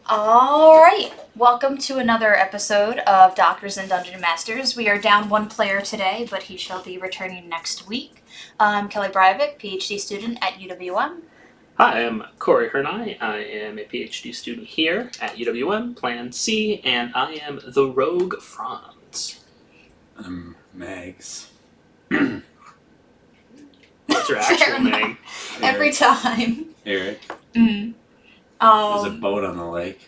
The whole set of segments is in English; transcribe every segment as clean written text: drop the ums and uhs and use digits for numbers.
Alright, welcome to another episode of Doctors and Dungeon Masters. We are down one player today, but he shall be returning next week. I'm Kelly Breivik, PhD student at UWM. Hi, I'm Corey Hernai. I am a PhD student here at UWM, Plan C, and I am the Rogue Franz. I'm Mags. What's your actual name? Every time. Eric. Mm. There's a boat on the lake.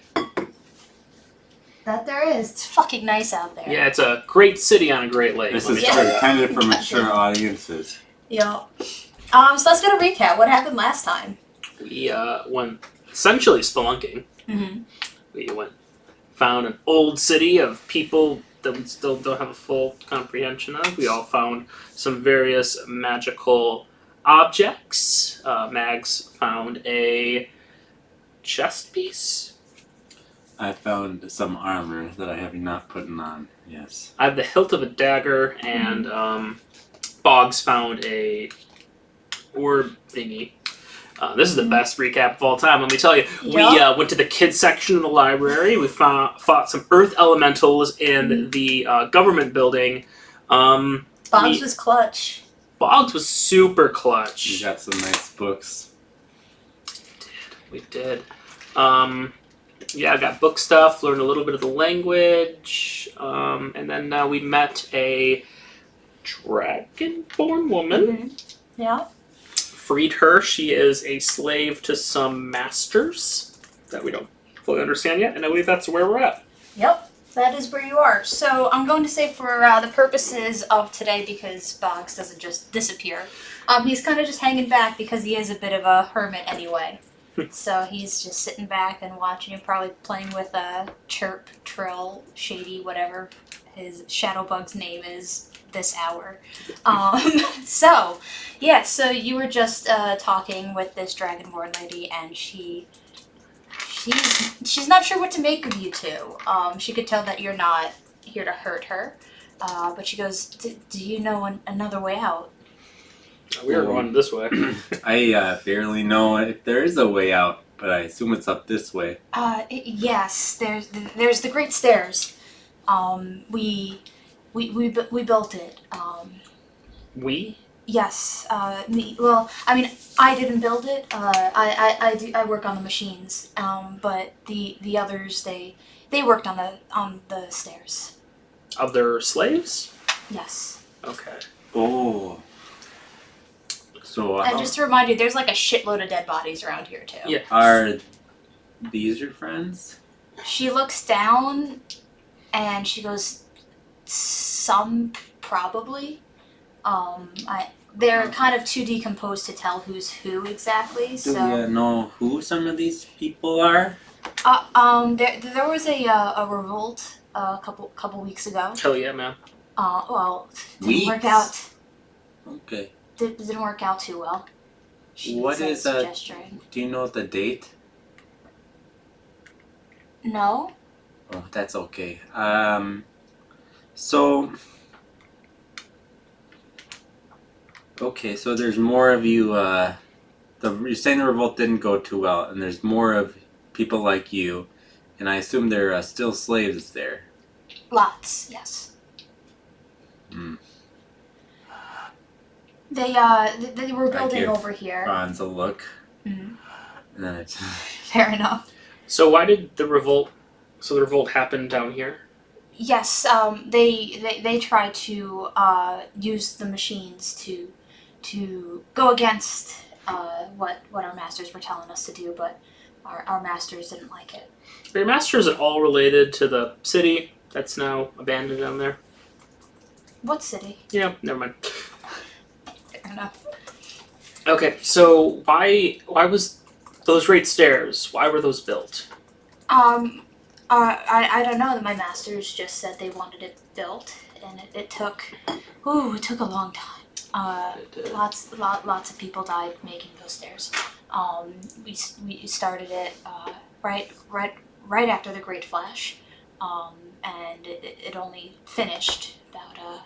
That there is. It's fucking nice out there. Yeah, it's a great city on a great lake. This let is me tell you. intended for mature audiences. Yeah. So let's get a recap. What happened last time? We went essentially spelunking. Mm-hmm. We found an old city of people that we still don't have a full comprehension of. We all found some various magical objects. Mags found a chest piece. I found some armor that I have not put on. Yes. I have the hilt of a dagger, and Boggs found a orb thingy. This is the best recap of all time, let me tell you. Yep. We went to the kids section of the library. We fought some earth elementals in the government building. Boggs was clutch. Boggs was super clutch. We got some nice books. We did. Yeah, I got book stuff, learned a little bit of the language, and then we met a dragonborn woman. Mm-hmm. Yeah. Freed her. She is a slave to some masters that we don't fully understand yet, and I believe that's where we're at. Yep, that is where you are. So I'm going to say for the purposes of today, because Boggs doesn't just disappear, he's kind of just hanging back because he is a bit of a hermit anyway. So he's just sitting back and watching and probably playing with Chirp, Trill, Shady, whatever his Shadowbug's name is this hour. So you were just talking with this Dragonborn lady, and she's not sure what to make of you two. She could tell that you're not here to hurt her, but she goes, do you know another way out? We are going this way. I barely know if there is a way out, but I assume it's up this way. Yes, there's the Great Stairs. We built it. We? Yes, me. Well, I mean, I didn't build it. I work on the machines. But the others, they worked on the stairs. Other slaves? Yes. Okay. Oh. So And just to remind you, there's like a shitload of dead bodies around here too. Yeah. are these your friends? She looks down, and she goes, "Some probably. They're kind of too decomposed to tell who's who exactly. Do So we know who some of these people are? there was a revolt a couple weeks ago. Hell yeah, man. Well, didn't Weeks? work out. Okay. Didn't work out too well. She What said, is that? gesturing. Do you know the date? No. Oh, that's okay. So... Okay, so there's more of you, you're saying the revolt didn't go too well, and there's more of people like you, and I assume there are still slaves there. Lots. Yes. Hmm. They were building give over here. Franz a look, Mhm. and then it's... Fair enough. So why did the revolt... So the revolt happened down here? Yes. They try to use the machines to go against what our masters were telling us to do, but our masters didn't like it. Are your masters at all related to the city that's now abandoned down there? What city? Yeah, never mind. Fair enough. Okay, so why was those great stairs? Why were those built? I don't know. My masters just said they wanted it built, and it took a long time. Lots of people died making those stairs. We started it right after the Great Flash, and it only finished about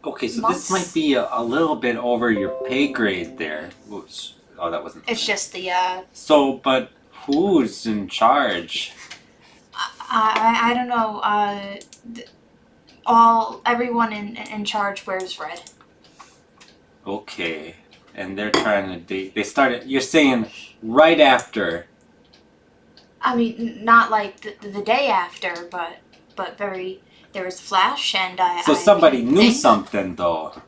Okay, so months. this might be a little bit over your pay grade there. Oops. Oh, that wasn't... It's just the So, but Who's in charge? I don't know. Everyone in charge wears red. Okay. And they're trying to date. They started. You're saying right after. I mean, not like the day after, but there was a flash, and So I somebody knew think- something, though.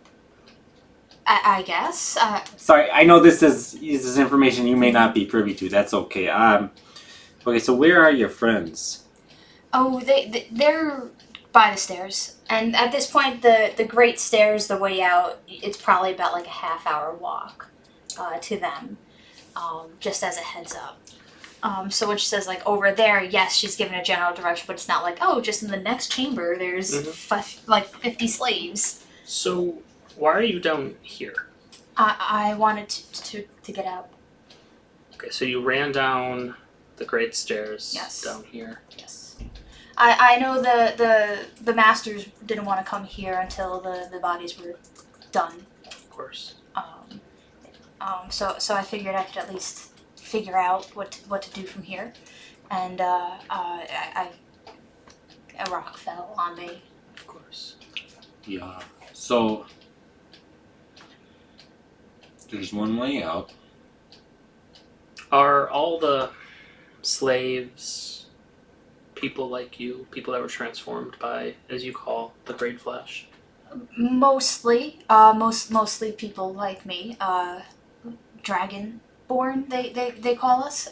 I guess. Sorry, I know this is information you may not be privy to. That's okay. Okay. So where are your friends? Oh, they're by the stairs, and at this point, the great stairs, the way out, it's probably about like a half-hour walk to them, just as a heads up. So when she says like over there, yes, she's given a general direction, but it's not like, oh, just in the next chamber, there's like 50 slaves. So why are you down here? I wanted to get out. Okay, so you ran down the great stairs Yes. down here. Yes. I know the masters didn't want to come here until the bodies were done. Of course. So I figured I could at least figure out what to do from here, and a rock fell on me. Of course. Yeah. So there's one way out. Are all the slaves people like you, people that were transformed by, as you call, the Great Flash? Mostly people like me. Dragonborn, they call us.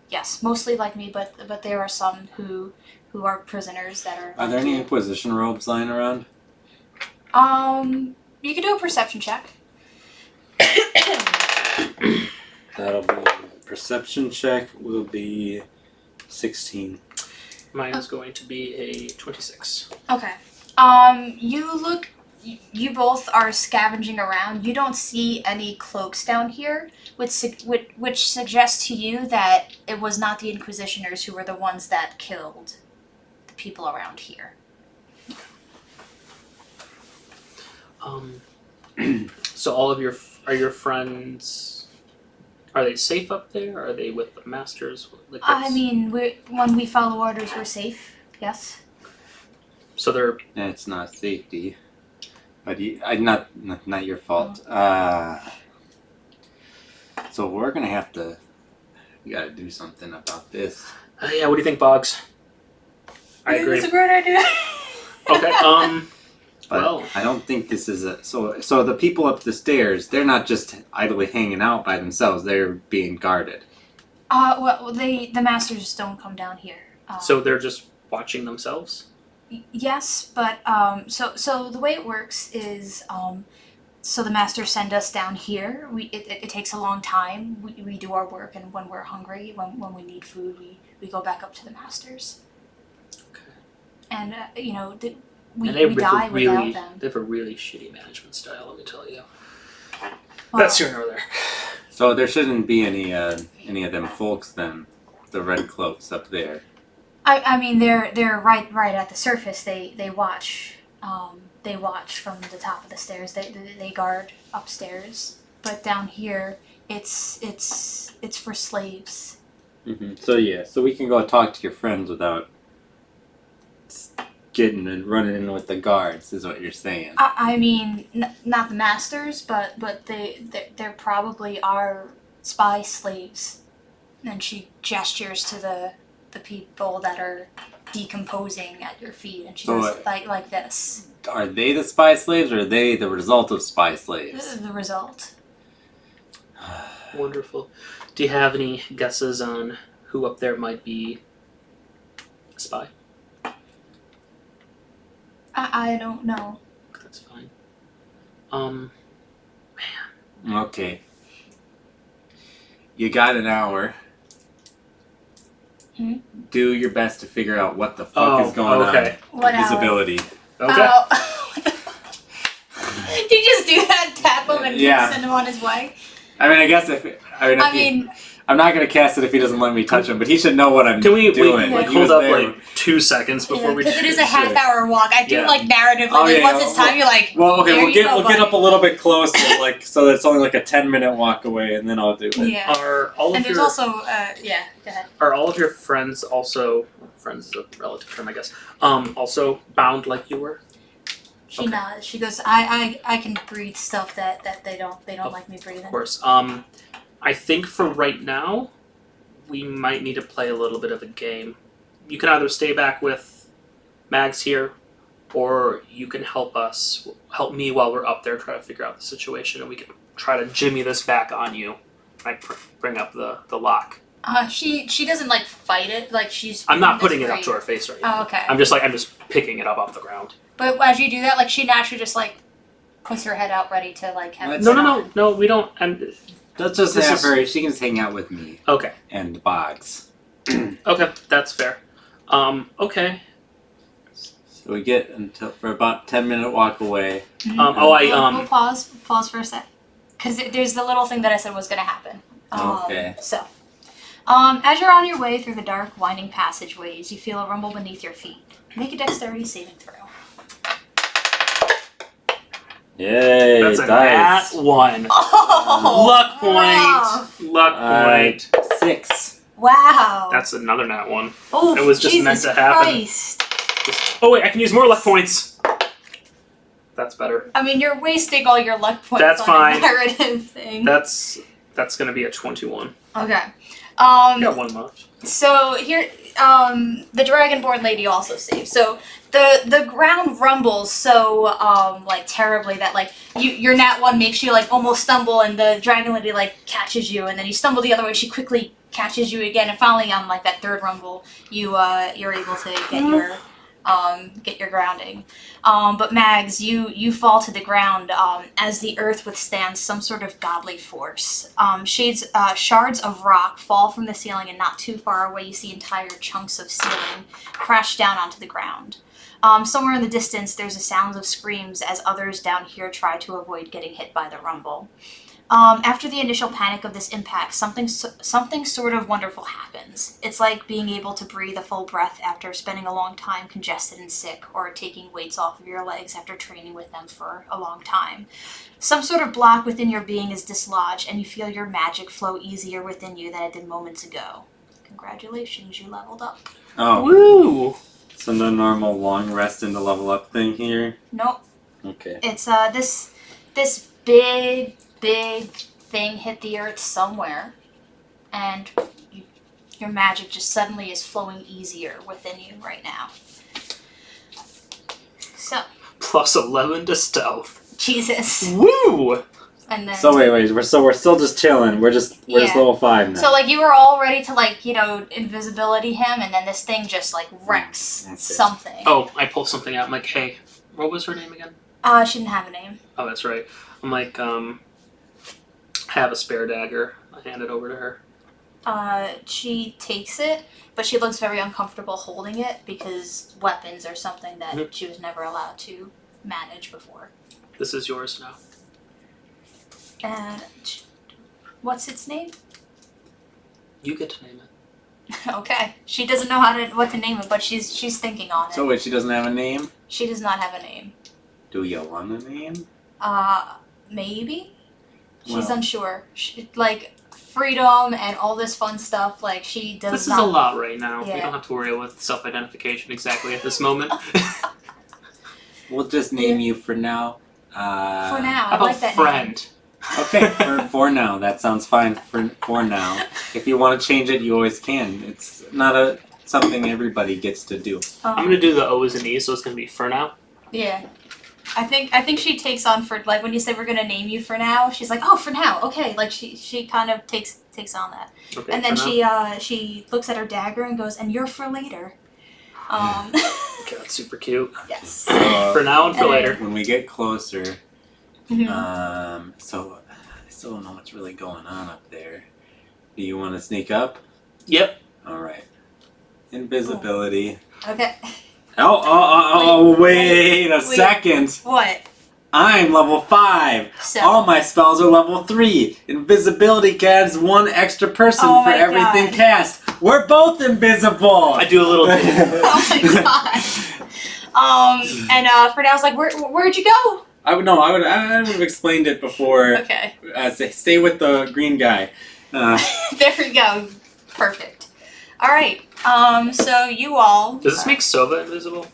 Yes, mostly like me, but there are some who are prisoners that are. Are there any Inquisition robes lying around? You can do a perception check. That'll be perception check. Will be 16. Mine is going to be a 26. Okay. You both are scavenging around. You don't see any cloaks down here, which suggests to you that it was not the Inquisitioners who were the ones that killed the people around here. So all of your friends, are they safe up there? Are they with the masters? I mean, when we follow orders, we're safe. Yes. So they're That's not safety, but not your fault. So we're gonna have to. We gotta do something about this. yeah. What do you think, Boggs? I agree. It's a great idea. Okay. But Well, I don't think this is a so the people up the stairs, they're not just idly hanging out by themselves, they're being guarded. Well, the masters don't come down here. so they're just watching themselves? Yes, but so the way it works is so the masters send us down here. It takes a long time. We do our work, and when we're hungry, when we need food, we go back up to the masters. Okay. And we And they die have really, without them. They have a really shitty management style, let me tell you. Well, That's here nor there. So there shouldn't be any of them folks then, the red cloaks up there. I mean they're right at the surface. They watch. They watch from the top of the stairs. They guard upstairs. But down here, it's for slaves. Mm-hmm. So we can go talk to your friends without getting and running in with the guards, is what you're saying. I mean, not the masters, but there probably are spy slaves. And she gestures to the people that are decomposing at your feet, and she does it like this. Are they the spy slaves, or are they the result of spy slaves? The result. Wonderful. Do you have any guesses on who up there might be a spy? I don't know. That's fine. Okay. You got an hour. Do your best to figure out what the fuck is going on. What hour? Visibility. Okay. Did you just do that? Tap him and Yeah. send him on his way? I mean, I guess I'm not gonna cast it if he doesn't let me touch him, but he should know what I'm Can we doing. like He hold was up there. like 2 seconds before we? Because it is a Sure. half-hour walk. I do Yeah. like narratively. Oh, like yeah, once it's time, you're like, Well, okay, there we'll you go, get up a buddy. little bit closer, like so that it's only like a 10-minute walk away, and then I'll do it. Yeah. Are all And of there's your also, yeah, go ahead. are all of your friends also friends is a relative term, I guess. Also bound like you were? She Okay. nods. She goes, I can breathe stuff that they don't like me breathing. Of course. I think for right now, we might need to play a little bit of a game. You can either stay back with Mags here, or you can help me while we're up there, try to figure out the situation, and we can try to jimmy this back on you. I bring up the lock. She doesn't like fight it. Like she's. I'm not doing putting this it for up to you. her face right now. Oh, okay. I'm just picking it up off the ground. But as you do that, like she naturally just like puts her head out, ready to like have. No, we don't. And Let's just This have is- her. She can just hang out with me okay, and Boggs. okay, that's fair. Okay. So we get for about 10-minute walk away. We'll pause for a sec, because there's the little thing that I said was gonna happen. Okay. So, as you're on your way through the dark, winding passageways, you feel a rumble beneath your feet. Make a dexterity saving throw. Yay! That's a dice. nat 1. Oh, Luck rough. point. Luck point. Alright, 6. Wow. That's another nat 1. Oh, it was just Jesus meant to happen. Christ. Oh wait, I can use more luck points. That's better. I mean, you're wasting all your luck points That's on fine. a narrative thing. That's gonna be a 21. Okay. I got 1 left. So here, the Dragonborn lady also saves. So the ground rumbles so like terribly that like your nat 1 makes you like almost stumble, and the dragon lady like catches you, and then you stumble the other way. She quickly catches you again, and finally on like that third rumble, you're able to get your grounding. But Mags, you fall to the ground as the earth withstands some sort of godly force. Shards of rock fall from the ceiling, and not too far away you see entire chunks of ceiling crash down onto the ground. Somewhere in the distance there's a sound of screams as others down here try to avoid getting hit by the rumble. After the initial panic of this impact, something sort of wonderful happens. It's like being able to breathe a full breath after spending a long time congested and sick, or taking weights off of your legs after training with them for a long time. Some sort of block within your being is dislodged, and you feel your magic flow easier within you than it did moments ago. Congratulations, you leveled up. Oh, Woo! so no normal long rest into level up thing here? Nope. Okay. It's this big thing hit the earth somewhere, and your magic just suddenly is flowing easier within you right now. So, Plus 11 to stealth. Jesus. Woo! And then So wait, we're still just chilling. We're just level 5 now. so like you were all ready to like, invisibility him, and then this thing just like wrecks Okay. something. Oh, I pull something out. I'm like, hey, what was her name again? She didn't have a name. Oh, that's right. I'm like, have a spare dagger. I hand it over to her. She takes it, but she looks very uncomfortable holding it because weapons are something that she was never allowed to manage before. This is yours now. And what's its name? You get to name it. Okay. She doesn't know what to name it, but she's thinking on it. So wait, she doesn't have a name? She does not have a name. Do you want a name? Maybe? She's Well. unsure. Like, freedom and all this fun stuff, like, she does This not... is a lot right now. We Yeah. don't have to worry with self-identification exactly at this moment. We'll just name you for now. For now, How I about like that friend? name. Okay, for now. That sounds fine for now. If you want to change it, you always can. It's not something everybody gets to do. I'm gonna do the O's and E's, so it's gonna be for now. Yeah. I think she takes on for, like, when you say we're gonna name you for now, she's like, oh, for now, okay. Like, she kind of takes on that. Okay. And then for now. she looks at her dagger and goes, and you're for later. Okay, that's super cute. Yes. For now and for And- later. When we get closer, Mhm. so I still don't know what's really going on up there. Do you want to sneak up? Yep. All right. Invisibility. Okay. Oh, wait a Wait. second. What? I'm level 5. So, All my spells are level 3. Invisibility adds 1 extra person Oh for my everything God. cast. We're both invisible. I do a little bit. oh my god. And Fernell's like, where'd you go? I would have explained it before. Okay. Stay with the green guy. There we go. Perfect. All right. So you all. Does this make Sova invisible?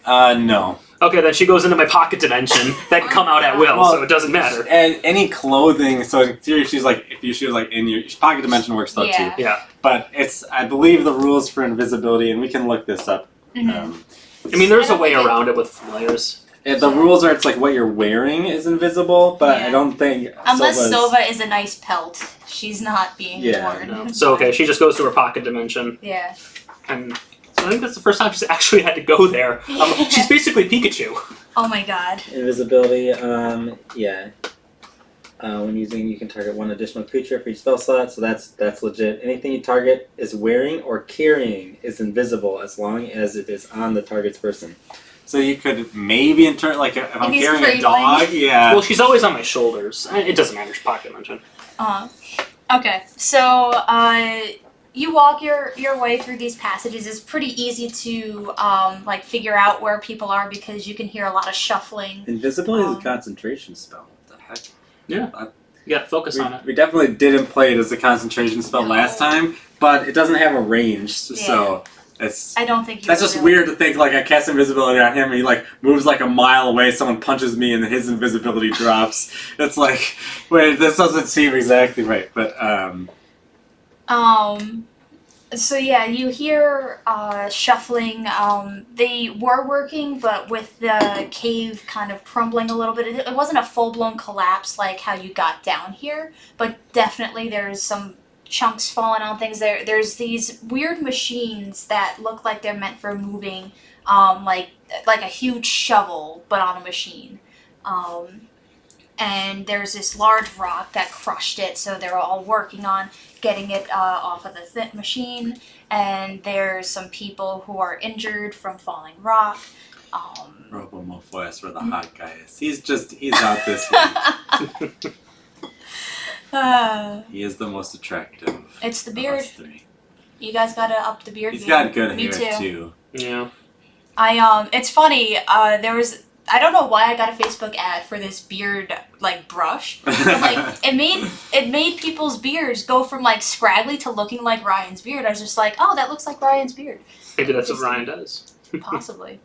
No. Okay, then she goes into my pocket dimension that can come out at will, Well, so it doesn't matter. And any clothing, so in theory, she's like, if she was like in your pocket dimension works though Yeah. too. Yeah. But it's, I believe the rules for invisibility, and we can look this up. Mhm. I mean, there's I a don't way think it- around it with flares. And the rules are it's like what you're wearing is invisible, but Yeah. I don't think Unless Sova's- Sova is a nice pelt, she's not being Yeah, worn. No. So, okay, she just goes to her pocket dimension, Yeah. and so I think that's the first time she's actually had to go there. She's basically Pikachu. Oh my god. Invisibility, yeah. When using, you can target 1 additional creature for each spell slot, so that's legit. Anything you target is wearing or carrying is invisible as long as it is on the target's person. So you could maybe like if I'm he's carrying cradling. a dog, yeah. Well, she's always on my shoulders. It doesn't matter, she's pocket dimension. Okay. So you walk your way through these passages. It's pretty easy to like figure out where people are because you can hear a lot of shuffling. Invisibility is a concentration spell. What the heck? Yeah. You gotta focus on it. We definitely didn't play it as a concentration spell No. last time, but it doesn't have a range, so it's. I don't think you That's just really- weird to think like I cast invisibility on him and he like moves like a mile away, someone punches me and then his invisibility drops. It's like, wait, this doesn't seem exactly right, but So yeah, you hear shuffling. They were working, but with the cave kind of crumbling a little bit, it wasn't a full-blown collapse like how you got down here, but definitely there's some chunks falling on things. There's these weird machines that look like they're meant for moving, like a huge shovel, but on a machine. And there's this large rock that crushed it, so they're all working on getting it off of the machine. And there's some people who are injured from falling rock. Robo-Mofo, that's where the hot guy is. He's out this week. He is the most attractive. It's the of beard. us 3. You guys gotta up the beard He's game. got good Me hair too. Yeah. It's funny, there was, I don't know why I got a Facebook ad for this beard, like, brush. But, like, it made people's beards go from, like, scraggly to looking like Ryan's beard. I was just like, oh, that looks like Ryan's beard. Maybe that's what Ryan does. Possibly.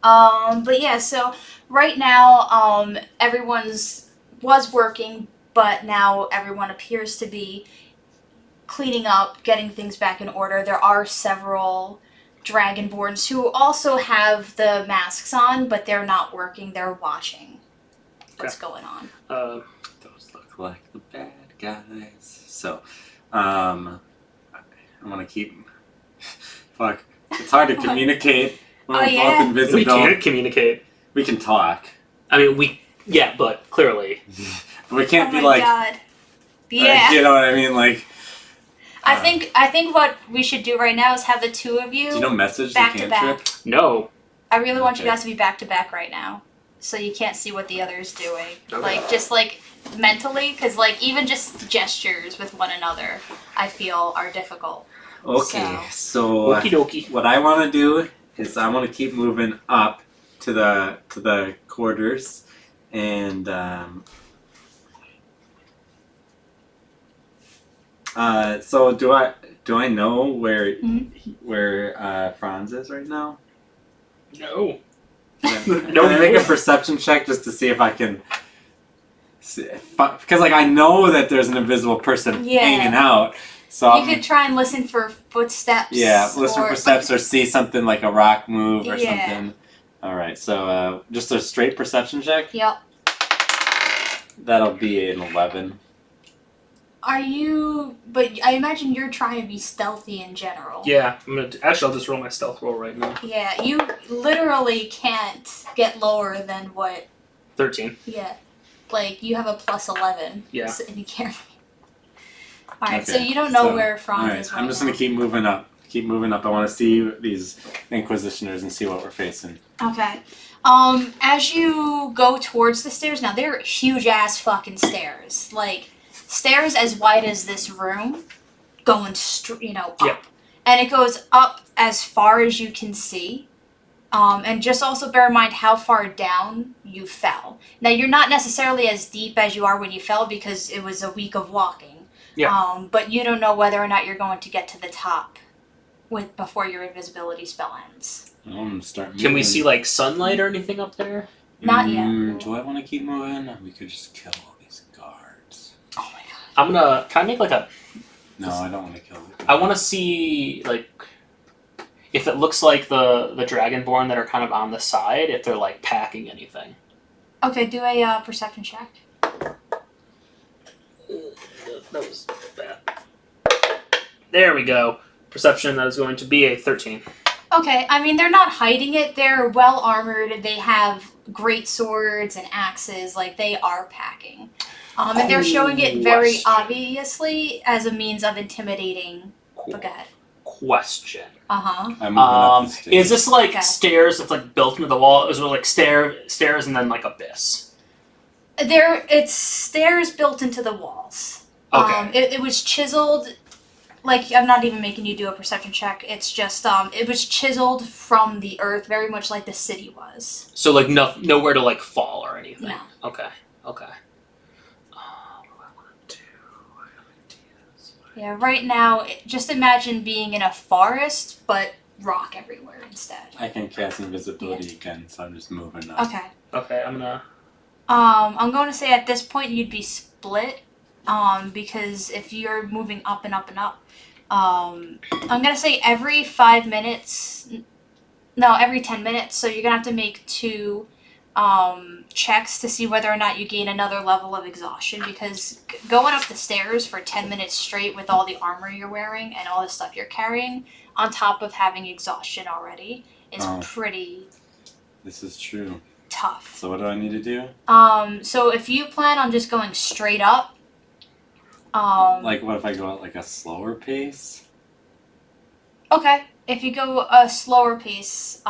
But yeah, so right now, everyone's was working, but now everyone appears to be cleaning up, getting things back in order. There are several Dragonborns who also have the masks on, but they're not working, they're watching what's going on. Those look like the bad guys. So, I want to keep. Fuck. It's hard to communicate when we're both We invisible. can't communicate. We can talk. I mean, yeah, but clearly. We can't Oh be my like. god. Yeah. You know what I mean? Like. I think what we should do right now is have the two of you Do you know message back the to cantrip? back. No. I really want you Okay. guys to be back to back right now, so you can't see what the other is doing. Okay. Like just like mentally, because like even just gestures with one another, I feel are difficult. Okay, so Okie dokie. what I want to do is I want to keep moving up to the quarters, and so do I know where where Franz is right now? No. Can I make a perception check just to see if I can? Because like I know that there's an invisible person Yeah. hanging out, so You could try and listen for footsteps. yeah, listen or, for steps or see something like a rock move or Yeah. something. All right, so just a straight perception check. Yep. That'll be an 11. Are you? But I imagine you're trying to be stealthy in general. Yeah, actually, I'll just roll my stealth roll right now. Yeah. You literally can't get lower than what? 13. Yeah. Like you have a plus 11. Yeah. So, and you can't. All right. So Okay, you don't know so- where All Franz right, is right I'm just now. gonna keep moving up. Keep moving up. I want to see these Inquisitioners and see what we're facing. Okay. As you go towards the stairs, now they're huge ass fucking stairs. Like, stairs as wide as this room, going up. Yep. And it goes up as far as you can see. And just also bear in mind how far down you fell. Now, you're not necessarily as deep as you are when you fell because it was a week of walking. Yeah. But you don't know whether or not you're going to get to the top before your invisibility spell ends. I'm gonna start moving. Can we see like sunlight or anything up there? Not yet. Do I want to keep moving? We could just kill all these guards. Oh my god. Can I make like a... No, I don't want to kill them. I want to see like if it looks like the Dragonborn that are kind of on the side, if they're like packing anything. Okay, do a perception check. That was bad. There we go. Perception, that is going to be a 13. Okay, I mean, they're not hiding it. They're well armored. They have great swords and axes. Like, they are packing. And they're showing it very Question. obviously as a means of intimidating. But go ahead. Question. Uh-huh. I'm moving up the stairs. Is this like Okay. stairs that's like built into the wall? Is it like stairs and then like abyss? It's stairs built into the walls. Okay. It was chiseled. Like, I'm not even making you do a perception check. It's just, it was chiseled from the earth, very much like the city was. So like nowhere to like fall or anything. No. Okay. What do I want to do? I have ideas. Yeah, right now, just imagine being in a forest, but rock everywhere instead. I can cast invisibility again, so I'm just moving up. Okay. Okay, I'm gonna. I'm going to say at this point you'd be split, because if you're moving up and up and up, I'm going to say every 5 minutes, no, every 10 minutes, so you're going to have to make 2 checks to see whether or not you gain another level of exhaustion, because going up the stairs for 10 minutes straight with all the armor you're wearing and all the stuff you're carrying, on top of having exhaustion already, is pretty This is true. tough. So what do I need to do? So if you plan on just going straight up, Like, what if I go at like a slower pace? okay. If you go a slower pace,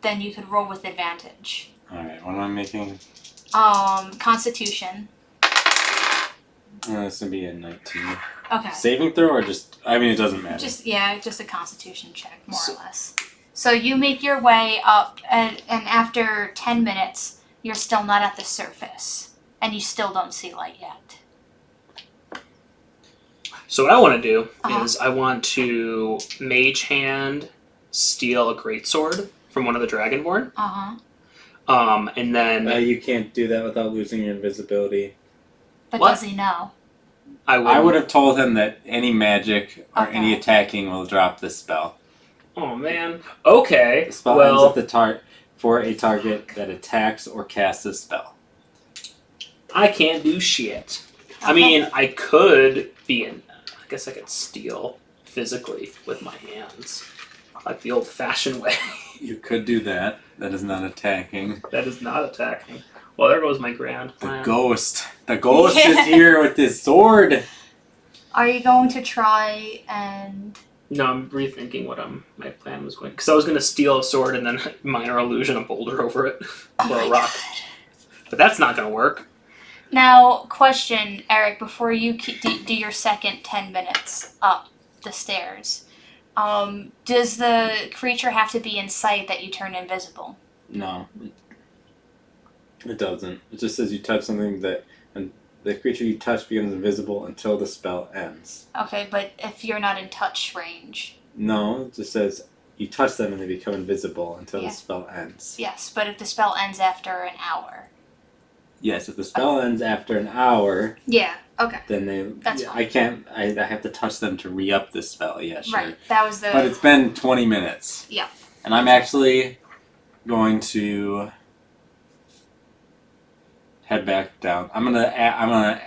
then you could roll with advantage. Alright, what am I making? Constitution. This would be a 19. Okay. Saving throw or just... I mean, it doesn't matter. Just a Constitution check, more or less. So you make your way up, and after 10 minutes, you're still not at the surface, and you still don't see light yet. So what I want to do Uh-huh. is I want to mage hand steal a greatsword from one of the Dragonborn. Uh-huh. And then You can't do that without losing your invisibility. But What? does he know? I would have told him that any magic or Okay. any attacking will drop this spell. Oh man. Okay. The spell ends Well, at for a target that attacks or casts this spell. I can't do shit. I Okay. mean, I could be in. I guess I could steal physically with my hands, like the old-fashioned way. You could do that. That is not attacking. That is not attacking. Well, there goes my grand The plan. ghost. The ghost is here with his sword. Are you going to try and... No, I'm rethinking what my plan was going. Because I was going to steal a sword and then minor illusion a boulder over it Oh or my a rock. God. But that's not going to work. Now, question, Eric, before you do your second 10 minutes up the stairs, does the creature have to be in sight that you turn invisible? No. It doesn't. It just says you touch something that... And the creature you touch becomes invisible until the spell ends. Okay, but if you're not in touch range. No, it just says you touch them and they become invisible until Yeah. the spell ends. Yes, but if the spell ends after an hour. Yes, if the spell ends after an hour, Yeah, okay. then they... That's fine. I can't... I have to touch them to re-up this spell, yeah, sure. Right, that was the... But it's been 20 minutes. Yeah. And I'm actually going to head back down. I'm gonna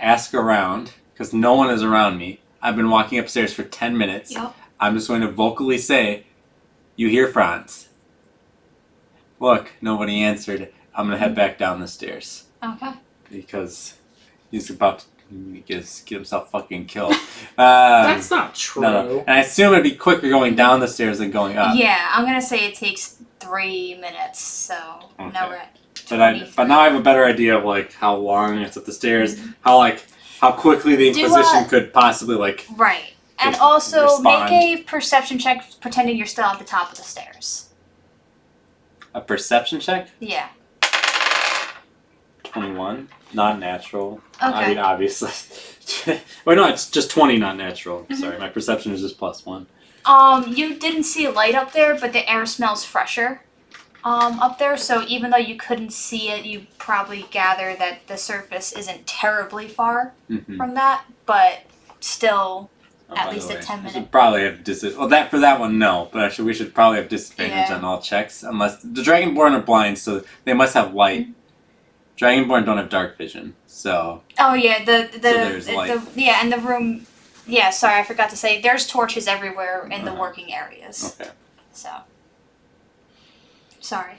ask around because no one is around me. I've been walking upstairs for 10 minutes. Yep. I'm just going to vocally say, "You hear Franz?" Look, nobody answered. I'm gonna head back down the stairs Okay. because he's about to get himself fucking killed. That's not true. No. And I assume it'd be quicker going down the stairs than going up. Yeah, I'm gonna say it takes 3 minutes. So now Okay. we're at But now I have a better idea of like how long it's up the stairs, how quickly the Inquisition could possibly right. And just also respond. make a perception check pretending you're still at the top of the stairs. A perception check. Yeah. 21, not natural. Okay. I mean, obviously. Wait, no, it's just 20, not natural. Sorry, my perception is just +1. You didn't see light up there, but the air smells fresher. Up there, so even though you couldn't see it, you probably gather that the surface isn't terribly far from that, but still at least a 10 We minute. should probably have disadvantage. For that one, no. But we should probably have disadvantage Yeah. on all checks, unless the Dragonborn are blind, so they must have light. Dragonborn don't have dark vision, so. Oh yeah, there's light. and the room. Yeah, sorry, I forgot to say. There's torches everywhere in the working areas. Okay. So. Sorry.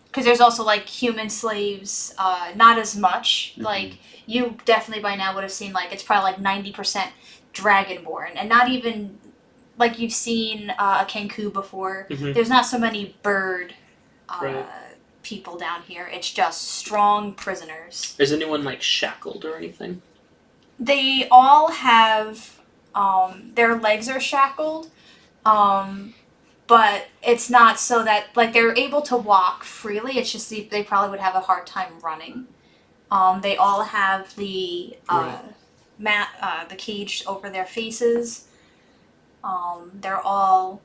Because there's also like human slaves, not as much. Like you definitely by now would have seen like it's probably like 90% Dragonborn, and not even like you've seen a Kenku before. There's not so many bird people down here. It's just strong prisoners. Is anyone like shackled or anything? They all have their legs are shackled. But it's not so that like they're able to walk freely. It's just they probably would have a hard time running. They all have the the cage over their faces. They're all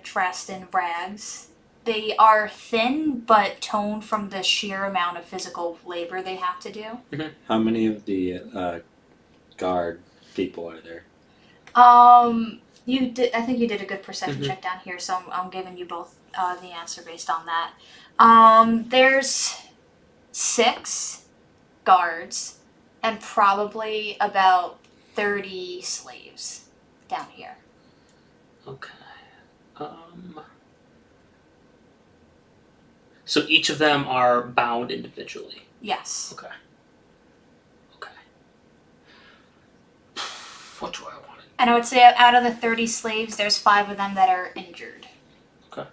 dressed in rags. They are thin but toned from the sheer amount of physical labor they have to do. How many of the guard people are there? You did. I think you did a good perception check down here, so I'm giving you both the answer based on that. There's 6 guards and probably about 30 slaves down here. Okay. So each of them are bound individually. Yes. Okay. What do I want? And I would say out of the 30 slaves, there's 5 of them that are injured. Okay.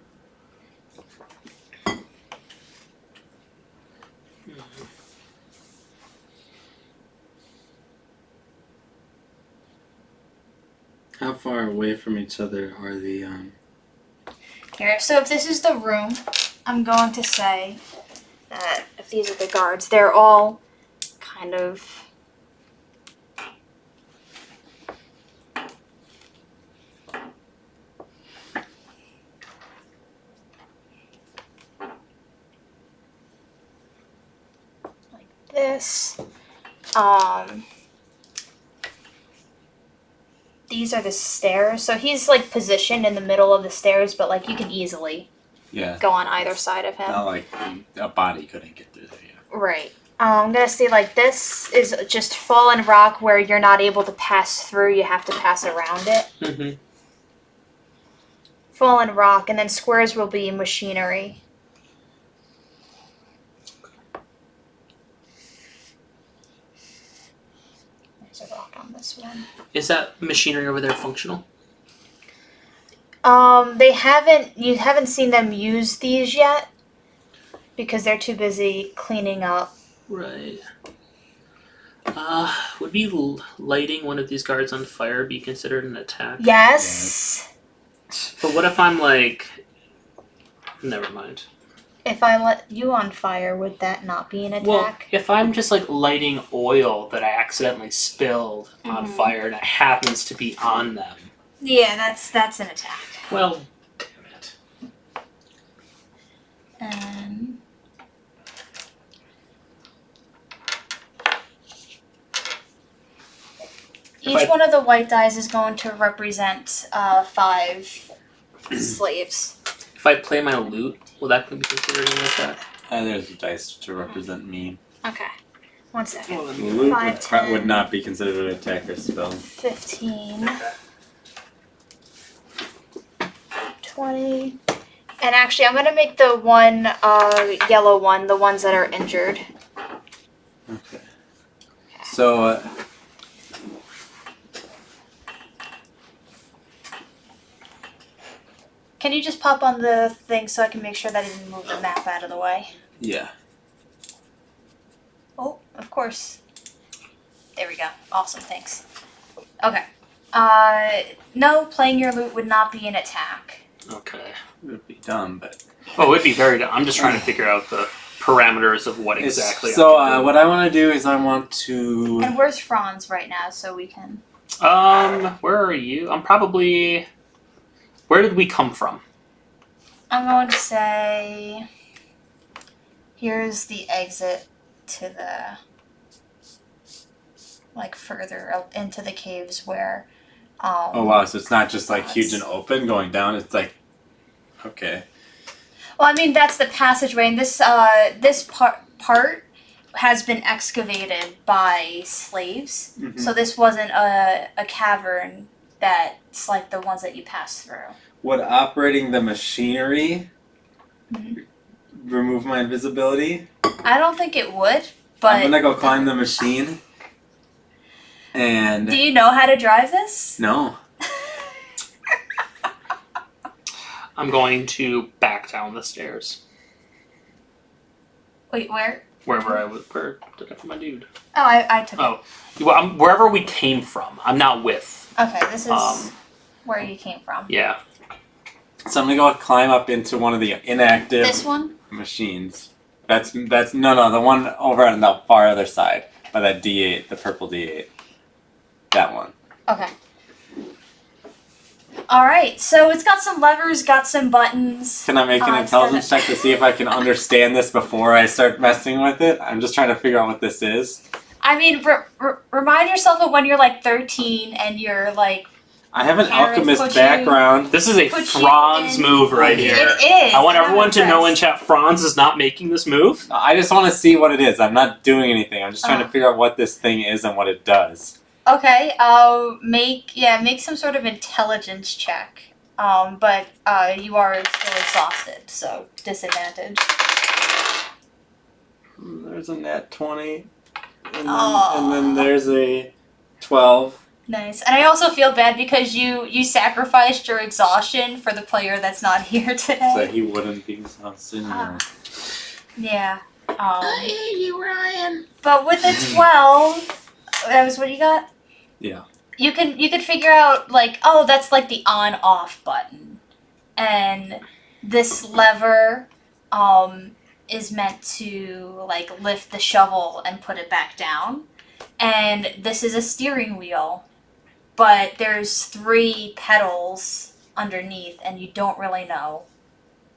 How far away from each other are the Here, so if this is the room, I'm going to say that if these are the guards, they're all kind of like this. These are the stairs. So he's like positioned in the middle of the stairs, but like you can easily go on either side of him. Not like a body couldn't get through there. Yeah. Right. I'm gonna say like this is just fallen rock where you're not able to pass through. You have to pass around it. Fallen rock, and then squares will be machinery. There's a rock on this one. Is that machinery over there functional? You haven't seen them use these yet because they're too busy cleaning up. Right. Would be lighting one of these guards on fire be considered an attack? Yes. But what if I'm like... Never mind. If I let you on fire, would that not be an attack? Well, if I'm just like lighting oil that I accidentally spilled on fire and it happens to be on them. Yeah, that's an attack. Well, damn it. Each one of the white dice is going to represent 5 slaves. If I play my lute, will that be considered an attack? There's a dice to represent me. Okay. 1 second. Loot 5, 10, would not be considered an attack or spell. 15, 20. And actually, I'm going to make the one yellow one, the ones that are injured. Okay. So, can you just pop on the thing so I can make sure that I didn't move the map out of the way? Yeah. Oh, of course. There we go. Awesome, thanks. Okay. No, playing your loot would not be an attack. Okay. It would be dumb, but. Oh, it'd be very. I'm just trying to figure out the parameters of what exactly. So I can do. what I want to do is I want to. And where's Franz right now so we can... Where are you? I'm probably. Where did we come from? I'm going to say... Here's the exit to the... Like, further up into the caves where... Oh wow! So it's not just like huge and open going down. It's like. Okay. Well, I mean, that's the passageway, and this part has been excavated by slaves. Mhm. So this wasn't a cavern that's like the ones that you pass through. Would operating the machinery Mhm. remove my invisibility? I don't think it would, but... I'm gonna go climb the machine. And Do you know how to drive this? no. I'm going to back down the stairs. Wait, where? Wherever I was. Where did I put my dude? Oh, I took it. Oh. Well, wherever we came from. I'm not with. Okay, this is Um, where you came from. Yeah. So I'm gonna go climb up into one of the inactive This one? machines. That's no, the one over on the far other side by that D8, the purple D8. That one. Okay. Alright, so it's got some levers, got some buttons. Can I make an It's got intelligence check to see if I can understand this before I start messing with it? I'm just trying to figure out what this is. I mean, remind yourself of when you're like 13 and you're like... I have an Parents alchemist put you- background. This is a Put you Franz in- move right here. It is. I want I'm everyone to know in impressed. chat Franz is not making this move. I just want to see what it is. I'm not doing anything. I'm just trying to Uh-huh. figure out what this thing is and what it does. Okay, make some sort of intelligence check. But you are still exhausted, so disadvantage. There's a nat 20. And Aw. then there's a 12. Nice. And I also feel bad because you sacrificed your exhaustion for the player that's not here today. So he wouldn't be exhausted. Ah. Yeah. hate you, Ryan. But with a 12, that was what you got? Yeah. You could figure out like, oh, that's like the on-off button. And this lever is meant to like lift the shovel and put it back down. And this is a steering wheel. But there's 3 pedals underneath and you don't really know.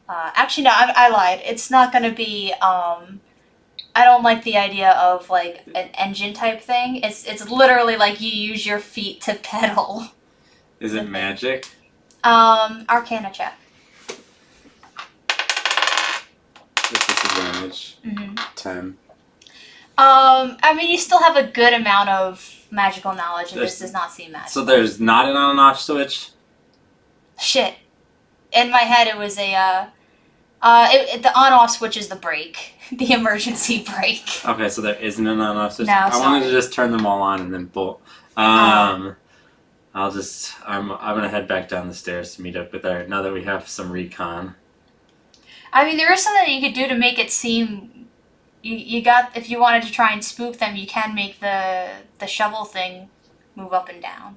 Actually, no, I lied. It's not going to be... I don't like the idea of like an engine type thing. It's literally like you use your feet to pedal. Is it magic? Arcana check. With disadvantage. Mm-hmm. 10. I mean, you still have a good amount of magical knowledge, and this There's- does not seem magical. So there's not an on and off switch? Shit. In my head, it was a the on-off switch is the brake, the emergency brake. Okay, so there isn't an on and off switch? No, I wanted to sorry. just turn them all on and then bolt. I'm gonna head back down the stairs to meet up with our, now that we have some recon. I mean, there is something that you could do to make it seem. You got, if you wanted to try and spook them, you can make the shovel thing move up and down.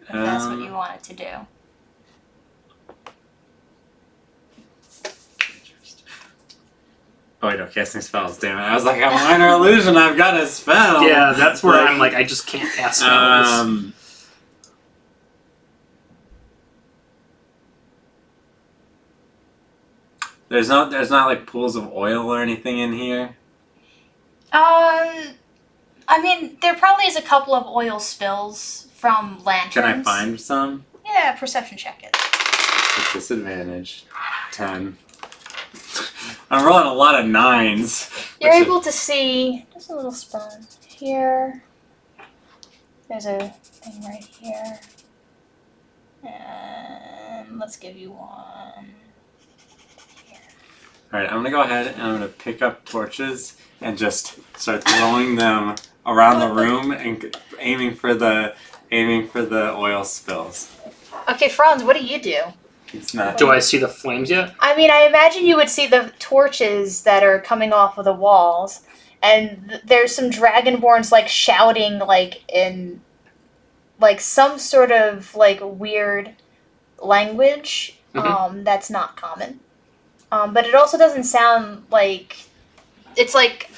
If that's what you wanted to do. Oh wait, no, casting spells, damn it. I was like, a minor illusion, I've got a spell! Yeah, that's where I'm like, I just can't cast spells. There's not like pools of oil or anything in here? I mean, there probably is a couple of oil spills from lanterns. Can I find some? Yeah, perception check it. With disadvantage. 10. I'm rolling a lot of 9s. You're Which is- able to see. There's a little spawn here. There's a thing right here. And let's give you one. Alright, I'm gonna go ahead and I'm gonna pick up torches and just start throwing them around the room and aiming for the oil spills. Okay, Franz, what do you do? It's not. Do I see the flames yet? I mean, I imagine you would see the torches that are coming off of the walls, and there's some dragonborns like shouting like in like some sort of like weird language that's not common. But it also doesn't sound like it's like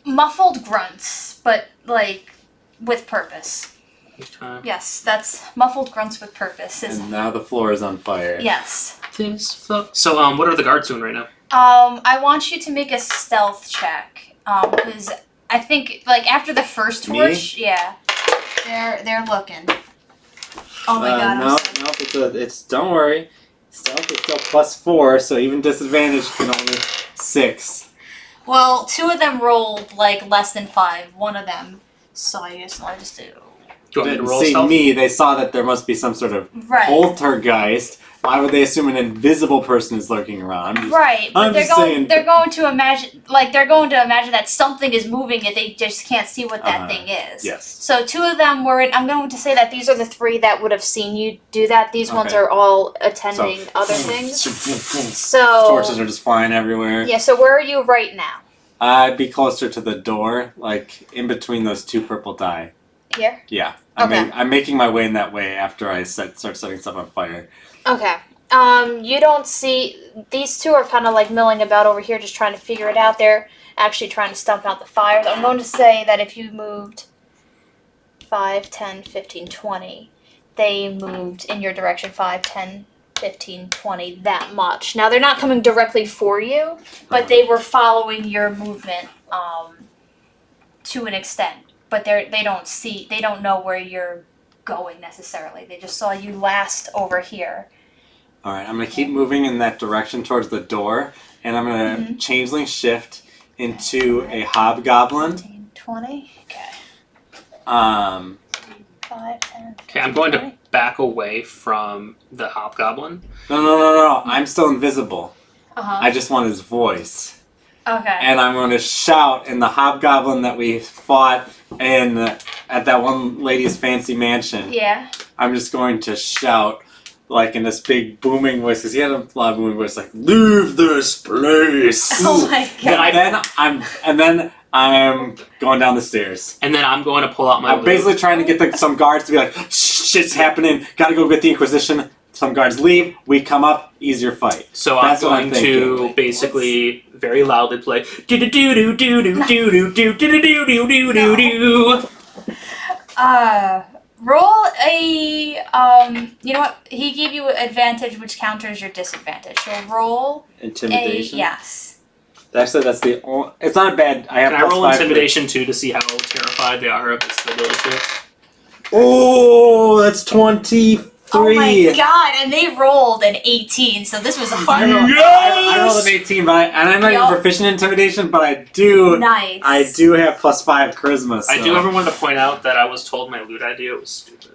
muffled grunts, but like with purpose. Okay. Yes, that's muffled grunts with purpose. And now the floor is on fire. Yes. So, what are the guards doing right now? I want you to make a stealth check. Because I think like after the first torch, yeah, they're looking. Oh my god! No, it's don't worry. Stealth is still +4, so even disadvantage can only 6. Well, 2 of them rolled like less than 5. One of them saw you, so I just do. Do you want me to Didn't roll see stealth? me. They saw that there must be some sort of Right. poltergeist. Why would they assume an invisible person is lurking around? Right, but I'm just saying- they're going to imagine that something is moving and they just can't see what that thing is. Yes. So 2 of them were I'm going to say that these are the 3 that would have seen you do that. These ones Okay. are all attending other things. So Torches are just flying everywhere. yeah, so where are you right now? I'd be closer to the door, like in between those 2 purple die. Here? Yeah. Okay. I'm making my way in that way after I start setting stuff on fire. Okay. You don't see these 2 are kind of like milling about over here, just trying to figure it out. They're actually trying to stump out the fires. I'm going to say that if you moved 5, 10, 15, 20, they moved in your direction 5, 10, 15, 20, that much. Now they're not coming directly for you, but they were following your movement to an extent. But they don't know where you're going necessarily. They just saw you last over here. Alright, I'm going to keep moving in that direction towards the door, and I'm going to changeling shift into a hobgoblin. 15, 20. Okay. 5, 10. Okay, I'm going to back away from the hobgoblin. No. I'm still invisible. Uh-huh. I just want his voice. Okay. And I'm going to shout in the hobgoblin that we fought at that one lady's fancy mansion. Yeah. I'm just going to shout like in this big booming voice, because he had a loud booming voice, like, "Leave this place!" Oh my god. And then I'm going down the stairs. And then I'm going to pull out my I'm basically trying to get some guards to be like, "Shit's happening, gotta go get the Inquisition." Some guards leave, we come up, easier fight. So That's what I'm I'm going to thinking. basically very loudly play do do do do do do do do do do do do do do do. Roll a you know what? He gave you advantage which counters your disadvantage. So roll Intimidation? yes. Actually, that's the only... It's not a bad... I have Can I roll +5 intimidation too to see how terrified they are of this ability? Oh, that's 23. Oh my god, and they rolled an 18, so this was a hard roll. I rolled an 18, but and I'm not Yup. even proficient in intimidation, but I do Nice. I do have +5 charisma. So. I do ever want to point out that I was told my loot idea was stupid.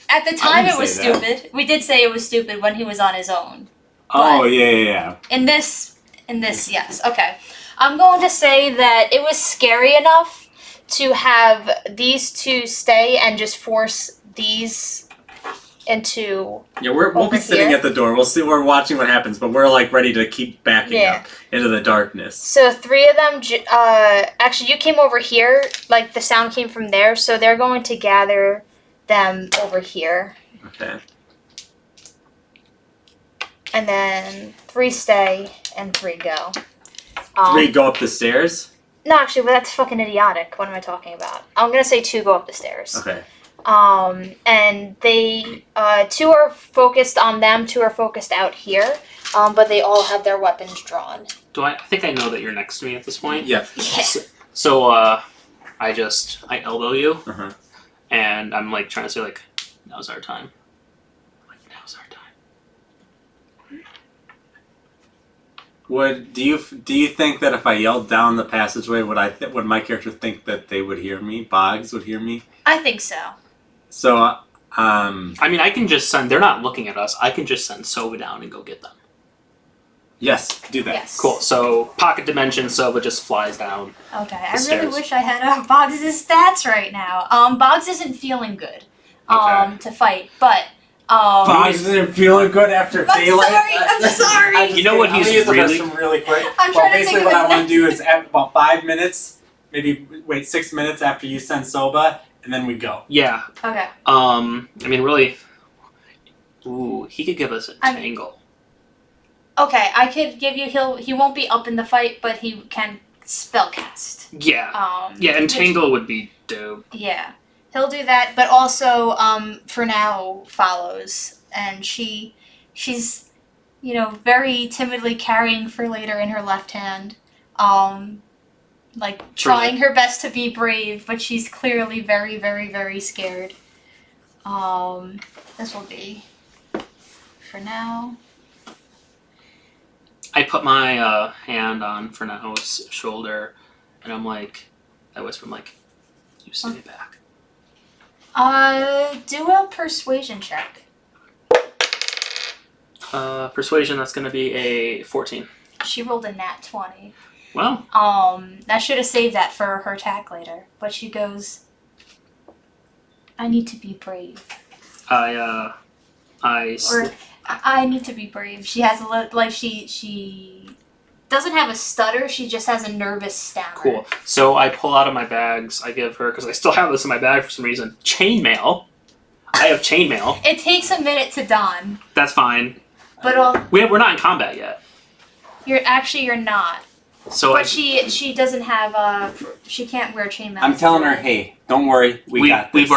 At the time, didn't it was say that. stupid. We did say it was stupid when he was on his own. Oh yeah. In this, yes. Okay. I'm going to say that it was scary enough to have these 2 stay and just force these into... Yeah, we'll Over be sitting here? at the door. We'll see. We're watching what happens, but we're like ready to keep backing Yeah. up into the darkness. So 3 of them, actually you came over here, like the sound came from there, so they're going to gather them over here. Okay. And then 3 stay and 3 go. 3 go up the stairs. No, actually, well, that's fucking idiotic. What am I talking about? I'm gonna say 2 go up the stairs. Okay. And they, 2 are focused on them, 2 are focused out here, but they all have their weapons drawn. I think I know that you're next to me at this point. Yeah. Yeah. So I elbow you, Uh-huh. and I'm like trying to say like, now's our time. Like now's our time. Do you think that if I yelled down the passageway, would my character think that they would hear me? Boggs would hear me. I think so. So I mean, I can just send. They're not looking at us. I can just send Sova down and go get them. Yes, do that. Yes. Cool. So pocket dimension, Sova just flies down. Okay, I The really stairs. wish I had Boggs' stats right now. Boggs isn't feeling good to fight, but Boggs isn't feeling good after I'm daylight. sorry, I'm sorry. I'm just You know what kidding. he's I'm gonna use really- the restroom really quick. I'm Well, trying to basically think of what I the want to do is at about 5 minutes, maybe wait 6 minutes after you send Soba, and then we go. Yeah. Okay. I mean, really. Ooh, he could give us a I'm- tangle. Okay, I could give you. He won't be up in the fight, but he can spellcast. Yeah. Yeah, and which- tangle would be dope. Yeah, he'll do that, but also for now follows, and she's very timidly carrying for later in her left hand, like trying her best to be brave, but she's clearly very very very scared. This will be for now. I put my hand on Fernau's shoulder, and I whisper, I'm like, you stay back. Do a persuasion check. Persuasion, that's going to be a 14. She rolled a nat 20. Well, I should have saved that for her attack later. But she goes, I need to be brave. I I need to be brave. She has she doesn't have a stutter. She just has a nervous stammer. Cool. So I pull out of my bags, I give her, because I still have this in my bag for some reason, chainmail. I have chainmail. It takes a minute to don, That's fine. but We're not in combat yet. you're not. So But she doesn't have she can't wear chainmail. I'm telling her, hey, don't worry, we got this.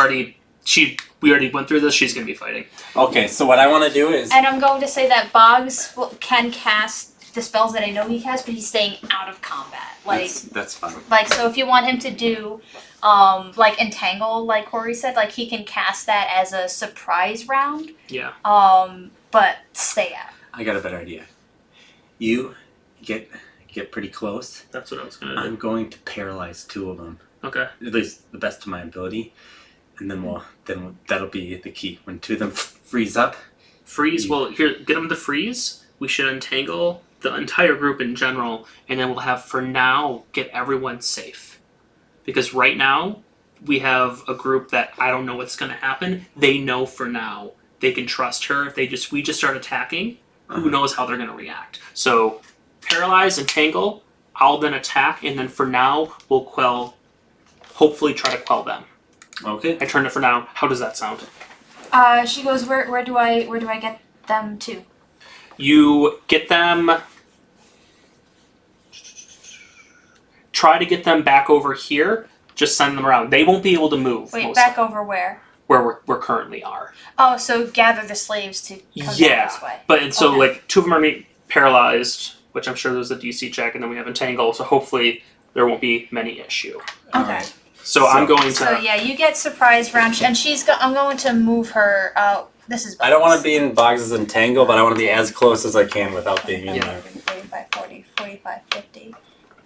We already went through this. She's gonna be fighting. Okay, so what I want to do is... And I'm going to say that Boggs can cast the spells that I know he casts, but he's staying out of combat. That's fine. So if you want him to do, entangle, like Corey said, he can cast that as a surprise round. Yeah. But stay out. I got a better idea. You get pretty close. That's what I was gonna I'm going to paralyze 2 of them. Okay. At least the best of my ability. And then that'll be the key. When 2 of them freeze up. Freeze. Well, here, get them to freeze. We should entangle the entire group in general, and then we'll have, for now, get everyone safe. Because right now, we have a group that I don't know what's going to happen. They know for now. They can trust her. If we just start attacking, who knows how they're going to react. So, paralyze, entangle, I'll then attack, and then for now, we'll hopefully try to quell them. Okay. I turned it for now. How does that sound? She goes, where do I get them to? You get them. Try to get them back over here. Just send them around. They won't be able to move. Wait, most back likely, over where? where we currently are. Oh, so gather the slaves to come down Yeah, this way. but so Okay. 2 of them are paralyzed, which I'm sure there's a DC check, and then we have entangle. So hopefully there won't be many issue. All Okay. right. So I'm going to. So yeah, you get surprise round, and I'm going to move her out. This is. I don't want to be in Boggs' entangle, but I want to be as close as I can without being in Yeah. there. 35, 40, 45, 50,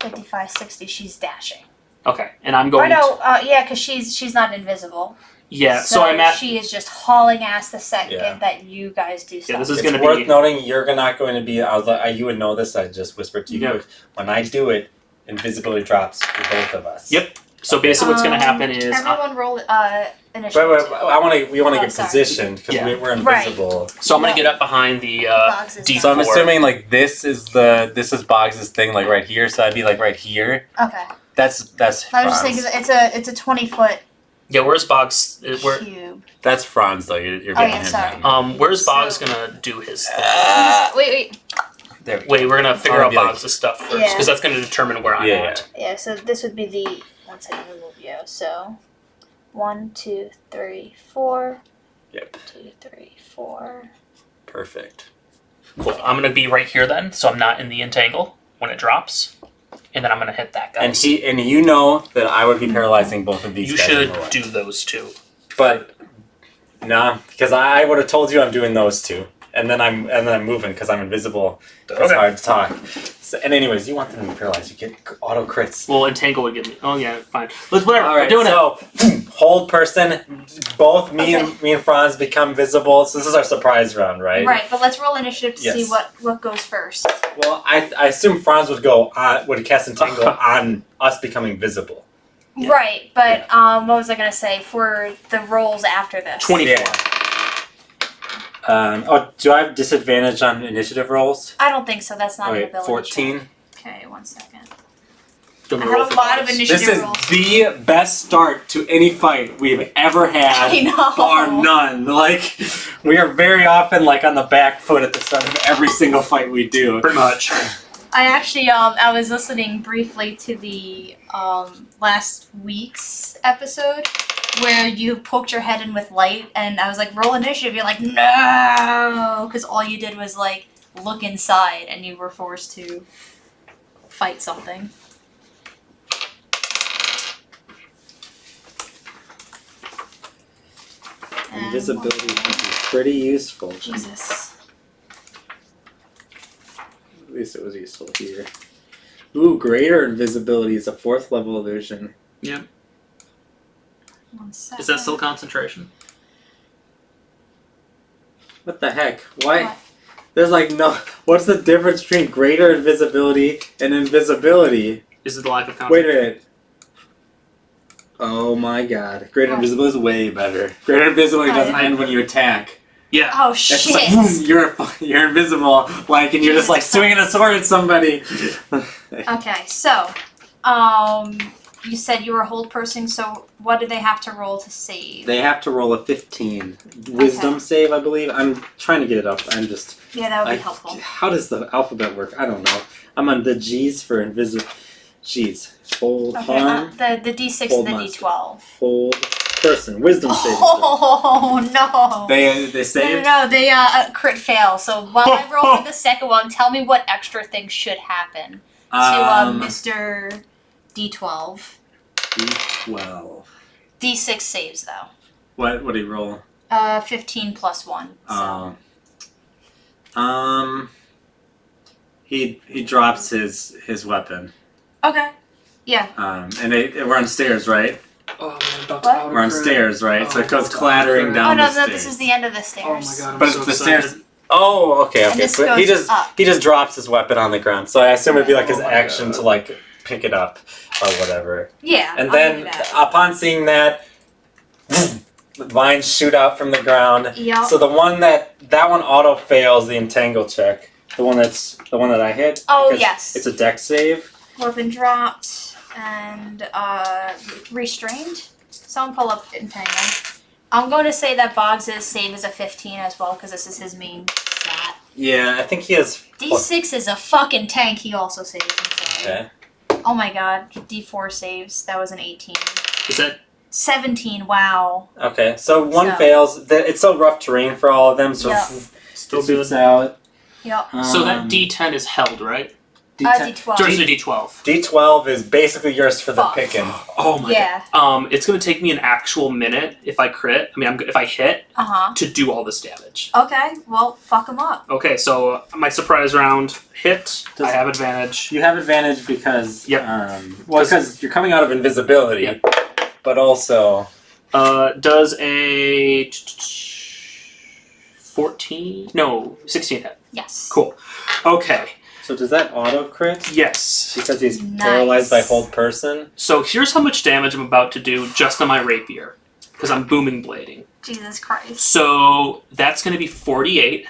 55, 60. She's dashing. Okay, and I'm Or going. no, yeah, because she's not invisible. Yeah, so I'm at. She is just hauling ass the second Yeah. that you guys do stuff. this is It's gonna worth be- noting you're not going to be. You would know this. I just whispered to you. Yeah. When I do it, invisibility drops for both of us. Yep. So basically, what's going to happen is. everyone roll initiative. Wait, we want to Oh, get sorry. positioned because Yeah. we're invisible. So I'm going No. to get up behind the Boggs is D4. So I'm assuming this is Boggs' thing right here. So I'd be right here. Okay. That's I was just Franz. thinking it's a 20-foot Yeah, where's Boggs? Where? cube. That's Franz though. You're Oh, getting yeah, him sorry. now. Where's Boggs gonna do his thing? Wait. There we go. Wait, we're gonna figure I'll out be like- Boggs' stuff first, Yeah. because that's gonna determine where I'm Yeah, at. Yeah, so this would be the. One second, let me move you. So, 1, 2, 3, 4. Yep. 2, 3, 4. Perfect. Cool. I'm gonna be right here then, so I'm not in the entangle when it drops, and then I'm gonna hit that guy. And you know that I would be paralyzing both of these. You guys should in the way. do those two. But nah, because I would have told you I'm doing those 2. and then I'm moving because I'm invisible. It's Okay. hard to talk. So, and anyways, you want them to be paralyzed. You get auto crits. Well, entangle would give me. Oh yeah, fine. Let's whatever. All We're right, doing it. so hold person. Both me Okay. and Franz become visible. So this is our surprise round, right? Right, but let's roll initiative to see Yes. what goes first. Well, I assume Franz would cast entangle on us becoming visible. Yeah. Right, but what was I gonna say for the rolls after this? 24. Do I have disadvantage on initiative rolls? I don't think so. That's not an ability. 14. check. Okay, 1 second. Do you I want me to roll have a for lot of bonus? initiative This is rolls. the best start to any fight we've ever had. I know. Bar none. Like, we are very often like on the back foot at the start of every single fight we do. Pretty much. I actually I was listening briefly to the last week's episode where you poked your head in with light, and I was like, roll initiative. You're like, no, because all you did was like look inside, and you were forced to fight something. And Invisibility can be pretty useful. Jesus. At least it was useful here. Ooh, greater invisibility is a 4th level illusion. 1 second. Is that still concentration? What the heck? Why? What? There's like no. What's the difference between greater invisibility and invisibility? Is it the lack of Wait concentration? a minute. Oh my god. Greater What? invisibility is way better. Greater invisibility doesn't What? end when you attack. Yeah. Oh That's shit! just like, you're invisible, like, and you're just like swinging a sword at somebody. Okay, so, you said you were a hold person, so what do they have to roll to save? They have to roll a 15 wisdom save, I believe. I'm trying to get it up. I'm just. Yeah, that would be helpful. How does the alphabet work? I don't know. I'm on the G's for invisible. G's. Hold Okay, harm. the D6 Hold and the monster. D12. Hold person. Wisdom saving throw. Oh no! They No, saved. no, they crit fail. So while I roll for the second one, tell me what extra things should happen to Mr. D12. D12. D6 saves though. What did he roll? 15 plus 1. So. He drops his weapon. Okay. Yeah. And we're on stairs, right? Oh man, I'm about What? to We're on stairs, right? So it goes Oh, clattering crap. down Oh no, the no, stairs. this is the end of the stairs. Oh my god, I'm But so it's the excited. stairs. Oh, okay, And okay. this So he goes up. just drops his weapon on the ground. So I assume it'd be like his Oh my action God. to like pick it up or whatever. Yeah. And I'll give then you that. upon seeing that, vines shoot out from the ground. Yep. So the one that one auto fails the entangle check. The one that I hit. Oh, because yes. It's a dex save. Weapon dropped and restrained. Someone pull up Entangle. I'm going to say that Boggs' save is a 15 as well because this is his main stat. Yeah, I think he has. D6 is a fucking tank. He also saves. I'm sorry. Okay. Oh my god. D4 saves. That was an 18. Is that 17. Wow. Okay, so one So- fails. It's so rough terrain for all of them, so Yeah. still it shoots good? out. Yep. So that D10 is held, right? D12. Or is it D12? D12 is basically yours for the Fuck. picking. Oh my Yeah. god. It's gonna take me an actual minute if I crit. If I hit Uh-huh. to do all this damage. Okay. Well, fuck him up. Okay, so my surprise round hit. Does- I have advantage. You have advantage because Yep. because you're coming out of invisibility, Yep. but also Does a 14? No, 16 hit. Yes. Cool. Okay. so does that auto crit Yes. because he's Nice. paralyzed by hold person? So here's how much damage I'm about to do just on my rapier, because I'm booming blading. Jesus Christ. So that's going to be 48.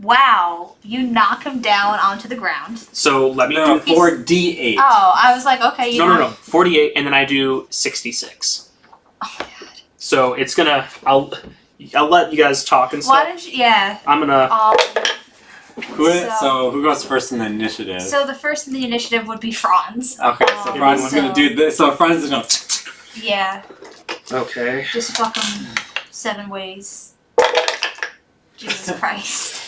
Wow. You knock him down onto the ground. So let me No, do. 4d8. Oh, I was like, okay, you No. 48, and then I do 66. Oh my god. So it's gonna. I'll let you guys talk and Why stuff. don't you? Yeah. I'm gonna. So who goes first in the initiative? So the first in the initiative would be Franz. Okay, so Franz is gonna do this. So Franz is gonna. Yeah. Okay. Just fuck him 7 ways. Jesus Christ.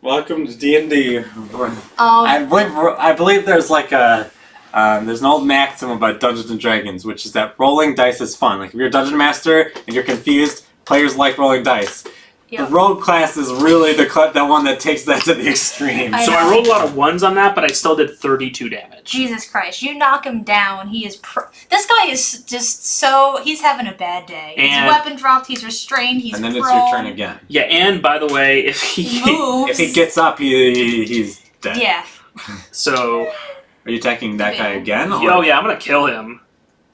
Welcome to D&D. Um. I believe there's like a there's an old maxim about Dungeons and Dragons, which is that rolling dice is fun. Like if you're a dungeon master and you're confused, players like rolling dice. Yep. The rogue class is really the one that takes that to the extreme. I So know. I rolled a lot of ones on that, but I still did 32 damage. Jesus Christ, you knock him down, he is this guy is just so, he's having a bad day. And- His weapon dropped, he's restrained, he's And then prone. it's your turn again. Yeah, and by the way, if He he moves. If he gets up, he's dead. Yeah. so Are you attacking that guy again? Or? oh yeah, I'm gonna kill him.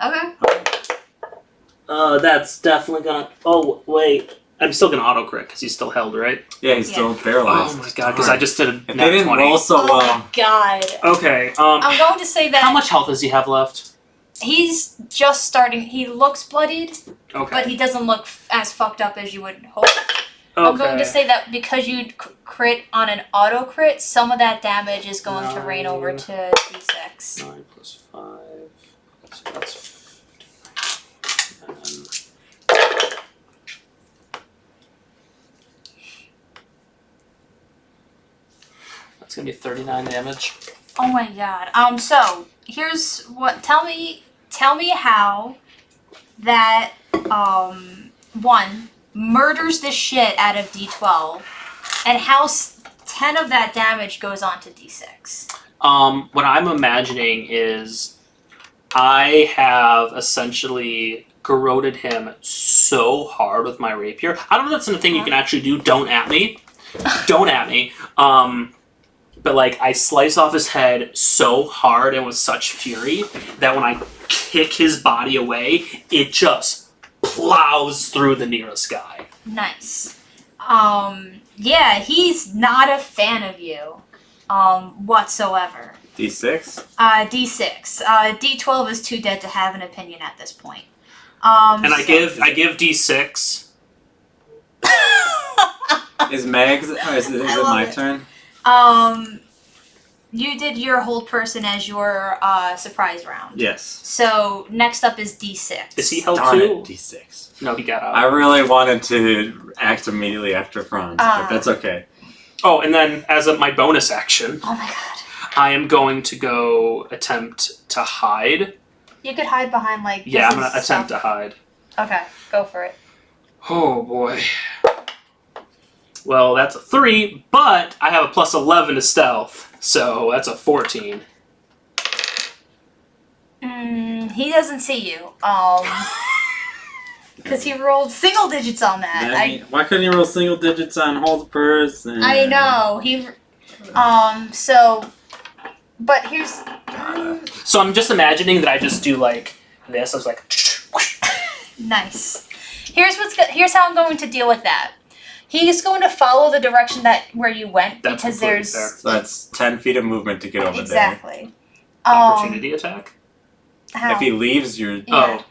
Okay. That's definitely gonna. Oh wait, I'm still gonna auto crit because he's still held, right? Yeah, he's still paralyzed. Oh my god, because I just did a If nat they didn't 20. roll so Oh well. my god. Okay. I'm going to say that How much health does he have left? he's just starting, he looks bloodied, Okay. but he doesn't look as fucked up as you would hope. okay. I'm going to say that because you crit on an auto crit, some of that damage is going to rain over to d6. 9 plus 5. So that's 15. That's gonna be 39 damage. Oh my god. So here's what. Tell me how that one murders the shit out of D12, and how 10 of that damage goes on to D6. What I'm imagining is I have essentially corroded him so hard with my rapier. I don't know if that's a thing you can actually do. Don't at me. Don't at me. But like I slice off his head so hard and with such fury that when I kick his body away, it just plows through the nearest guy. Nice. Yeah, he's not a fan of you, whatsoever. D6? D6. D12 is too dead to have an opinion at this point. And I give D6. Is Meg's? Or is it love my it. turn? You did your hold person as your surprise round. Yes. So next up is D6. Is he held Darn too? it, D6. No, he got out. I really wanted to act immediately after Franz, but Ah. that's okay. Oh, and then as of my bonus action, Oh my god. I am going to go attempt to hide. You could hide behind like. Yeah, I'm this gonna is attempt stuff. to hide. Okay, go for it. Oh boy. Well, that's a 3, but I have a plus 11 to stealth, so that's a 14. He doesn't see you. Because he rolled single digits on that. Why couldn't you roll single digits on hold person? I know he. So, but here's. So I'm just imagining that I just do like this. I was like, Nice. Here's how I'm going to deal with that. He's going to follow the direction where you went That's because completely there's fair. So that's 10 feet of movement to get over exactly. opportunity attack. there. How? If he leaves, you're... Yeah.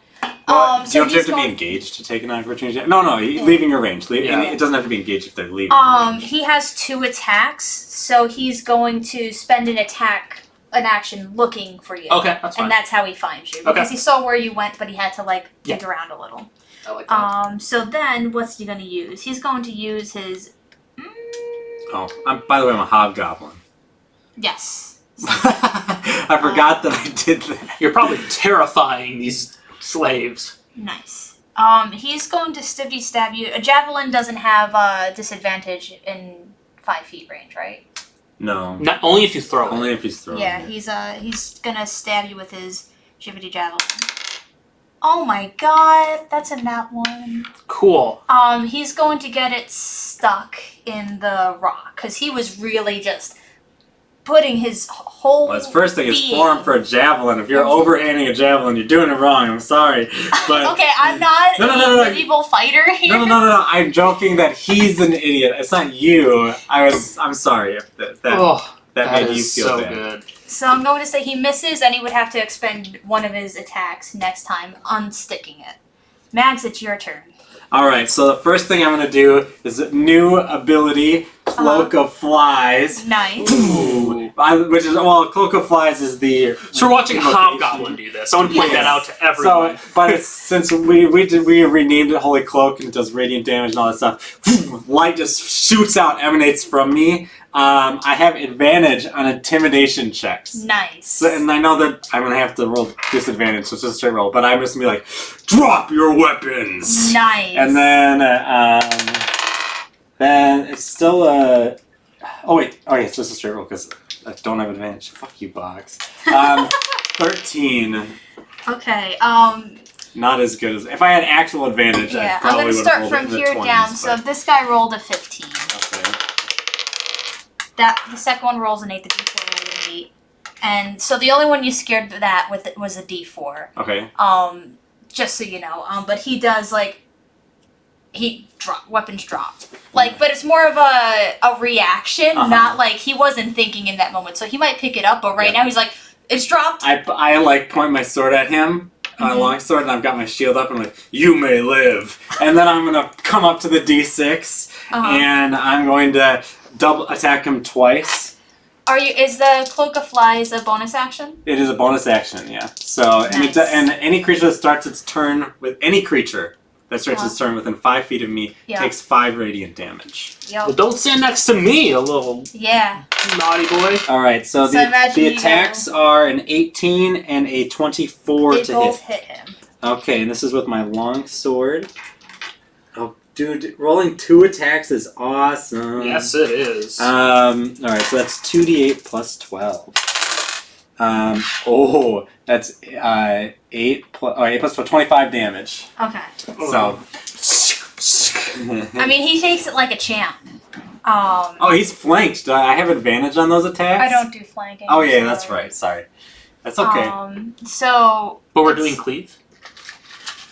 Oh, So don't you have he's to going- be engaged to take an opportunity? No, leaving your range. Yeah. It doesn't have to be engaged if they're leaving your range. He has 2 attacks, so he's going to spend an action looking for you. okay, that's fine. And that's how he finds you. Okay. Because he saw where you went, but he had to dig Yeah. around a little. I like that. So then, what's he going to use? He's going to use his. Oh, by the way, I'm a hobgoblin. Yes. I forgot that I did that. You're probably terrifying these slaves. Nice. He's going to stabby stab you. A javelin doesn't have disadvantage in 5 feet range, right? No. Not only if you throw it. Only if he's throwing Yeah, it. he's gonna stab you with his shibbity javelin. Oh my god, that's a nat 1. Cool. He's going to get it stuck in the rock because he was really just putting his whole. Well, his first thing is being. form for a javelin. If you're overhanding a javelin, you're doing it wrong. I'm sorry. But Okay, I'm not No. a medieval fighter here. No. I'm joking that he's an idiot. It's not you. I'm sorry if that Oh, that that made you is feel so bad. good. So I'm going to say he misses, and he would have to expend one of his attacks next time, unsticking it. Max, it's your turn. All right. So the first thing I'm gonna do is a new ability, Cloak of Flies. Nice. Ooh. Cloak of Flies is the. So we're watching invocation. Hobgoblin do this. I want to point Yes. that out to everyone. So, but it's, since we renamed it Holy Cloak and it does radiant damage and all that stuff, light just shoots out, emanates from me. I have advantage on intimidation checks. Nice. So, and I know that I'm gonna have to roll disadvantage, so it's just a straight roll. But I'm just gonna be like, drop your weapons. Nice. And then Then it's still oh wait, it's just a straight roll because I don't have advantage. Fuck you, Box. 13. Okay. Not as good as if I had actual advantage. I Yeah, I'm probably gonna would start have from rolled it in here the 20s, down. So but- this guy rolled a 15. Okay. The second one rolls an 8. The D4 rolled an 8. And so the only one you scared that with was a D4. Okay. Just so you know. But he does weapons dropped. But it's more of a reaction, not like he wasn't thinking in that moment. So he might pick it up, but right now he's like, it's dropped. I like point my sword at him, my long sword, and I've got my shield up, and I'm like, you may live. And then I'm gonna come up to the D6, and I'm going to double attack him twice. Is the Cloak of Flies a bonus action? It is a bonus action, yeah. So Nice. and any creature that starts its turn with any creature that starts its turn within 5 feet of me takes 5 radiant damage. Well, don't stand next to me, a little naughty boy. All right, so the imagine you attacks are an 18 and a 24 They to both hit. hit him. Okay, and this is with my long sword. Oh, dude, rolling 2 attacks is awesome. Yes, it is. All right, so that's 2d8 plus 12. That's 8 plus 12, 25 damage. Okay. So. I mean, he takes it like a champ. Oh, he's flanked. Do I have advantage on those attacks? I don't do flanking. Oh yeah, so- that's right. Sorry. That's okay. So. But we're doing cleave?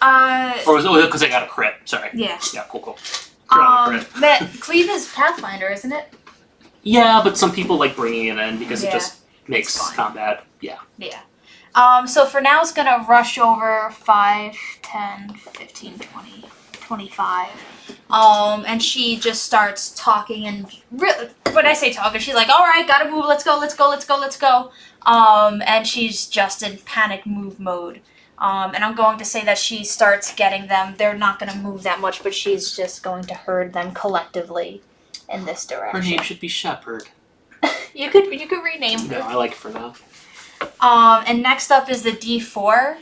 Or was it because I got a crit? Sorry. Yeah. Yeah, cool. Crit on the crit. That cleave is Pathfinder, isn't it? Yeah, but some people like bringing it in because it Yeah, just makes fine. combat. Yeah. Yeah. So for now, it's gonna rush over 5, 10, 15, 20, 25. And she just starts talking and when I say talking, she's like, all right, gotta move, let's go. And she's just in panic move mode. And I'm going to say that she starts getting them. They're not going to move that much, but she's just going to herd them collectively in this direction. Her name should be Shepherd. You could rename her. No, I like it for now. And next up is the D4,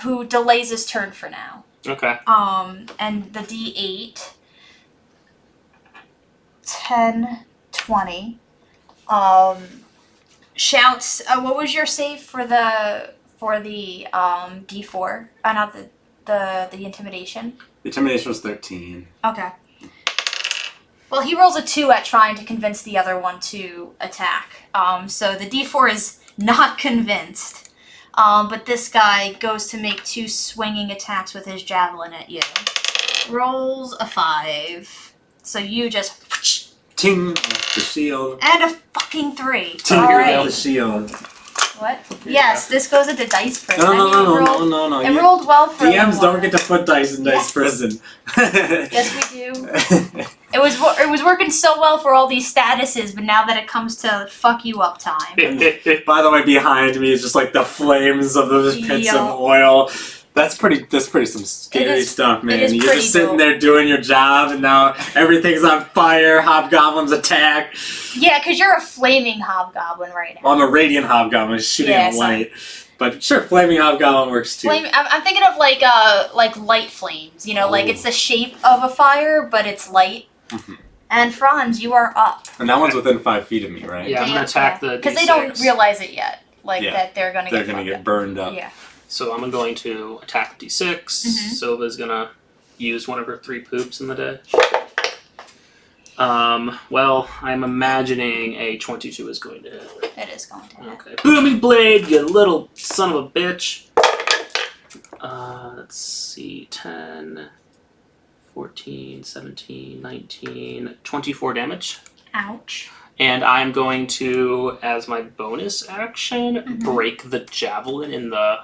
who delays his turn for now. Okay. And the D8, 10, 20, shouts. What was your save for the D4? Not the intimidation. The intimidation was 13. Okay. Well, he rolls a 2 at trying to convince the other one to attack. So the D4 is not convinced. But this guy goes to make 2 swinging attacks with his javelin at you. Rolls a 5. So you just... Ting off the shield. And a fucking 3. Ting All off right. the shield. What? Yes, this goes into dice prison. No. It rolled well for DMs don't everyone. get to put dice in dice prison. Yes, we do. It was working so well for all these statuses, but now that it comes to fuck you up time. By the way, behind me is just like the flames of those pits Yeah. of oil. That's pretty some scary stuff, man. is You're pretty just sitting dope. there doing your job, and now everything's on fire. Hobgoblins attack. Yeah, because you're a flaming hobgoblin right now. Well, I'm a radiant hobgoblin shooting Yeah, a light. But sure, flaming hobgoblin works too. I'm thinking of like light flames. You know, like it's the shape of a fire, but it's light. Mhm. And Franz, you are up. And that one's within 5 feet of me, right? Yeah, I'm gonna attack the because they D6. don't realize it yet. Yeah. That they're gonna They're get gonna fucked get burned up. Yeah. So I'm going to attack D6. Silva's gonna use one of her 3 poops in the day. Well, I'm imagining a 22 is going to hit. It is going to hit. Okay. Booming blade, you little son of a bitch. Let's see, 10, 14, 17, 19, 24 damage. Ouch. And I'm going to, as my bonus action, break the javelin in the...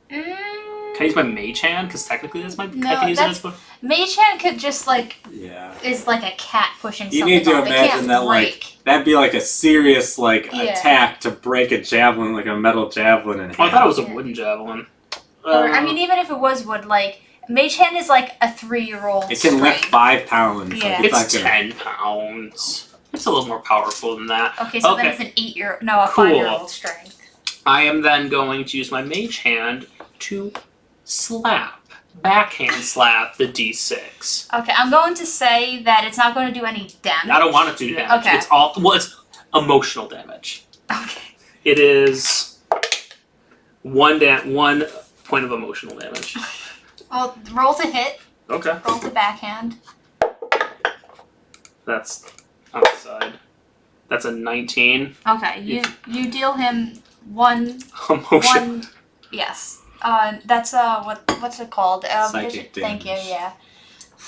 Can I use my mage hand? Because technically that's my... No, I can use it as... Mage hand could just Yeah. is like a cat pushing You something need to off. It imagine can't that, break. like, that'd be like a serious, like, Yeah. attack to break a javelin, like a metal javelin in half. Oh, I thought it was a wooden javelin. Or, I mean, even if it was wood, like, Mage Hand is like a 3-year-old It can lift strength. 5 pounds. Yeah. Like, It's not gonna- 10 pounds. It's a little more powerful than that. Okay, so then Okay. it's an 5 Cool. year-old strength. I am then going to use my mage hand to slap backhand slap the D6. Okay, I'm going to say that it's not going to do any damage. I don't want it to do damage. Okay. It's emotional damage. Okay. It is one point of emotional damage. Well, roll to hit. Okay. Roll to backhand. That's on the side. That's a 19. Okay, you deal him one. Emotion. Yes. That's what's it called? Psychic Thank you. damage. Yeah.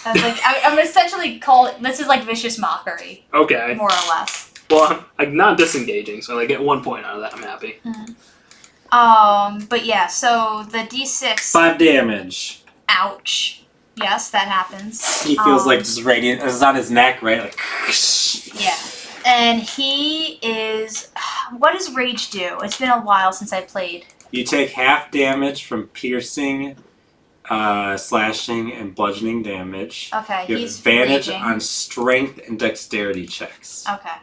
That's like I'm essentially this is like vicious mockery, Okay. more or less. Well, I'm not disengaging, so I get 1 point out of that. I'm happy. But yeah. So the D6. 5 damage. Ouch. Yes, that happens. He feels like just radiant. It's on his neck, right? Like. Yeah. And he is. What does rage do? It's been a while since I played. You take half damage from piercing, slashing, and bludgeoning damage. Okay, You have he's advantage raging. on strength and dexterity checks. Okay.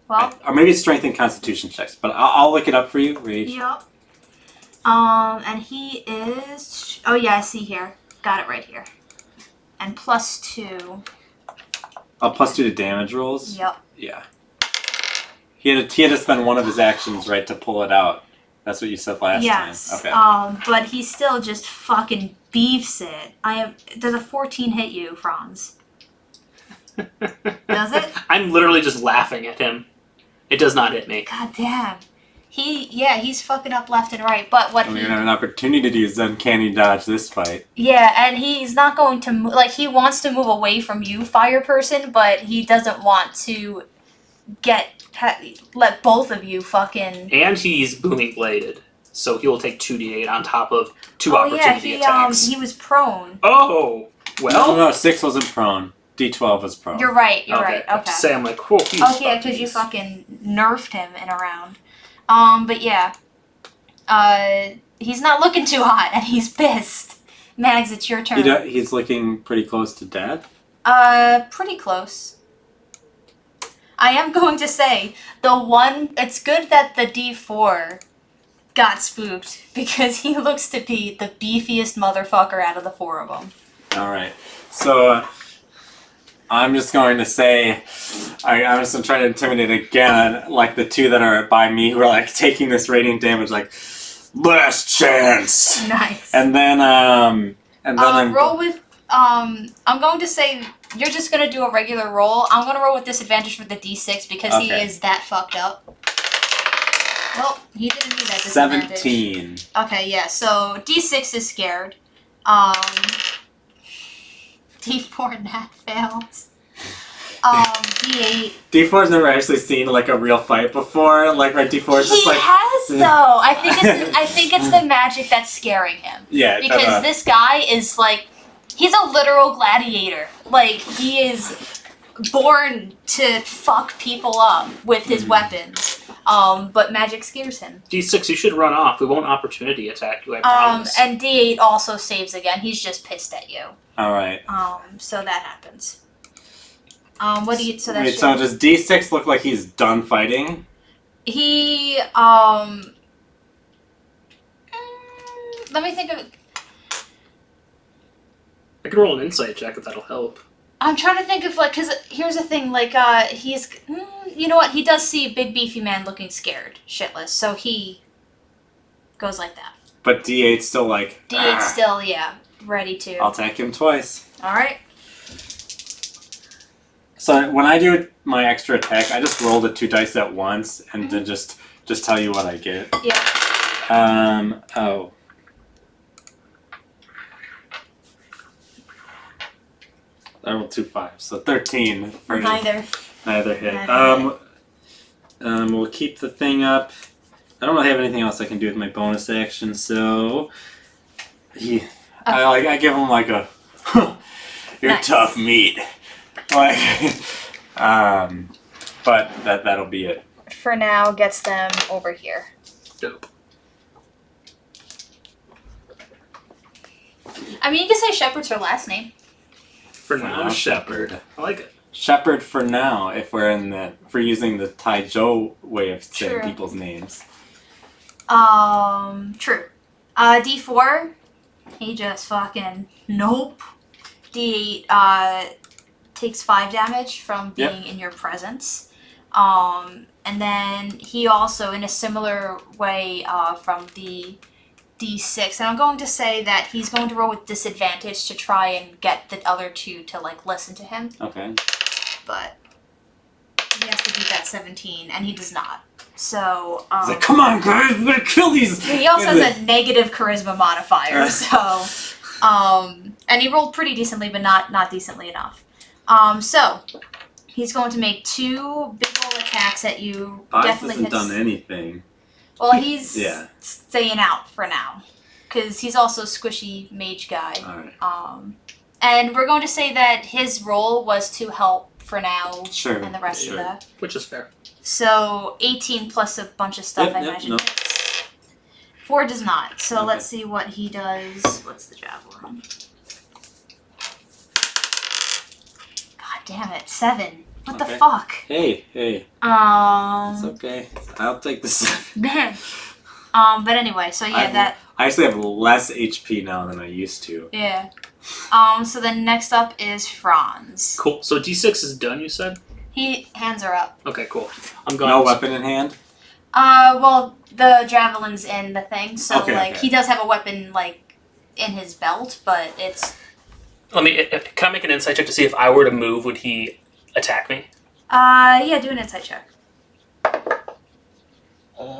Well. Or maybe strength and constitution checks, but I'll look it up for you. Rage. Yep. And he is. Oh yeah, I see here. Got it right here. And +2. +2 to damage rolls. Yep. Yeah. He had to spend one of his actions, right, to pull it out. That's what you said last Yes. time. Okay. But he still just fucking beefs it. Does a 14 hit you, Franz? Does it? I'm literally just laughing at him. It does not hit me. God damn. He's fucking up left and right. But what And we're gonna have an opportunity to use uncanny dodge this fight. Yeah, and he's not going to move. Like, he wants to move away from you, fire person, but he doesn't want to let both of you fucking. And he's booming bladed, so he will take 2d8 on top of 2 opportunity attacks. He was prone. Oh, well. No, 6 wasn't prone. D12 was prone. You're right. I have to Okay. say, I'm like, whoa, he's Oh yeah, because you fucking nerfed him in a round. But yeah. He's not looking too hot, and he's pissed. Mags, it's your turn. He's looking pretty close to death. Pretty close. I am going to say, it's good that the D4 got spooked, because he looks to be the beefiest motherfucker out of the 4 of them. Alright. So, I'm just going to say, I'm just going to try to intimidate again, like the 2 that are by me who are like taking this radiant damage, like, last chance! Nice. And then, roll with, I'm going to say, you're just going to do a regular roll. I'm going to roll with disadvantage for the D6 because he Okay. is that fucked up. Well, he didn't need that disadvantage. 17. Okay, yeah, so D6 is scared. D4 and that fails. D8. D4's never actually seen like a real fight before. Like, right, D4 is just He like. has though. I think it's the magic that's scaring him. Yeah, Because this guy is like, he's a literal gladiator. Like, he is born to fuck people up with his weapons. But magic scares him. D6, you should run off. We won't opportunity attack you, I promise. And D8 also saves again. He's just pissed at you. Alright. So that happens. What do you? So that's Wait, so does D6 look like he's done fighting? He let me think of it. I can roll an insight check if that'll help. I'm trying to think of like, cause here's the thing, like he's, you know what? He does see a big beefy man looking scared, shitless. So he goes like that. But D8's still like. D8 still, yeah, ready to. I'll attack him twice. All right. So when I do my extra attack, I just roll the 2 dice at once and then just tell you what I get. Yeah. Oh. I rolled 2 5s, so 13 for Neither. neither hit. Neither We'll keep the thing up. I don't really have anything else I can do with my bonus action, so I give him like a you're Nice. tough meat. Like but that'll be it. For now, gets them over here. Dope. I mean, you can say Shepherd's her last name. For now, Shepherd. I like it. Shepherd for now, if we're using the Taizhou way of saying True. people's names. True. D4. He just fucking nope. D8 takes 5 damage from being in your presence. And then he also, in a similar way from the D6, and I'm going to say that he's going to roll with disadvantage to try and get the other two to like listen to him. Okay. But he has to beat that 17, and he does not. So He's like, come on, guys, we're gonna kill these. he also has a negative charisma modifier, so and he rolled pretty decently, but not decently enough. So he's going to make 2 big ol' attacks at you. Box Definitely hasn't hits. done anything. Well, he's Yeah. staying out for now because he's also a squishy mage guy. All right. And we're going to say that his role was to help for now, Sure. and the rest Sure. of that. Which is fair. So 18 plus a bunch of stuff. Yep, I yep, imagine. nope. Hits. 4 does not. So Okay. let's see what he does. What's the javelin? God damn it, 7. What the Okay. fuck? Hey. It's okay. I'll take this. Man. But anyway, so yeah, I actually have less HP now than I used to. yeah. So then next up is Franz. Cool. So D6 is done, you said? Hands are up. Okay, cool. I'm going. No weapon in hand? Well, the javelin's in the thing, so Okay, like okay. he does have a weapon like in his belt, but it's. Can I make an insight check to see if I were to move, would he attack me? Yeah, do an insight check.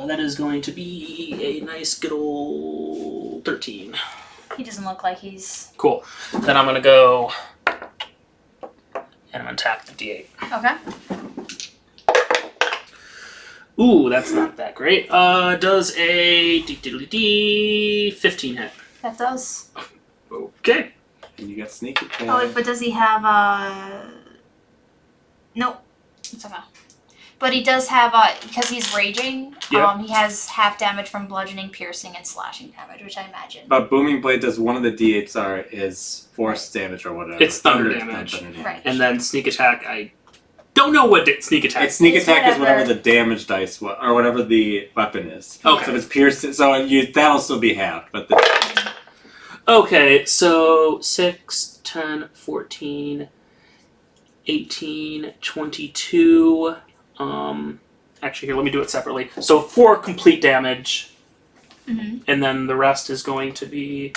That is going to be a nice good old 13. He doesn't look like he's. Cool. Then I'm gonna go and I'm gonna attack the D8. Okay. Ooh, that's not that great. Does a D 15 hit? That does. Okay. And you got sneak attack. Oh, wait, but does he have Nope. It's okay. But he does have because he's raging. Yeah. He has half damage from bludgeoning, piercing, and slashing damage, which I imagine. But Booming Blade does one of the D8s is force damage or whatever. It's thunder damage. Right. And then sneak attack, I don't know what sneak attack It's sneak It's attack is whatever. whatever the damage dice or whatever the weapon is. Okay. So if it's piercing, so that'll still be halved, but the Okay, so 6, 10, 14, 18, 22. Actually, here, let me do it separately. So 4 complete damage, Mm-hmm. and then the rest is going to be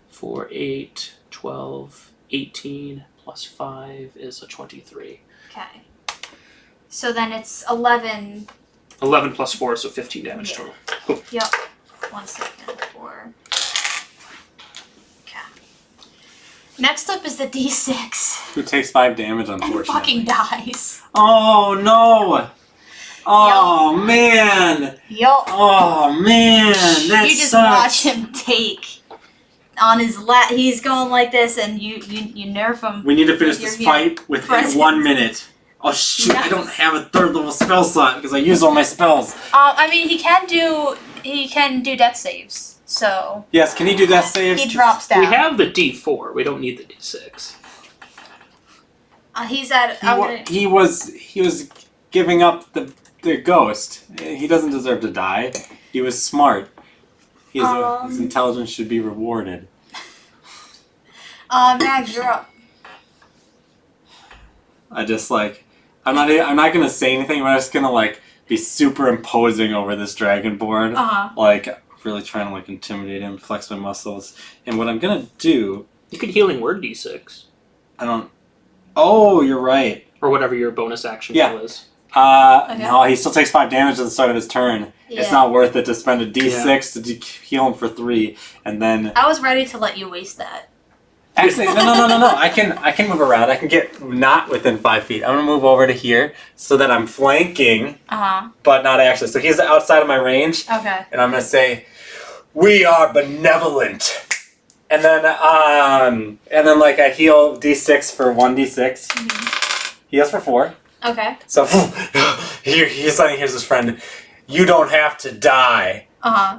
4, 8, 12, 18, plus 5 is a 23. Okay. So then it's 11. 11 plus 4, so 15 damage Yeah. total. Yep. 1 second. 4. Okay. Next up is the D6. who takes 5 damage And unfortunately. fucking dies. Oh no! Oh man! Yup. Oh man! That You just sucks. watch him take on his lap. He's going like this, and you nerf him. We need to finish With this your fight within presence. 1 minute. Oh shoot! I don't have a 3rd level spell slot because I used all my spells. I mean, he can do death saves. So Yes, can he do that saves? he drops down. We have the D4, we don't need the D6. He's at. He was giving up the ghost. He doesn't deserve to die. He was smart. His intelligence should be rewarded. Mags, you're up. I'm not gonna say anything. I'm just gonna be superimposing over this dragonborn. Really trying to intimidate him, flex my muscles. And what I'm gonna do, You could healing word D6, oh, you're right. or whatever your bonus action Yeah. roll is. Okay. No, he still takes 5 damage at the start of his turn. Yeah. It's not worth it to spend a D6 to heal him for 3, and then I was ready to let you waste that. actually no. I can move around. I can get not within 5 feet. I'm gonna move over to here so that I'm flanking, but not actually. So he's outside of my range, Okay. and I'm gonna say, "We are benevolent." And then I heal D6 for 1d6. He heals for 4. Okay. So he's like, here's his friend. You don't have to die.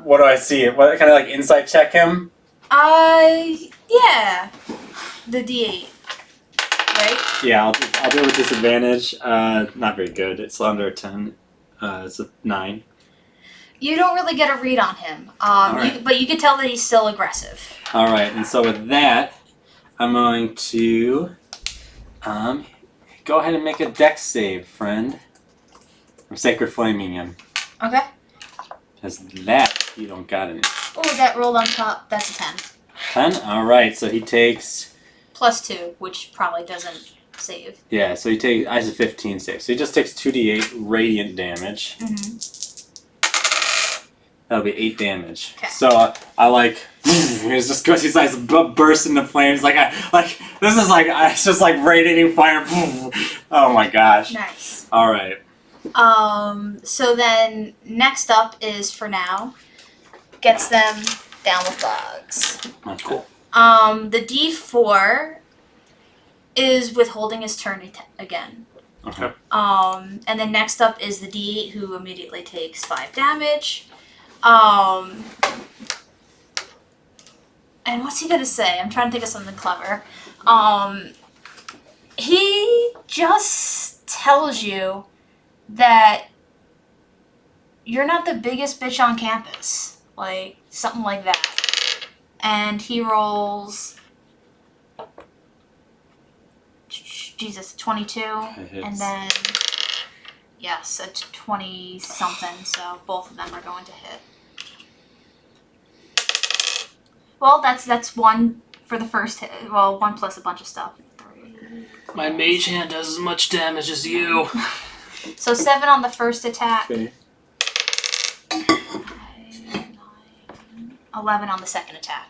What do I see? What kind of insight check him? Yeah. The D8. Right? Yeah, I'll do it with disadvantage. Not very good. It's under a 10. It's a 9. You don't really get a read on him. Alright. But you can tell that he's still aggressive. All right, and so with that, I'm going to go ahead and make a dex save, friend. I'm sacred flaming him. Okay. Because that you don't got any. Oh, that rolled on top. That's a 10. 10. All right, so he takes. +2, which probably doesn't save. Yeah, so he takes. I said 15 save, so he just takes 2d8 radiant damage. That'll be 8 damage. Okay. So I like. It's just goes. He's like burst into flames. This is like it's just like radiating fire. Oh my gosh. Nice. All right. So then next up is for now, gets them down with bugs. Cool. The D4 is withholding his turn again. Okay. And then next up is the D8 who immediately takes 5 damage. And what's he gonna say? I'm trying to think of something clever. He just tells you that you're not the biggest bitch on campus. Like, something like that. And he rolls... Jesus, 22. And then... Yes, a 20-something, so both of them are going to hit. Well, that's 1 for the first hit. Well, 1 plus a bunch of stuff. My mage hand does as much damage as you. So 7 on the first attack. Okay. 9, 11 on the second attack.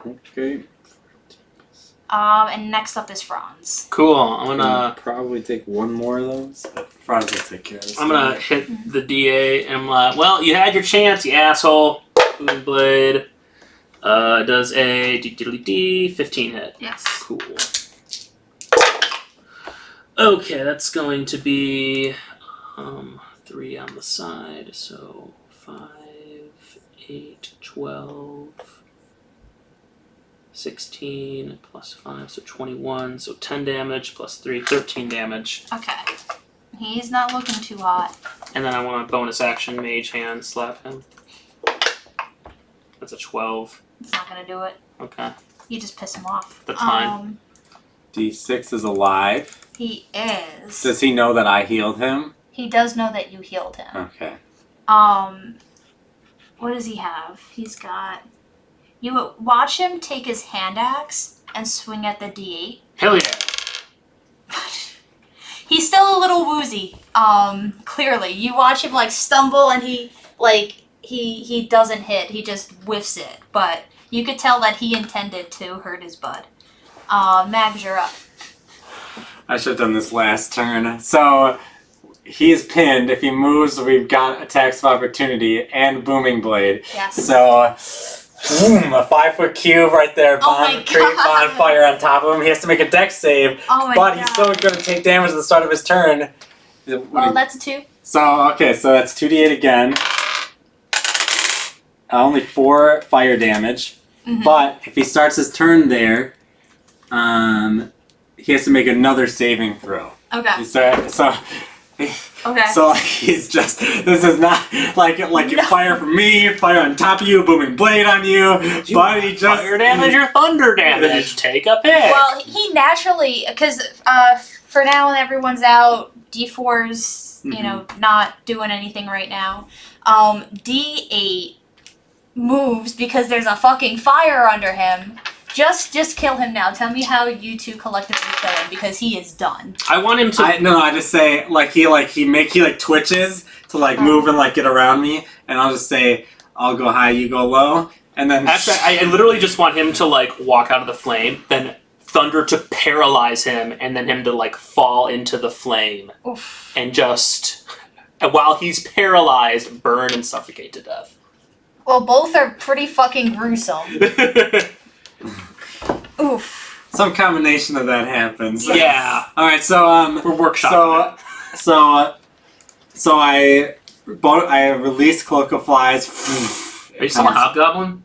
Okay. And next up is Franz. Cool. I'm gonna probably take one more of those. Franz will take care of this. I'm gonna hit the DA and I'm like, well, you had your chance, you asshole. Booming blade. Does a D 15 hit. Yes. Cool. Okay, that's going to be 3 on the side, so 5, 8, 12, 16 plus 5, so 21, so 10 damage plus 3, 13 damage. Okay. He's not looking too hot. And then I want a bonus action mage hand slap him. That's a 12. It's not gonna do it. Okay. You just piss him off. That's fine. D6 is alive. He is. Does he know that I healed him? He does know that you healed him. Okay. What does he have? He's got... You watch him take his hand axe and swing at the D8. Hell yeah. He's still a little woozy. Clearly. You watch him, like, stumble and he doesn't hit. He just whiffs it. But you could tell that he intended to hurt his bud. Mags, you're up. I should have done this last turn. So he's pinned. If he moves, we've got attacks of opportunity and booming blade. Yes. So, boom, a 5-foot cube right there. Oh my Create God. bonfire on top of him. He has to make a dex save, Oh my but God. he's still going to take damage at the start of his turn. Well, that's a 2. So, okay, so that's 2d8 again. Only 4 fire damage. Mhm. But if he starts his turn there, he has to make another saving throw. Okay. So Okay. So he's just, this is not like No. fire from me, fire on top of you, booming blade on you, but he just... Fire damage or thunder damage? Take a pick. Well, he naturally, because for now when everyone's out, D4's, you know, not doing anything right now. D8 moves because there's a fucking fire under him. Just kill him now. Tell me how you two collectively kill him because he is done. I want him to. I just say he twitches to move and get around me, and I'll just say I'll go high, you go low, and then Actually, I literally just want him to walk out of the flame, then thunder to paralyze him, and then him to fall into the flame, Oof. and just while he's paralyzed, burn and suffocate to death. Well, both are pretty fucking gruesome. Oof. some combination of that happens. Yeah. All right, so We're workshopping it. So I released Cloak of Flies. Are you still a hobgoblin?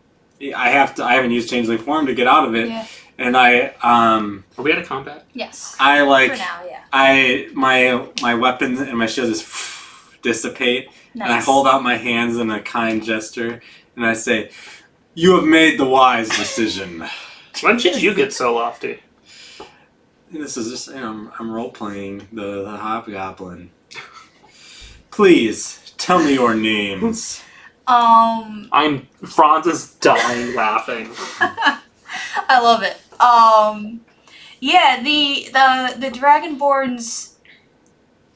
I haven't used Changeling form to get out of it, Yeah. and Are we out of combat? Yes. I For now, yeah. my weapons and my shield just dissipate, Nice. and I hold out my hands in a kind gesture, and I say, You have made the wise decision. When did you get so lofty? This is just, I'm role-playing the hobgoblin. Please, tell me your names. Franz is dying laughing. I love it. Yeah, the Dragonborns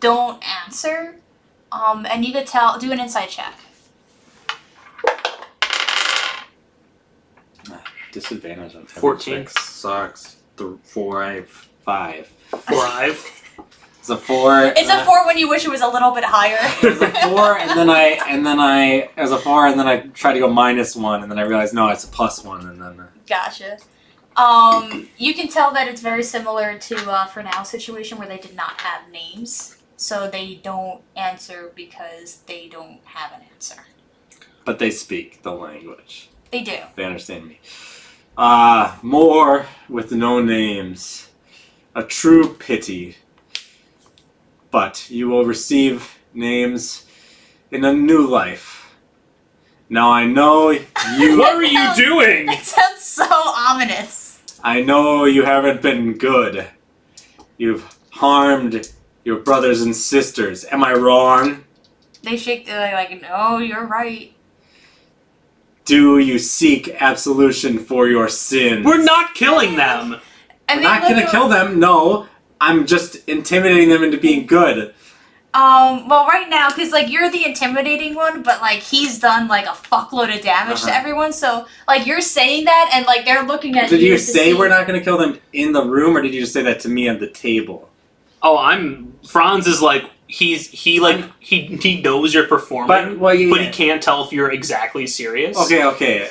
don't answer. And you could tell. Do an insight check. Disadvantage on 14. Sucks. 5. 5. It's a 4. It's a 4 when you wish it was a little bit higher. It was a 4, and then it was a 4, and then I tried to go -1, and then I realized no, it's a +1, and then. Gotcha. You can tell that it's very similar to Fernow's situation where they did not have names, so they don't answer because they don't have an answer. But they speak the language. They do. They understand me. More with no names. A true pity. But you will receive names in a new life. Now I know you... What were you doing? It sounds so ominous. I know you haven't been good. You've harmed your brothers and sisters. Am I wrong? They shake their like, no, you're right. Do you seek absolution for your sins? We're not killing them. And We're not gonna kill them, no. I'm just intimidating them into being good. Well, right now, because, like, you're the intimidating one, but, like, he's done, like, a fuckload of damage to everyone, so, like, you're saying that, and, like, they're looking at you. Did you say we're not going to kill them in the room, or did you just say that to me at the table? Oh, Franz is like, he knows you're performing, but he can't tell if you're exactly serious. Okay,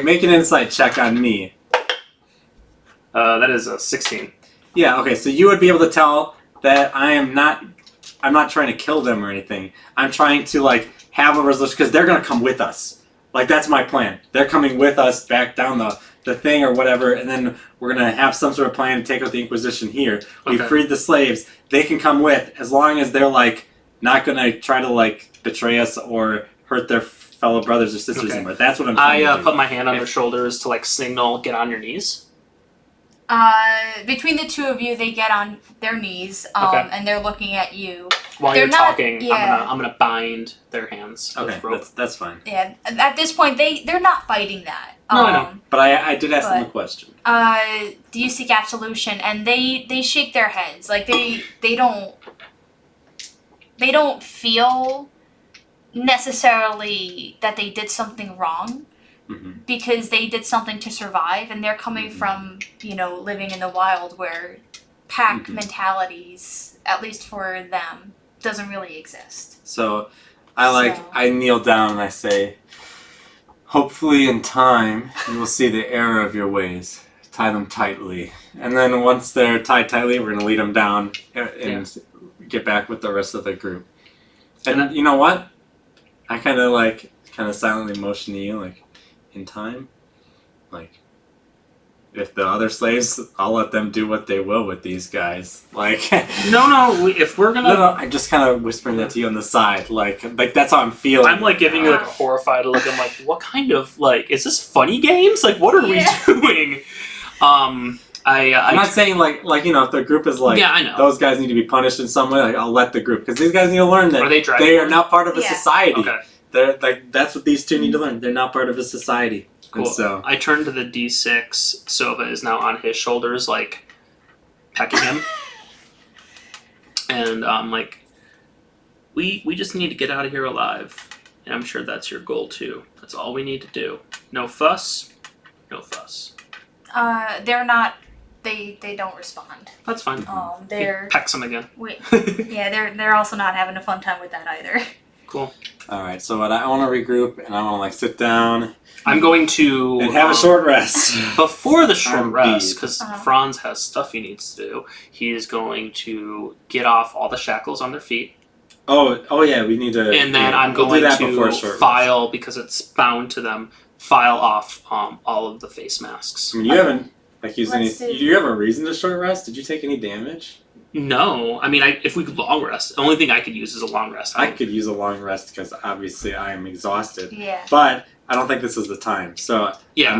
make an insight check on me. That is a 16. Yeah, okay, so you would be able to tell that I'm not trying to kill them or anything. I'm trying to, like, have a resolution, because they're going to come with us. Like, that's my plan. They're coming with us back down the thing or whatever, and then we're going to have some sort of plan to take out the Inquisition here. We freed the slaves. They can come with, as long as they're, like, not going to try to, like, betray us or hurt their fellow brothers or sisters anymore. That's what I'm trying to do. I put my hand on their shoulders to, like, signal, get on your knees. Between the two of you, they get on their knees, and they're looking at you. While They're you're not- talking, yeah. I'm gonna bind their hands with Okay, rope. that's fine. Yeah, at this point, they're not fighting that. No, I know. But I did ask them a question. Do you seek absolution? And they shake their heads. Like, they don't feel necessarily that they did something wrong. Because they did something to survive, and they're coming from, living in the wild where pack mentalities, at least for them, doesn't really exist. So, I kneel down and I say, hopefully in time, you will see the error of your ways. Tie them tightly. And then once they're tied tightly, we're going to lead them down and get back with the rest of the group. And you know what? I kind of silently motion to you, like, in time, like, if the other slaves, I'll let them do what they will with these guys. Like, No, if we're gonna... No, I'm just kind of whispering that to you on the side. Like that's how I'm feeling. I'm, like, giving you, like, a horrified look. I'm like, what kind of, like, is this funny games? Like, what are we doing? I'm not saying, like, if the group is like, I know. Those guys need to be punished in some way, like, I'll let the group, because these guys need to learn that Are they they are not part of a society. Okay. They're, like, that's what these two need to learn. They're not part of a society. Cool. And so I turn to the D6. Sova is now on his shoulders, like, pecking him. And I'm like, we just need to get out of here alive. And I'm sure that's your goal, too. That's all we need to do. No fuss. No fuss. They're not... They don't respond. That's fine. They're... He pecks him again. Wait. Yeah, they're also not having a fun time with that either. Cool. Alright, so I want to regroup, and I want to, like, sit down. I'm going to... And have a short rest. Before the short I'm rest, beat. because Franz has stuff he needs to do, he is going to get off all the shackles on their feet. Oh yeah, we need to... And then I'm we'll do going that before a to short file, because it's bound to them, file off all of the face masks. rest. I mean, you haven't, like, used any... Let's do- Do you have a reason to short rest? Did you take any damage? No, I mean, if we could long rest, the only thing I could use is a long rest. I could use a long rest, because obviously I am exhausted. Yeah. But I don't think this is the time. So Yeah.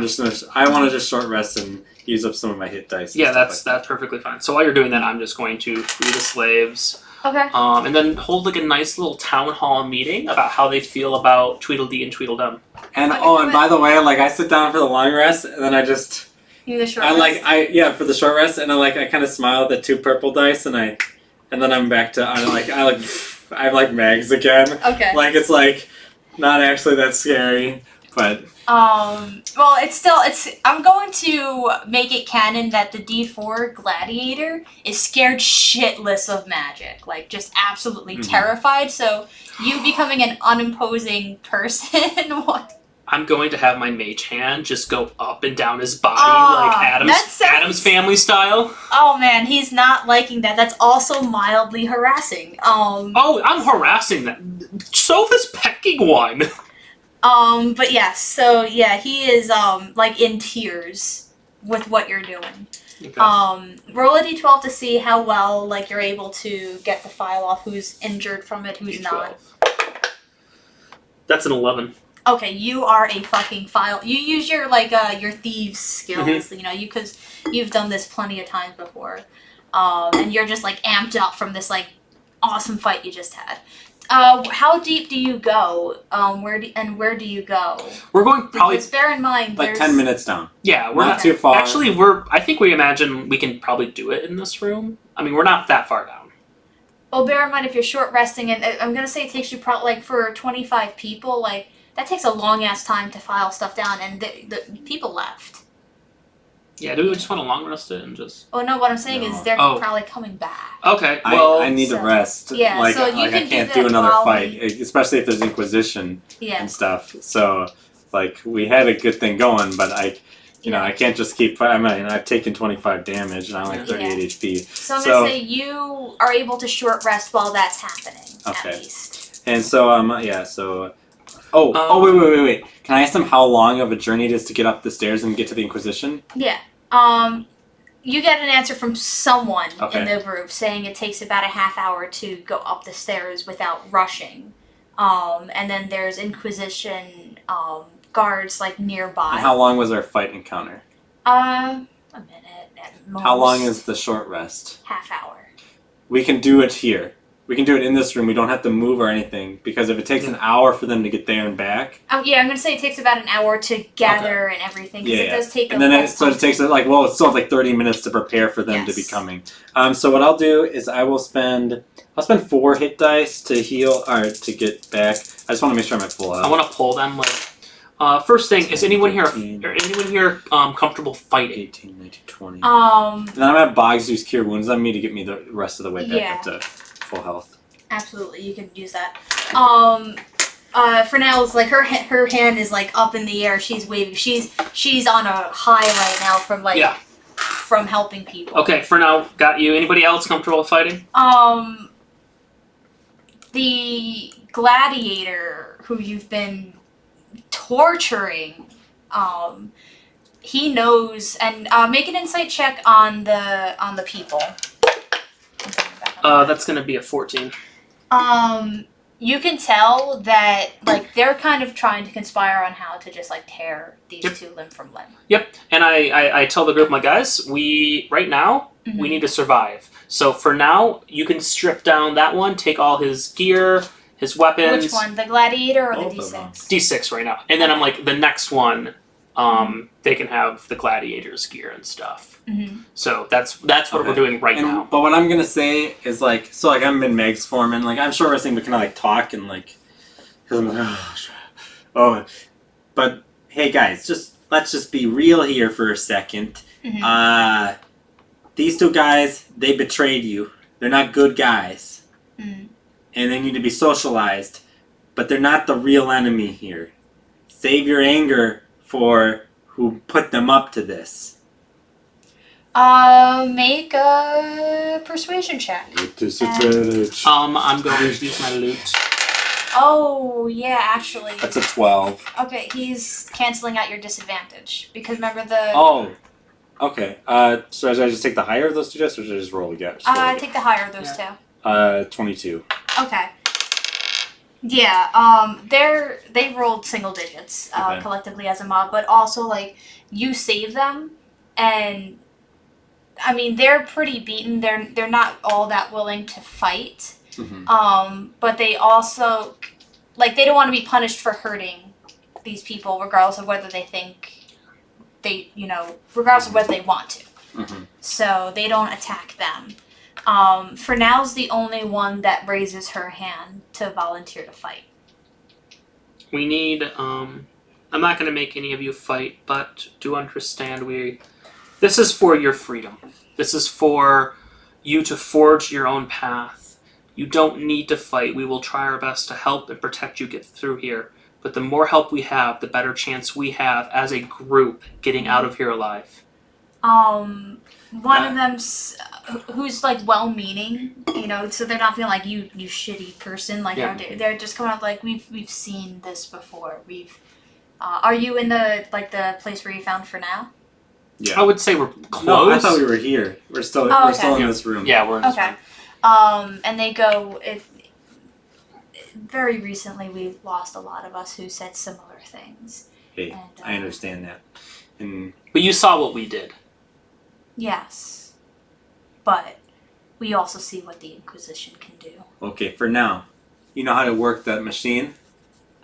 I want to just short rest and use up some of my hit dice. Yeah, that's perfectly fine. So while you're doing that, I'm just going to free the slaves. Okay. And then hold like a nice little town hall meeting about how they feel about Tweedledee and Tweedledum. And Okay, and by the way, like I sit down for the long rest, and then I just You the short I rest? like for the short rest, and I kind of smile at the 2 purple dice, and then I'm back to I have like mags again. Okay. Like it's like not actually that scary, but Well, I'm going to make it canon that the D4 gladiator is scared shitless of magic. Like, just absolutely terrified. So, you becoming an unimposing person, what? I'm going to have my mage hand just go up and down his body like that sounds- Adam's family style. Oh man, he's not liking that. That's also mildly harassing. Oh, I'm harassing that. So this pecking one. But yes, so yeah, he is, like, in tears with what you're doing. Okay. Roll a d12 to see how well, like, you're able to get the file off who's injured from it, who's not. That's an 11. Okay, you are a fucking file. You use your, like, your thieves skills, you know, because you've done this plenty of times before. And you're just, like, amped up from this, like, awesome fight you just had. How deep do you go? Where do you go? We're going probably Because bear in mind, like there's 10 minutes down. Yeah, we're Not too far. Actually, I think we imagine we can probably do it in this room. I mean, we're not that far down. Well, bear in mind if you're short resting, and I'm gonna say it takes you probably like for 25 people, like that takes a long ass time to file stuff down, and the people left. Yeah, do we just want to long rest it and just? Oh no, what I'm saying No. is they're Oh. probably coming back. Okay, well, I need to so- rest. yeah, like, so you like can I can't do do that another while fight, especially if there's Inquisition Yeah. and stuff. So, like, we had a good thing going, but you know, I can't just keep. I mean, I've taken 25 damage and I'm like 38 HP. So I'm gonna say you are able to short rest while that's happening, Okay. at least. And so, yeah, so. Wait. Can I ask them how long of a journey it is to get up the stairs and get to the Inquisition? Yeah. You get an answer from someone in Okay. the group saying it takes about a half hour to go up the stairs without rushing. And then there's Inquisition guards like nearby. And how long was our fight encounter? A minute at most. How long is the short rest? half hour? We can do it here. We can do it in this room. We don't have to move or anything, because if it takes an hour for them to get there and back, Yeah, I'm gonna say it takes about an hour to gather and everything because it does take. and then it takes it still has like 30 minutes to prepare for them to be Yes. coming. So what I'll do is I'll spend 4 hit dice to heal or to get back. I just want to make sure I'm at full health. I want to pull them. Like, first thing, is anyone here 15. Comfortable fighting? 18, 19, 20. Um. And then I'm gonna have Boggs use Cure Wounds on me to get me the rest of the way back up to full health. Absolutely, you can use that. For now, it's like her hand is like up in the air. She's waving. She's on a high right now from from helping people. Okay, for now, got you. Anybody else comfortable with fighting? The gladiator who you've been torturing, he knows, and make an insight check on the people. That's gonna be a 14. You can tell that like they're kind of trying to conspire on how to just like tear these two limb from limb. Yep, and I tell the group, my guys, right now, we need to survive. So for now, you can strip down that one, take all his gear, his weapons. Which one, the gladiator or Both the of them. D6? D6 right now. And then I'm like, the next one, they can have the gladiator's gear and stuff. So that's what we're doing right now. But what I'm gonna say is I'm in Meg's form and like I'm short resting, but can I like talk and like, cause I'm like, but hey guys, let's just be real here for a second. These 2 guys, they betrayed you. They're not good guys, and they need to be socialized. But they're not the real enemy here. Save your anger for who put them up to this. Make a persuasion check. I'm going to use my loot. Oh, yeah, actually. That's a 12. Okay, he's canceling out your disadvantage. Because remember the... Oh, okay. So should I just take the higher of those 2 dice, or should I just roll again? take the higher of those two. 22. Okay. Yeah, they rolled single digits Okay. collectively as a mob, but also like you save them, and I mean they're pretty beaten. They're not all that willing to fight. But they also like they don't want to be punished for hurting these people, regardless of whether they think regardless of whether they want to. So they don't attack them. For now's the only one that raises her hand to volunteer to fight. We need. I'm not going to make any of you fight, but do understand this is for your freedom. This is for you to forge your own path. You don't need to fight. We will try our best to help and protect you get through here. But the more help we have, the better chance we have as a group getting out of here alive. One of them's who's like well-meaning, so they're not feeling like you shitty person. Like they're just coming up like we've seen this before. Are you in the place where you found for now? Yeah. I would say we're close. No, I thought we were here. We're still in this room. Yeah, we're in this room. And they go. Very recently, we lost a lot of us who said similar things. Hey, I understand that. But you saw what we did. Yes, but we also see what the Inquisition can do. Okay, for now, you know how to work that machine?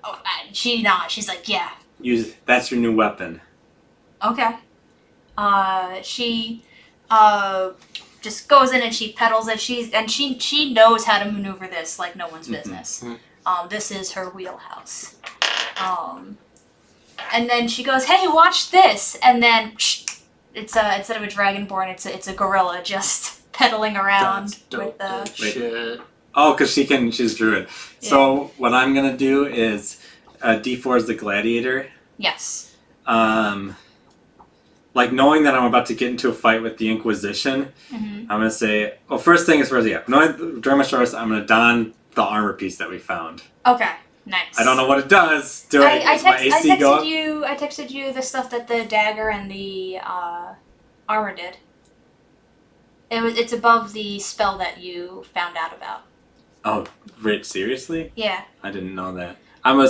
Oh, she's like, yeah. That's your new weapon. Okay. She just goes in and she pedals it. She knows how to maneuver this like no one's business. This is her wheelhouse. And then she goes, "Hey, watch this!" And then it's instead of a dragonborn, it's a gorilla just pedaling around with the shit. Oh, because she's druid. Yeah. So what I'm gonna do is D4 is the gladiator. Yes. Like knowing that I'm about to get into a fight with the Inquisition, I'm gonna say, well, first thing is knowing during my shorts, I'm gonna don the armor piece that we found. Okay. Nice. I don't know what it does. My AC go up? I texted you the stuff that the dagger and the armor did. It's above the spell that you found out about. Oh, wait, seriously? Yeah. I didn't know that. My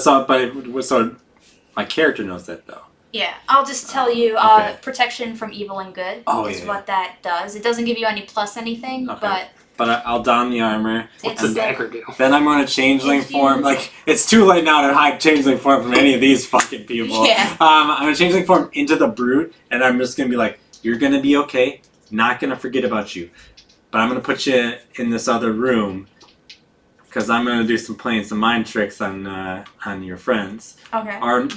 character knows that though. Yeah, I'll just tell you, protection from evil and good is what that does. It doesn't give you any plus anything, but I'll don the armor. What's the dagger do? Then I'm going to changeling form. Like, it's too late now to hide changeling form from any of these fucking people. Yeah. I'm going to changeling form into the brute, and I'm just going to be like, you're going to be okay. Not going to forget about you. But I'm going to put you in this other room, because I'm going to do playing some mind tricks on your friends. Okay. Or, I'm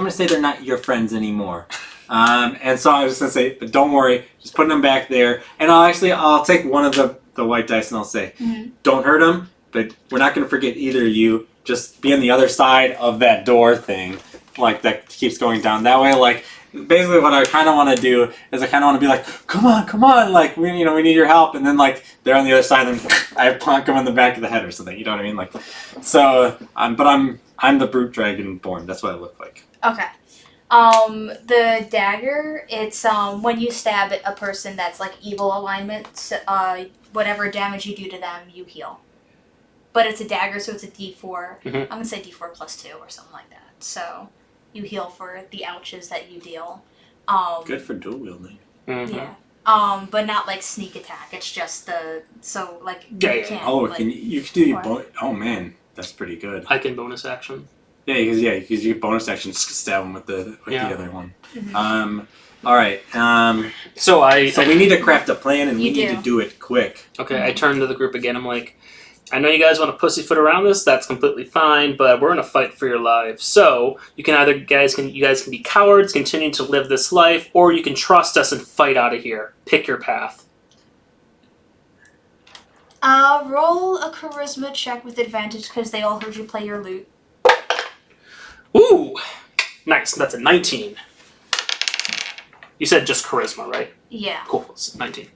going to say they're not your friends anymore. And so I was going to say, but don't worry, just putting them back there. And I'll take one of the white dice and I'll say, don't hurt them, but we're not going to forget either of you. Just be on the other side of that door thing, like that keeps going down. That way, like, basically what I kind of want to do is I kind of want to be like, come on, like, we need your help. And then, like, they're on the other side and I plonk them in the back of the head or something, you know what I mean? Like, so, but I'm the brute dragonborn. That's what I look like. Okay. The dagger, it's when you stab at a person that's like evil alignment, whatever damage you do to them, you heal. But it's a dagger, so it's a D4. I'm gonna say D4 plus 2 or something like that. So you heal for the ouches that you deal. Good for dual wielding. Yeah. But not like sneak attack. It's just you can't. Oh, you can do oh man, that's pretty good. I can bonus action. Yeah, because you get bonus action, just stab them with the other one. All right. So we need to craft a plan, and we need to do it quick. Okay, I turn to the group again. I'm like, I know you guys want to pussyfoot around this. That's completely fine, but we're in a fight for your lives. So you guys can be cowards, continue to live this life, or you can trust us and fight out of here. Pick your path. Roll a charisma check with advantage because they all heard you play your lute. Ooh, nice. That's a 19. You said just charisma, right? Yeah. Cool. It's 19.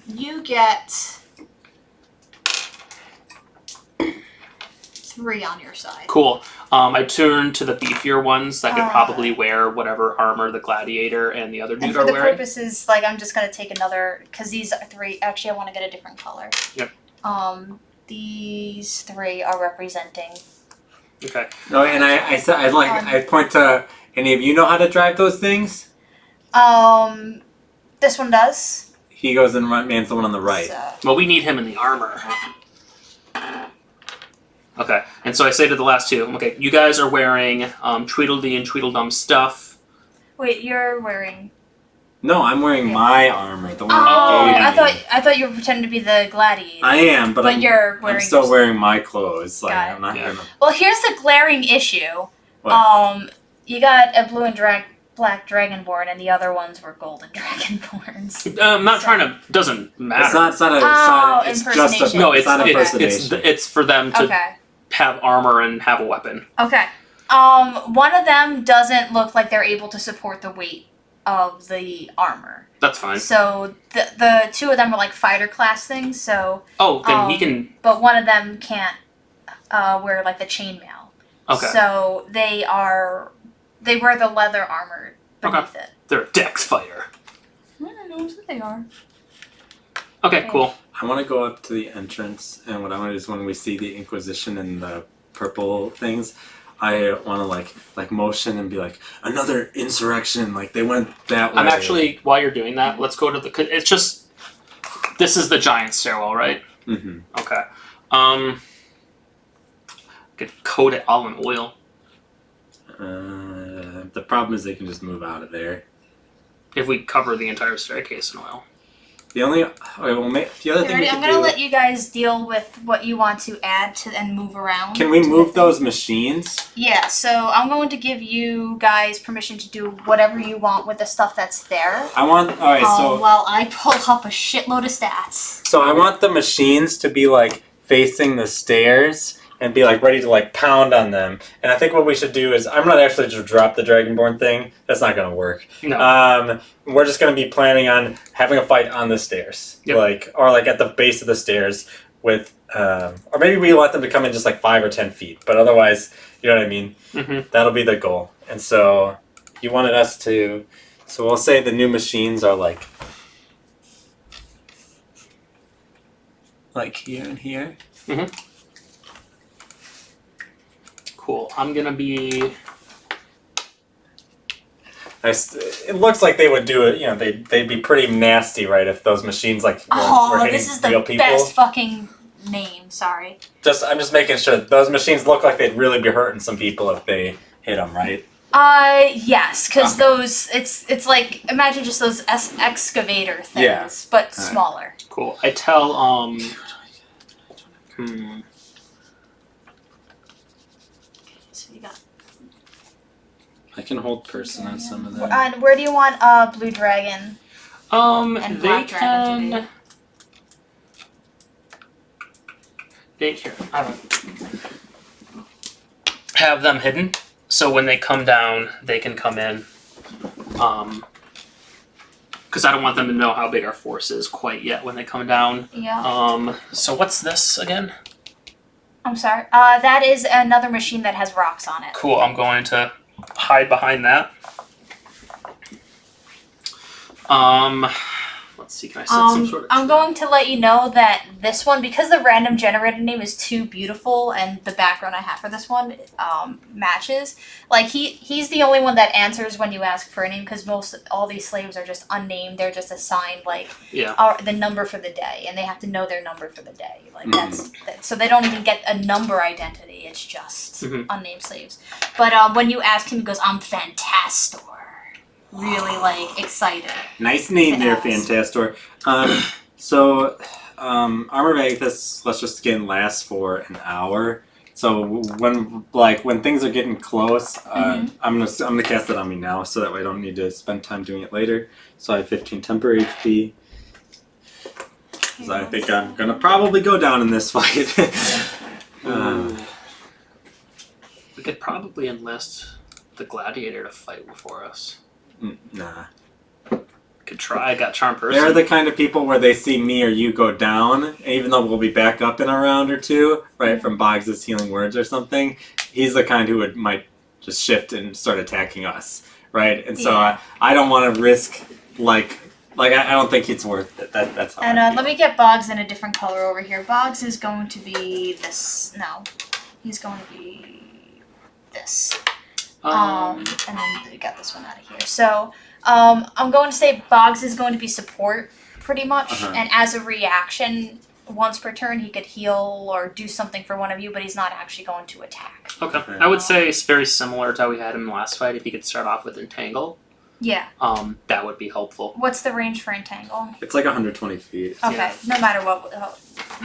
You get 3 on your side. Cool. I turn to the beefier ones that could probably wear whatever armor the gladiator and the other dude are wearing. And for the purposes, like, I'm just gonna take another because these are 3. Actually, I want to get a different color. Yep. these 3 are representing. Okay. Oh, and I said I point to any of you know how to drive those things? This one does. He goes and mans the one on the right. So. Well, we need him in the armor. Okay, and so I say to the last 2, okay, you guys are wearing Tweedledee and Tweedledum stuff. Wait, you're wearing. No, I'm wearing my armor. The one Oh, you gave me. I thought you were pretending to be the gladiator. I am, but you're wearing. I'm still your- wearing my clothes. Like Got it. I'm not Yeah. gonna. Well, here's the glaring issue. What? You got a blue and black dragonborn, and the other ones were golden dragonborns. I'm not trying to. Doesn't matter. It's not impersonation. just a. No, it's not it's impersonation. it's for them to Okay. have armor and have a weapon. Okay. One of them doesn't look like they're able to support the weight of the armor. That's fine. So the 2 of them are like fighter class things. So, Oh, then he can. but one of them can't wear like the chainmail. Okay. So they wear the leather armor beneath it. They're a dex fighter. I don't know what they are. Okay, cool. I want to go up to the entrance, and what I want to do is when we see the Inquisition and the purple things, I want to like motion and be like, another insurrection. Like they went that way. I'm actually, while you're doing that, let's go to the. It's just. This is the giant stairwell, right? Mm-hmm. Okay. Could coat it all in oil. The problem is they can just move out of there. If we cover the entire staircase in oil. The other thing we I'm could gonna do. let you guys deal with what you want to add to and move around. Can we to move the- those machines? Yeah, so I'm going to give you guys permission to do whatever you want with the stuff that's there. I want. All right, so While I pull up a shitload of stats. I want the machines to be like facing the stairs and be like ready to like pound on them. And I think what we should do is I'm not actually just drop the Dragonborn thing. That's not gonna work. No. We're just gonna be planning on having a fight on the stairs, Yep. or at the base of the stairs with, or maybe we let them to come in just like 5 or 10 feet. But otherwise, you know what I mean. Mm-hmm. That'll be the goal. And so you wanted us to. So we'll say the new machines are like here and here. Cool. I'm gonna be. It looks like they would do it. You know, they'd be pretty nasty, right? If those machines were hitting This is the real people. best fucking name. Sorry. I'm just making sure those machines look like they'd really be hurting some people if they hit them, right? Yes, because those it's like imagine just those excavator things, Yeah. but Alright. smaller. Cool. I tell. So you got. I can hold person on some of them. And where do you want blue dragon? And They black dragon to can. Here. I don't. Have them hidden, so when they come down, they can come in. Because I don't want them to know how big our force is quite yet when they come down. Yeah. So what's this again? I'm sorry. That is another machine that has rocks on it. Cool. I'm going to hide behind that. Let's see. Can I set some sort of? I'm going to let you know that this one, because the random generator name is too beautiful and the background I have for this one matches. Like he's the only one that answers when you ask for a name, because all these slaves are just unnamed. They're just assigned like the number for the day, and they have to know their number for the day. Like so they don't even get a number identity. It's just unnamed slaves. But when you ask him, he goes, "I'm Fantastor." Really like excited. Nice name there, Yes. Fantastor. Armor bag. Let's just again lasts for an hour. So when things are getting close, I'm gonna cast it on me now, so that way I don't need to spend time doing it later. So I have 15 temporary HP. So I think I'm gonna probably go down in this fight. We could probably enlist the gladiator to fight for us. Nah. Could try. I got charm person. They're the kind of people where they see me or you go down, even though we'll be back up in a round or two, right, from Boggs' healing words or something. He's the kind who might just shift and start attacking us, right? And so I don't want to risk like Like I don't think it's worth it. That's how And I feel. let me get Boggs in a different color over here. Boggs is going to be this. No, he's going to be this. And then we got this one out of here. So I'm going to say Boggs is going to be support pretty much, and as a reaction, once per turn he could heal or do something for one of you, but he's not actually going to attack. Okay. I would say it's very similar to how we had him last fight. If he could start off with Entangle, Yeah. that would be helpful. What's the range for Entangle? It's like 120 feet. Okay, Yeah. no matter what.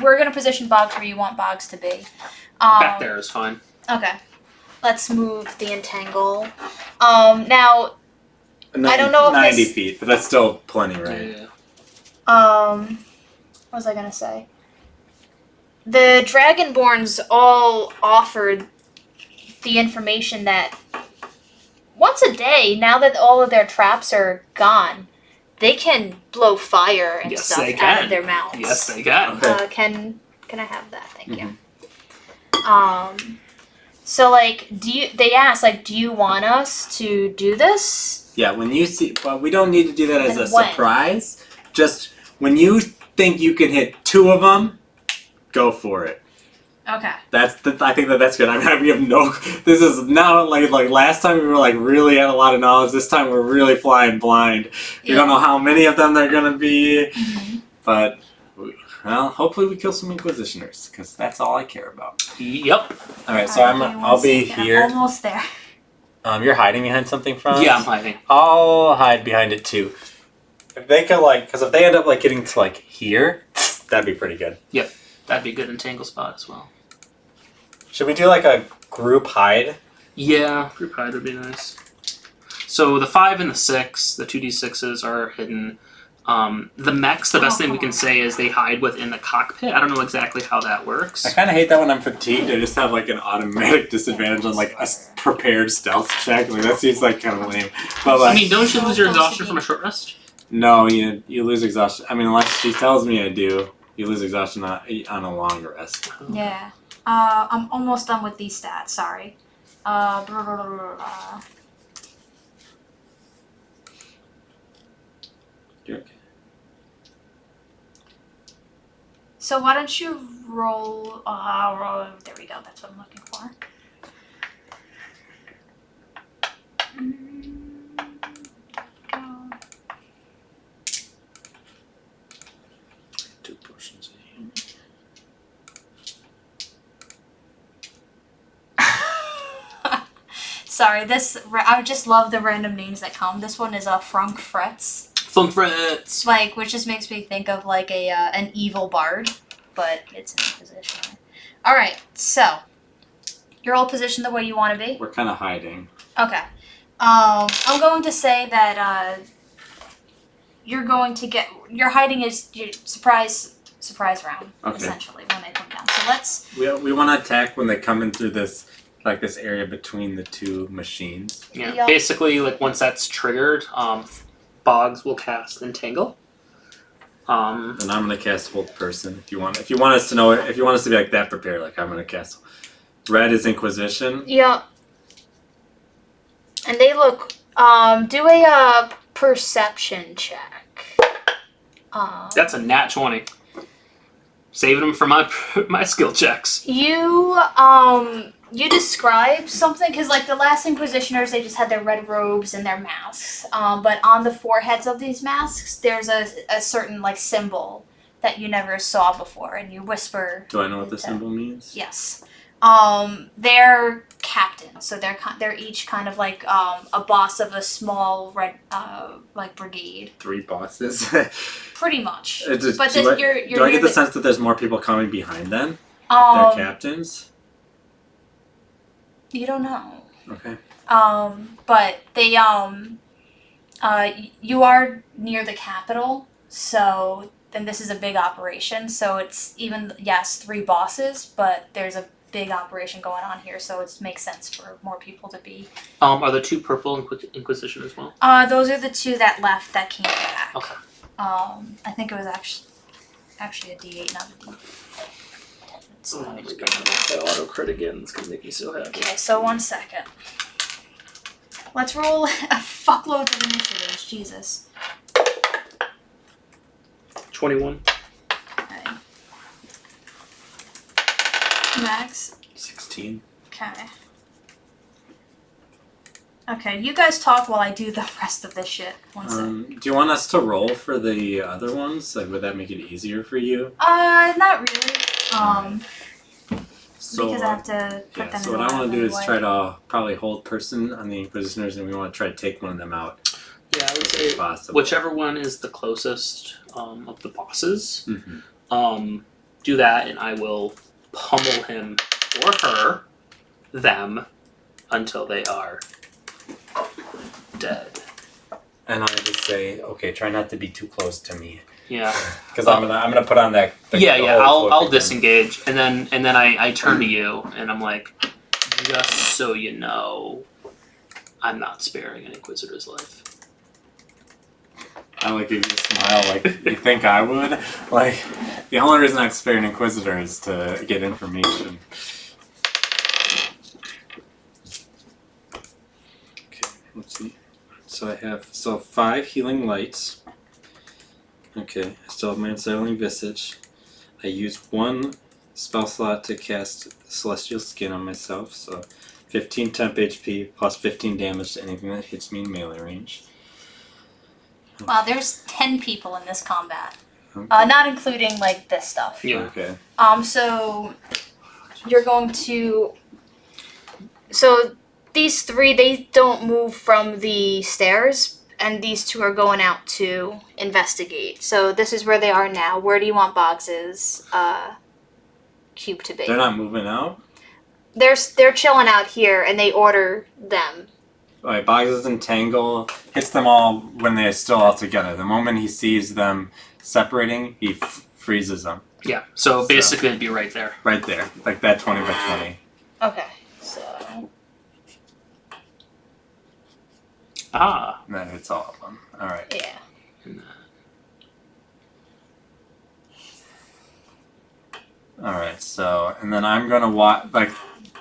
We're going to position Boggs where you want Boggs to be. Back there is fine. Okay. Let's move the Entangle. Now, I don't know if 90 this- feet, but that's still plenty, right? Yeah. what was I going to say? The Dragonborns all offered the information that once a day, now that all of their traps are gone, they can blow fire and Yes, stuff they out can. of their mouths. Yes, they can. Okay. Can I have that? Thank you. So like, they asked like, do you want us to do this? Yeah, when you see, well, we don't need to do that as And a when? surprise. Just when you think you can hit 2 of them, go for it. Okay. I think that's good. I mean, we have no. This is now like last time we were like really had a lot of knowledge. This time we're really flying blind. We don't know how many of them there are gonna be, but well, hopefully we kill some Inquisitioners because that's all I care about. Yep. All right, so Alright, give me one I'll be second. here. I'm almost there. You're hiding behind something from? Yeah, I'm hiding. I'll hide behind it too. If they could because if they end up like getting to like here, that'd be pretty good. Yep. That'd be a good Entangle spot as well. Should we do like a group hide? Yeah, group hide would be nice. So the 5 and the 6, the 2d6s are hidden. The mechs, the best thing we can say is they hide within the cockpit. I don't know exactly how that works. I kind of hate that when I'm fatigued. I just have like an automatic disadvantage on like a prepared stealth check. Like that seems like kind of lame. But like, I mean, don't you lose your So close exhaustion to from a short rest? no, you lose exhaustion. I mean, unless she tells me I do, you lose exhaustion on a long rest. Yeah. I'm almost done with these stats. Sorry. Blah, blah, blah, blah, blah. You're okay. So why don't you roll? Roll. There we go. That's what I'm looking for. Two portions. Sorry, I just love the random names that come. This one is Frank Fretz, Funk Fritz! like which just makes me think of like an evil bard, but it's an Inquisition. All right, so you're all positioned the way you want to be. We're kind of hiding. Okay. I'm going to say that you're going to get your hiding is your surprise round essentially when they come down. So let's. We want to attack when they come in through this area between the two machines. Yeah, Yep. basically, like once that's triggered, Boggs will cast Entangle. And I'm gonna cast Hold Person. If you want us to know, if you want us to be like that prepared, like I'm gonna cast. Red is Inquisition. Yeah. And they look. Do a perception check. That's a nat 20. Saving them for my skill checks. You describe something because like the last Inquisitioners, they just had their red robes and their masks. But on the foreheads of these masks, there's a certain like symbol that you never saw before, and you whisper. Do I know what the symbol means? Yes. They're captains, so they're each kind of like a boss of a small red like brigade. 3 bosses. Pretty much. It's just- But do then I- you're Do I near get the sense that there's more people coming behind then? They're um, captains. you don't know. Okay. But they you are near the capital, so then this is a big operation. So it's even 3 bosses, but there's a big operation going on here, so it makes sense for more people to be. Are the 2 purple Inquisition as well? Those are the 2 that left that came back. Okay. I think it was actually a D8, not a D10. So let me just bring it up. auto crit again. It's gonna make me so happy. Okay, so 1 second. Let's roll a fuckload of initiatives, Jesus. 21. Okay. Max. 16. Okay. Okay, you guys talk while I do the rest of this shit. One sec. Do you want us to roll for the other ones? Like, would that make it easier for you? Not really. So, because I have to put yeah, them so in what I order want to do is anyway. try to probably hold person on the Inquisitors, and we want to try to take one of them out Yeah, I would as quick as say possible. whichever one is the closest of the bosses, Mhm. do that, and I will pummel him or her, them, until they are dead. And I just say, okay, try not to be too close to me, Yeah. because I'm gonna put on that. Yeah. whole I'll cloak again. disengage, and then I turn to you, and I'm like, just so you know, I'm not sparing an Inquisitor's life. I like if you smile like you think I would. Like, the only reason I'd spare an Inquisitor is to get information. Okay, let's see. So I have 5 healing lights. Okay, I still have my Unsettling Visage. I use 1 spell slot to cast Celestial Skin on myself, so 15 temp HP plus 15 damage to anything that hits me in melee range. Wow, there's 10 people in this combat. Okay. Not including, like, this stuff. Yeah. Okay. So you're going to... So these 3, they don't move from the stairs, and these 2 are going out to investigate. So this is where they are now. Where do you want Boggs's cube to be? They're not moving out? They're chilling out here, and they order them. Alright, Boggs' entangle hits them all when they're still all together. The moment he sees them separating, he freezes them. Yeah. So basically, it'd be right there. Right there. Like that 20 by 20. Okay, so... Ah. And that hits all of them. Alright. Yeah. Alright, so, and then I'm gonna walk, like,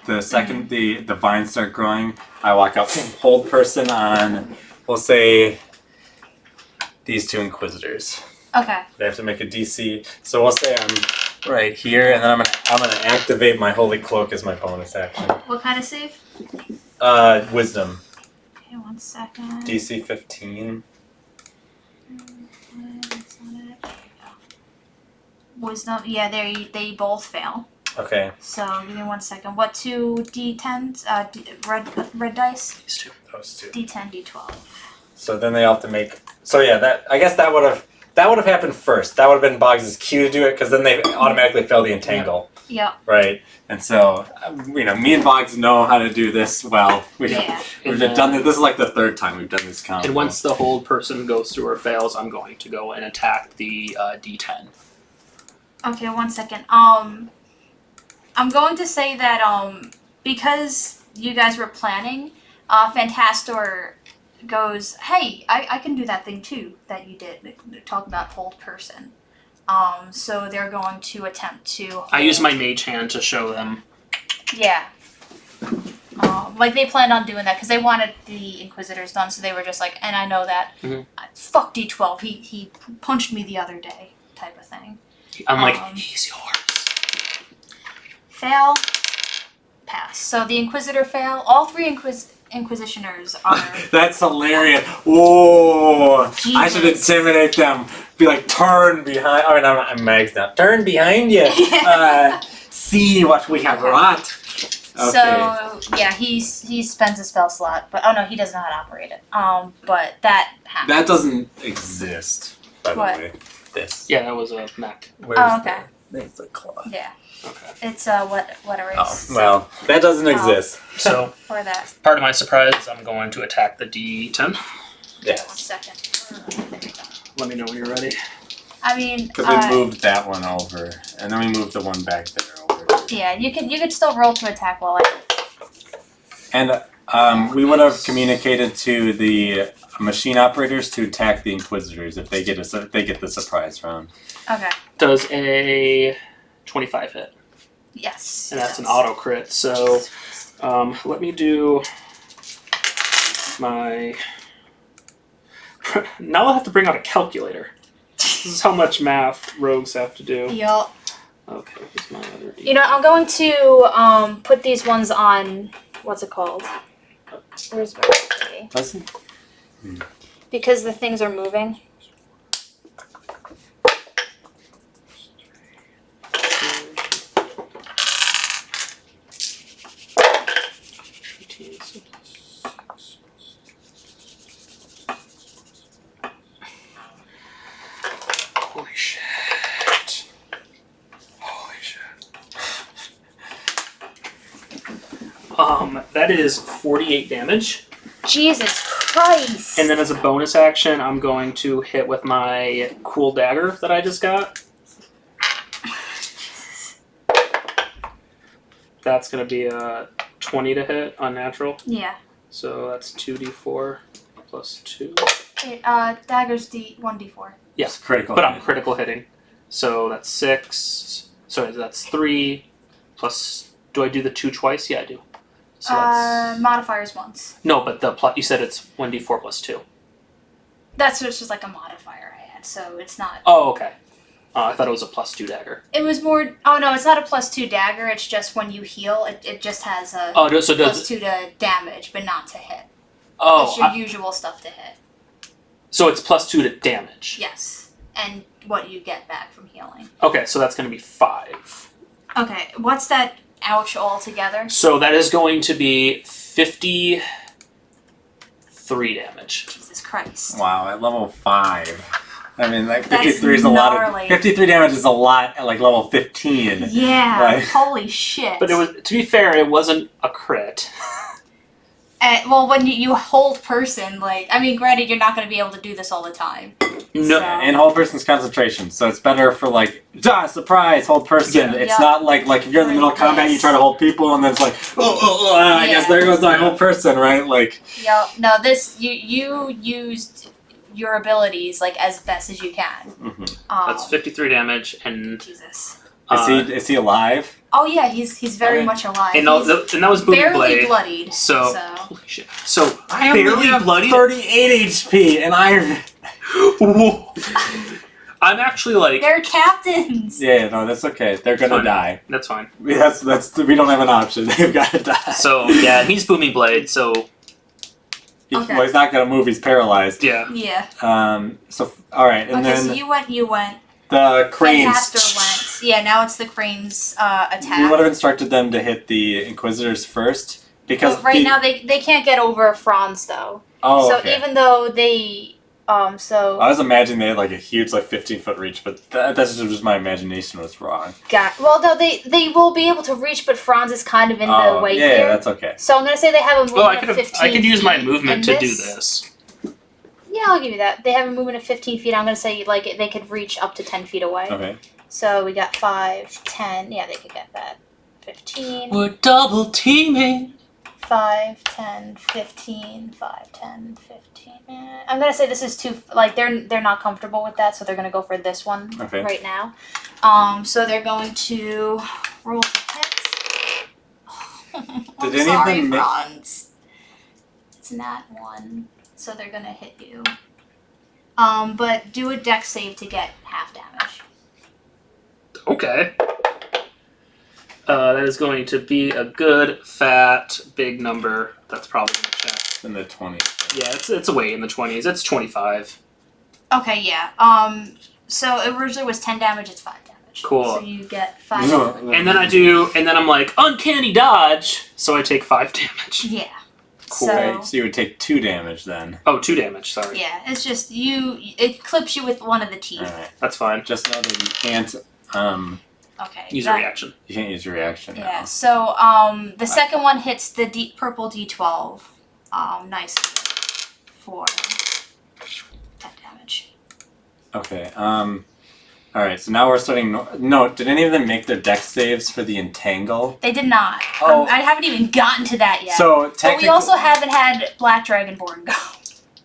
the second the vines start growing, I walk up, hold person on, we'll say, these 2 Inquisitors. Okay. They have to make a DC. So we'll say I'm right here, and then I'm gonna activate my Holy Cloak as my bonus action. What kind of save? Wisdom. Okay, 1 second. DC 15. That's not it. There you go. Wisdom. Yeah, they both fail. Okay. So give me 1 second. What 2 d10s? Red dice. These 2. Those 2. D10, D12. So then they all have to make. So yeah, that I guess that would have happened first. That would have been Boggs' cue to do it, because then they automatically fail the entangle. Yep. Right. And so, me and Boggs know how to do this well. We've done this. This is like the 3rd time we've done this combo. And once the hold person goes through or fails, I'm going to go and attack the D10. Okay, 1 second. I'm going to say that because you guys were planning, Fantastor goes, hey, I can do that thing too that you did. Talk about hold person. So they're going to attempt to hold. I use my mage hand to show them. Yeah. Like they planned on doing that because they wanted the Inquisitors done, so they were just like, and I know that. Fuck D12. He punched me the other day, type of thing. I'm like, he's yours. Fail. Pass. So the Inquisitor fail. All 3 Inquisitioners are. That's hilarious. Whoa! Jesus. I should intimidate them. Be like, turn behind. I mean, I'm Mags now. Turn behind you. See what we have wrought. Okay. So yeah, he spends a spell slot, but oh no, he doesn't know how to operate it. But that happens. That doesn't exist, by What? the way. This. Yeah, that was a mech. Where's okay. There's the claw. Yeah. Okay. It's what erase. Oh, well, that doesn't exist. So, For that. part of my surprise is I'm going to attack the D10. 1 Yes. second. There you go. Let me know when you're ready. I mean, Because we moved that one over, and then we moved the one back there over. yeah, you could still roll to attack while I. And we would have communicated to the machine operators to attack the Inquisitors if they get the surprise round. Okay. Does a 25 hit? Yes. And that's an auto crit. So let me do my. Now I'll have to bring out a calculator. This is how much math rogues have to do. Yup. Okay, here's my other D. You know, I'm going to put these ones on. What's it called? Where's my D? Does it? Because the things are moving. Holy shit. Holy shit. That is 48 damage. Jesus Christ! And then as a bonus action, I'm going to hit with my cool dagger that I just got. That's going to be a 20 to hit, unnatural. Yeah. So that's 2d4 plus 2. Dagger's 1d4. Yes, Critical. but I'm critical hitting. So that's 6. Sorry, that's 3 plus. Do I do the 2 twice? Yeah, I do. So that's. Modifiers once. No, but you said it's 1d4 plus 2. That's just like a modifier I had, so it's not. Oh, okay. I thought it was a plus 2 dagger. It was more. Oh no, it's not a +2 dagger. It's just when you heal, it just has a Oh, so does +2 to damage, but not to hit. Oh, It's your usual stuff to hit. so it's plus 2 to damage. Yes, and what you get back from healing. Okay, so that's going to be 5. Okay, what's that? Ouch! Altogether. So that is going to be 53 damage. Jesus Christ. Wow, at level 5. I mean, like That's 53 is a lot gnarly. of 53 damage is a lot at like level 15. Yeah. Like- Holy shit. But it was, to be fair, it wasn't a crit. Well, when you hold person, like, I mean, granted, you're not going to be able to do this all the time. No, So- And hold person's concentration, so it's better for like surprise, hold person. Yeah. It's Yep. not like if you're in the middle of combat, you try to hold people, and then it's like I guess Yeah. there goes my whole person, right? Like Yep. No, this you used your abilities like as best as you can. that's 53 damage, and Jesus. is he alive? Oh yeah, he's very Okay. much alive. and He's that was booming barely blade. bloodied. So, holy shit. So I barely have bloodied. 38 HP, and I'm actually like. They're captains. yeah, no, that's okay. They're gonna Fine. die. That's fine. That's we don't have an option. They've got to die. So yeah, he's booming blade. So Okay. Well, he's not gonna move. He's paralyzed. yeah. Yeah. So all right, and Okay, then so you went. the cranes. Fantaster went. Yeah, now it's the cranes attack. We would have instructed them to hit the Inquisitors first because But right now they can't get over Franz though. Oh, So okay. even though they so I was imagining they had like a huge 15-foot reach, but that's just my imagination was wrong. well no they will be able to reach, but Franz is kind of in the way yeah, here. that's okay. So I'm gonna say they have a movement Well, I of could 15 I could use my feet, movement and to do this. Yeah, I'll give you that. They have a movement of 15 feet. I'm gonna say like they could reach up to 10 feet away. Okay. So we got 5, 10. Yeah, they could get that. 15. We're double teaming. 5, 10, 15, 5, 10, 15. I'm gonna say this is too like they're not comfortable with that, so they're gonna go for this one Okay. right now. So they're going to roll for hits. I'm Did any of sorry, them make- Franz. It's not one, so they're gonna hit you. But do a dex save to get half damage. Okay. That is going to be a good, fat, big number. That's probably going to check. In the 20s. Yeah, it's away in the 20s. It's 25. Okay, yeah. So it originally was 10 damage. It's 5 damage. Cool. So you get 5 No. damage. And then I'm like, uncanny dodge, so I take 5 damage. Yeah. Cool. So, Okay, so you would take 2 damage then. Oh, 2 damage, sorry. yeah, it's just it clips you with one of the teeth. Alright. That's fine. Just know that you can't Okay. Use a that- reaction. you can't use your reaction now. Yeah. So the second one hits the purple D12. Nice for 10 damage. Okay. Alright, so now we're starting no, did any of them make their dex saves for the entangle? They did not. Oh. I haven't even gotten to that yet. So but technically we also haven't had Black Dragonborn go.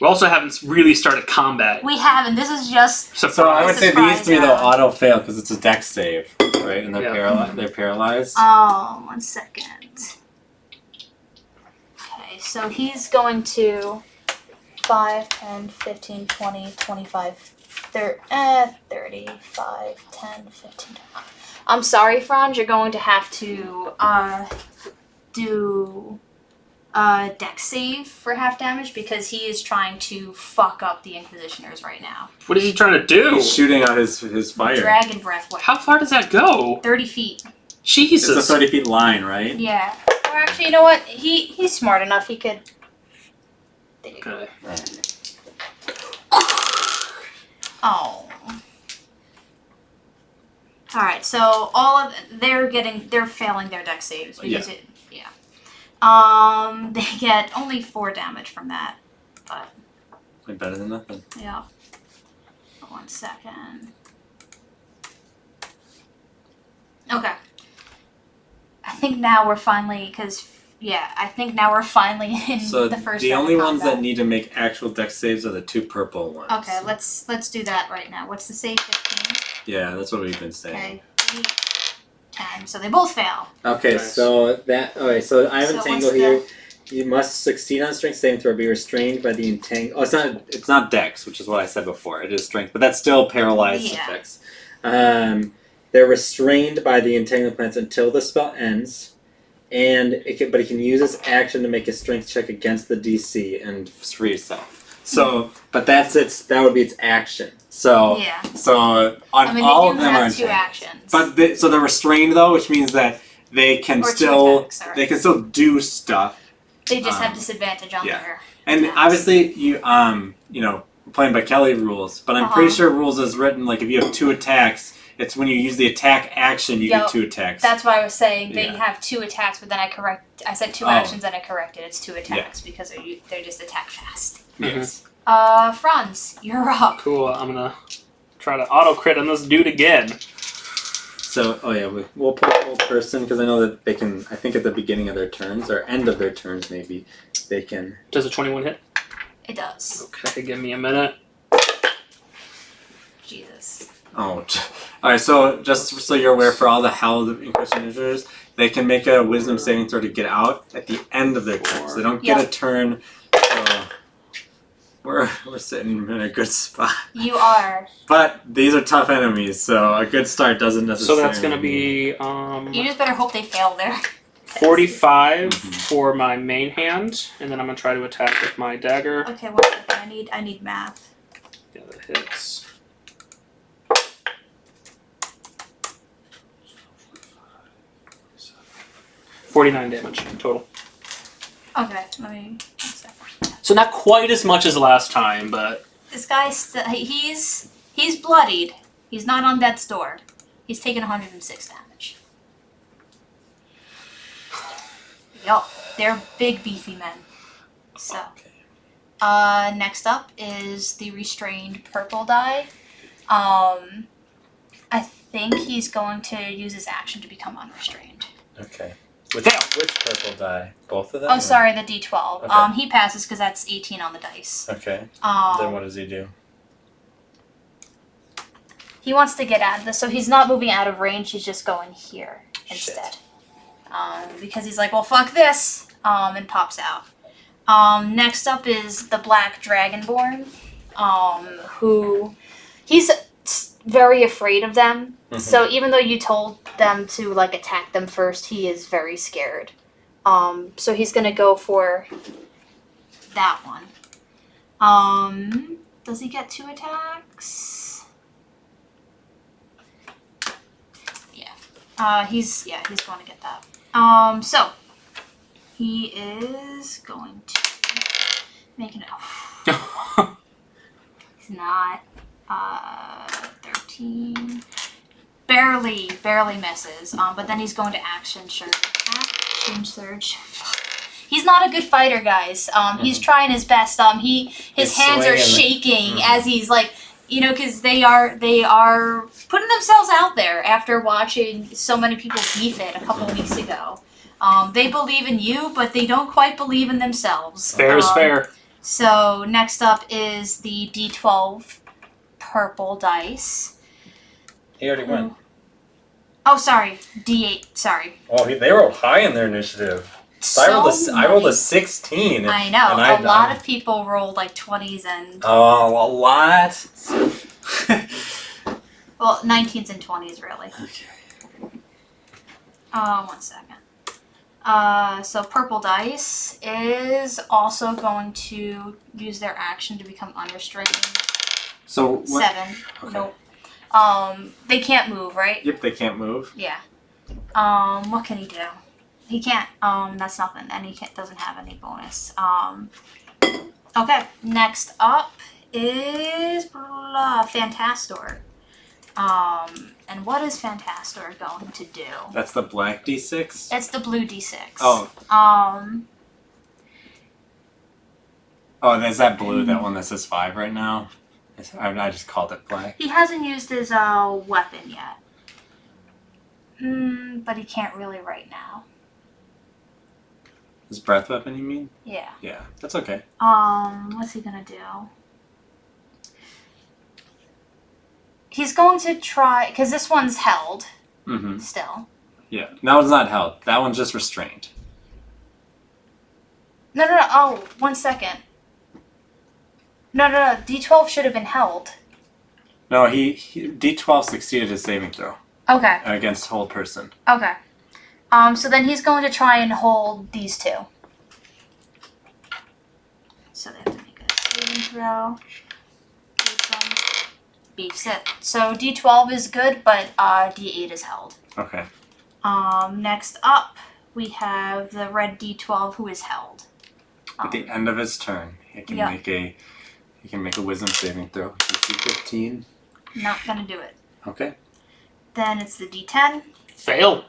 We also haven't really started combat. We haven't. This is just. So I would say Surprise these 3 though round. auto fail because it's a dex save, right? And they're Yeah. they're paralyzed. 1 second. Okay, so he's going to 5, 10, 15, 20, 25, 35, 10, 15. I'm sorry, Franz. You're going to have to do deck save for half damage because he is trying to fuck up the Inquisitioners right now. What is he trying to do? He's shooting out his fire. Dragon breath weapon. How far does that go? 30 feet. Jesus. It's a 30 feet line, right? Yeah. Or actually, you know what? He's smart enough. He could. There you go. Okay. Oh. All right. So they're failing their deck saves because they get only 4 damage from that, but Way better than nothing. yeah. 1 second. Okay. I think now we're finally in So the first the round only of ones combat. that need to make actual deck saves are the 2 purple ones. Okay, let's do that right now. What's the save? 15. Yeah, that's what we've been saying. Okay. 8, 10. So they both fail. Okay, Nice. so I have So entangle what's here. You must succeed on strength saving throw, be restrained by the entangle. Oh, It's not dex, which is what I said before. It is strength, but that's still paralyzed Yeah. effects. They're restrained by the entanglement plants until the spell ends, and it can use its action to make a strength check against the DC and Free itself. So, But that would be its action. so, Yeah. so on I mean, all they of do them are have 2 entangled. actions. But so they're restrained though, which means that they can Or 2 still attacks, sorry. they can still do stuff. They just have um, disadvantage on yeah. their And attacks. obviously you playing by Kelly rules, but I'm pretty Uh-huh. sure rules is written like if you have 2 attacks, it's when you use the attack action you Yup. get 2 attacks. That's why I was saying they Yeah. have 2 attacks, but then I said 2 Oh. actions and I corrected. It's 2 attacks because they're just attack fast. Yes. Franz, you're up. Cool. I'm gonna try to auto crit on this dude again. So, we'll put old person because I know that they can. I think at the beginning of their turns or end of their turns, maybe they can. Does a 21 hit? It does. Okay, give me a minute. Jesus. Oh, alright, so just so you're aware, for all the hell of Inquisitors, they can make a wisdom saving throw to get out at the end of their turn. So they don't get Yeah. a turn. So we're sitting in a good spot. You are. But these are tough enemies, so a good start doesn't So necessarily that's gonna be You just better hope they fail there. 45 Mhm. for my main hand, and then I'm gonna try to attack with my dagger. Okay, 1 second. I need math. Yeah, that hits. $49 damage total. Okay, let me. 1 second. So not quite as much as last time, but This guy's he's bloodied. He's not on death's door. He's taken 106 damage. Yup, they're big beefy men. So, next up is the restrained purple die. I think he's going to use his action to become unrestrained. Okay. with him. Which purple die? Both of them? Oh, sorry, the D12. Okay. He passes because that's 18 on the dice. Okay. Um, Then what does he do? He wants to get out of this, so he's not moving out of range. He's just going here instead. Because he's like, well, fuck this, and pops out. Next up is the Black Dragonborn, who he's very afraid of them. Mhm. So even though you told them to like attack them first, he is very scared. So he's gonna go for that one. Does he get 2 attacks? Yeah. He's going to get that. So he is going to make an He's not 13. Barely misses. But then he's going to action surge. He's not a good fighter, guys. He's trying his best. His He's hands are swinging. shaking as he's like, because they are putting themselves out there after watching so many people beef it a couple weeks ago. They believe in you, but they don't quite believe in themselves. Fair is fair. So next up is the D12 purple dice. He already went. Oh, sorry, D8. Sorry. Well, they rolled high in their initiative. I rolled a 16. I know. and A lot of people rolled like 20s and. Oh, a lot. Well, 19s and 20s, really. Okay. 1 second. So purple dice is also going to use their action to become unrestrained. So what? 7. Okay. Nope. They can't move, right? Yep, they can't move. Yeah. What can he do? He can't. That's nothing, and he doesn't have any bonus. Okay. Next up is Fantastor. And what is Fantastor going to do? That's the black D6? It's the blue D6. Oh. Um. Oh, there's that blue, that one that says 5 right now. I just called it black. He hasn't used his weapon yet. But he can't really right now. His breath weapon, you mean? Yeah. Yeah, that's okay. What's he gonna do? He's going to try, because this one's held Mm-hmm. still. Yeah, that one's not held. That one's just restrained. No. Oh, 1 second. No. D12 should have been held. No, he D12 succeeded his saving throw Okay. against hold person. Okay. So then he's going to try and hold these two. So they have to make a saving throw. Beats it. So D12 is good, but D8 is held. Okay. Next up, we have the red D12 who is held. At the end of his turn, he can make a wisdom saving throw. DC 15. Not gonna do it. Okay. Then it's the D10. Fail.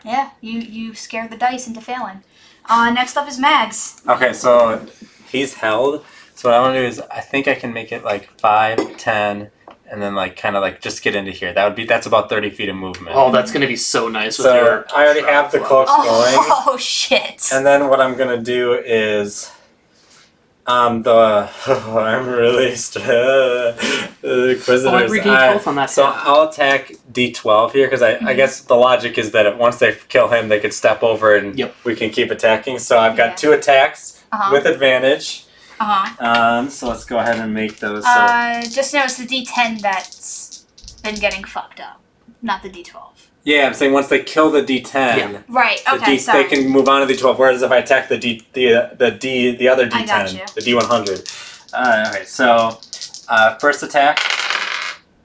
Yeah, you scared the dice into failing. Next up is Mags. Okay, so he's held. So what I want to do is, I think I can make it like 5, 10, and then like kind of like just get into here. That's about 30 feet of movement. Oh, that's gonna be so nice with So your. I already have the cloaks going. Oh shit! And then what I'm gonna do is, I'm really Inquisitors. Oh, every D12 on that So tab. I'll attack D12 here because I guess the logic is that once they kill him, they could step over and we can keep attacking. So I've got 2 attacks with advantage. So let's go ahead and make those. Just know it's the D10 that's been getting fucked up, not the D12. Yeah, I'm saying once they kill the D10, Right. Okay. Sorry. they can move on to D12. Whereas if I attack the other D10, I got you. the D100. Alright, so first attack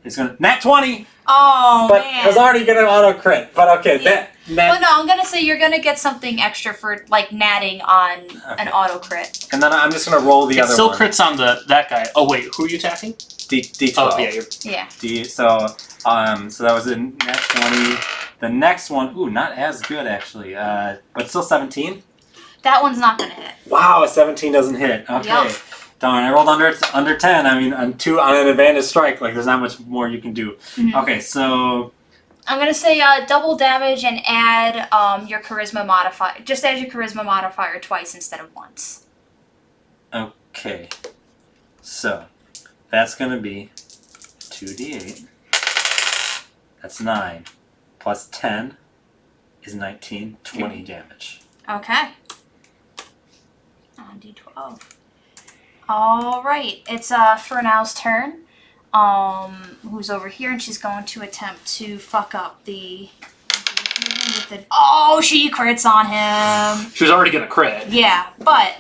is gonna nat 20. Oh but man. I was already gonna auto crit. But okay, Well, no, I'm gonna say you're gonna get something extra for like natting on an auto crit. And then I'm just gonna roll the It other still one. crits on that guy. Oh wait, who are you attacking? D12. Oh yeah, Yeah. So that was a nat 20. The next one, not as good actually. But still 17. That one's not gonna hit. Wow, a 17 doesn't hit. Okay. Yep. Darn, I rolled under 10. I mean, on an advantage strike, like there's not much more you can do. Mhm. Okay, so I'm gonna say double damage and add your charisma modifier. Just add your charisma modifier twice instead of once. okay, so that's gonna be 2d8. That's 9 plus 10 is 19. 20 damage. Okay. On D12. All right, it's Fernow's turn. Who's over here, and she's going to attempt to fuck up the. Oh, she crits on him. She was already gonna crit. Yeah, but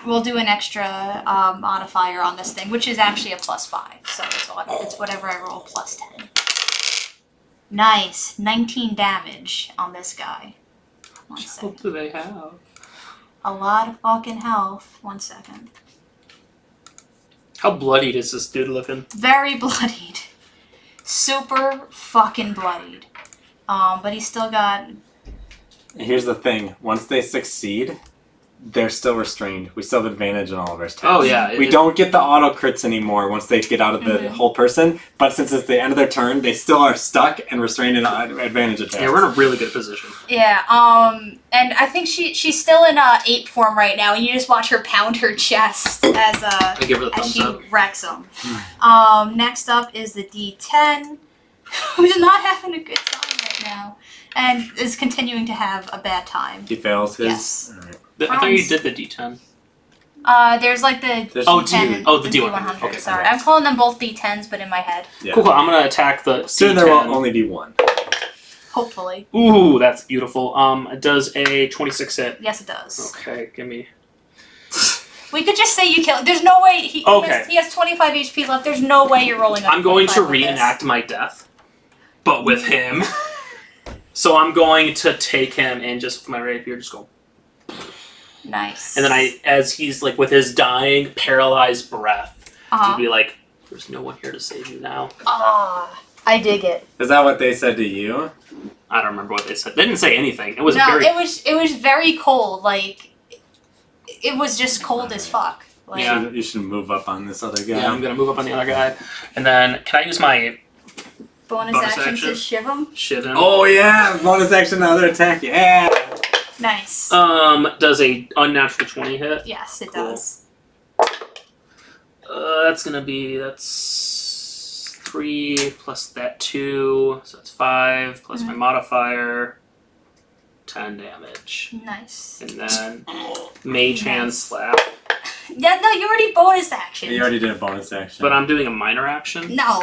we'll do an extra modifier on this thing, which is actually a +5. So it's whatever I roll +10. Nice, 19 damage on this guy. 1 second. What do they have? A lot of fucking health. 1 second. How bloodied is this dude looking? Very bloodied. Super fucking bloodied. But he's still got... Here's the thing: once they succeed, they're still restrained. We still have advantage on all of our attacks. Oh yeah. We don't get the auto crits anymore once they get out of the whole person. But since it's the end of their turn, they still are stuck and restrained in advantage attacks. Yeah, we're in a really good position. Yeah, and I think she's still in ape form right now, and you just watch her pound her chest as I give her the as thumbs she up. wrecks him. Next up is the D10, who's not having a good time right now, and is continuing to have a bad time. He fails his. Yes. All right. I thought you did the D10. There's like the There's- Oh, D10 oh, the and D100. Okay, sorry, right. I'm calling them both D10s, but in my head, Yeah. Cool. I'm gonna attack the Soon D10. there will only be one. hopefully. Ooh, that's beautiful. Does a 26 hit? Yes, it does. Okay, give me. We could just say you kill. There's no way Okay. he has 25 HP left. There's no way you're rolling. I'm going to 25 with this. reenact my death, but with him. So I'm going to take him and just with my rapier, just go. Nice. And then as he's like with his dying, paralyzed breath, he'd be like, "There's no one here to save you now." I dig it. Is that what they said to you? I don't remember what they said. They didn't say anything. It was No, very. it was very cold. Like it was just cold as fuck. Like, Yeah. You should move up on this other guy. Yeah, I'm gonna move up on the other guy, and then can I use my bonus action to shiv him. shiv him? Oh yeah, bonus action, another attack. Yeah. Nice. Does a unnatural 20 hit? Yes, it Cool. does. That's 3 plus that 2, so that's 5 plus my modifier, 10 damage, Nice. and then mage hand slap. Yeah, no, you already bonus action. You already did a bonus action. But I'm doing a minor action. No,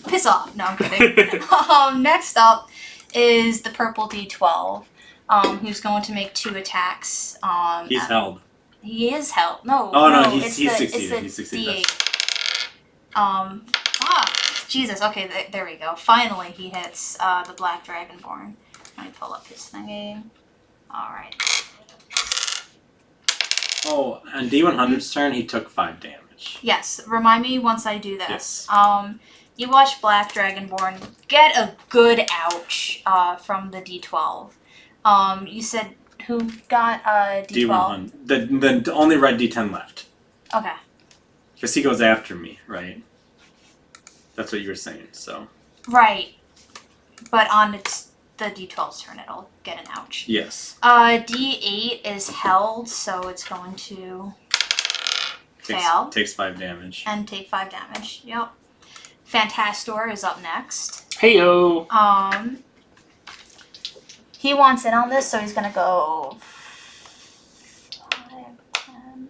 piss off. No, I'm kidding. Next up is the purple D12. Who's going to make 2 attacks. He's held. He is held. No. Oh no, it's he's the, succeeded. It's He's the succeeded. D8. Jesus. Okay, there we go. Finally, he hits the Black Dragonborn. Let me pull up his thingy. All right. Oh, on D100's turn, he took 5 damage. Yes. Remind me once I do this. Yes. You watch Black Dragonborn get a good ouch from the D12. You said who got D12? D100. The only red D10 left. Okay. Because he goes after me, right? That's what you were saying, so. Right. But on the D12's turn, it'll get an ouch. Yes. D8 is held, so it's going to fail Takes 5 damage. and take 5 damage. Yep. Fantastor is up next. Heyo. He wants in on this, so he's gonna go 5, 10.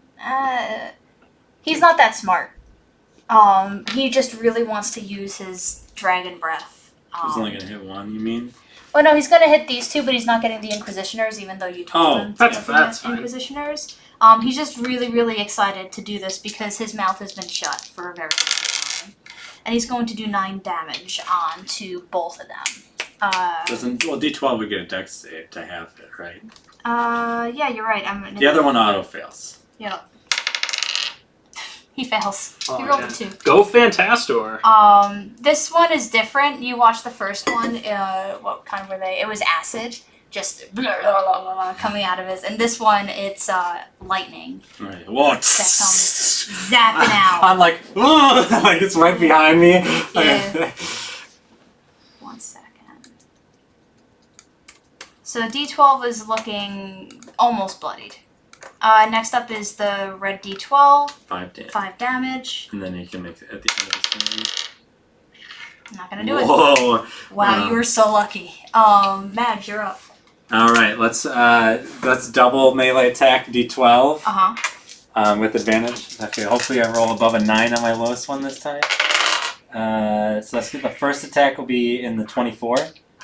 He's not that smart. He just really wants to use his dragon breath. He's only gonna hit 1, you mean? Oh no, he's gonna hit these 2, but he's not getting the Inquisitioners, even though you told him to that's get the fine. Inquisitioners. He's just really, really excited to do this because his mouth has been shut for a very long time. And he's going to do 9 damage onto both of them. D12 would get a dex save to have it, right? Yeah, you're right. The other one auto fails. Yep. He fails. Oh, He rolled yeah. a 2. Go Fantastor. This one is different. You watched the first one. What kind were they? It was acid, just coming out of his. And this one, it's lightning Right. What? that comes zapping out. I'm like, like it's right behind me. Yeah. 1 second. So D12 is looking almost bloodied. Next up is the red D12. 5 damage. 5 damage. And then you can make it at the end of his turn. I'm not gonna do it. Whoa! Wow, you were so lucky. Madge, you're up. All right, let's double melee attack D12 with advantage. Okay, hopefully I roll above a 9 on my lowest one this time. So let's get the first attack will be in the 24,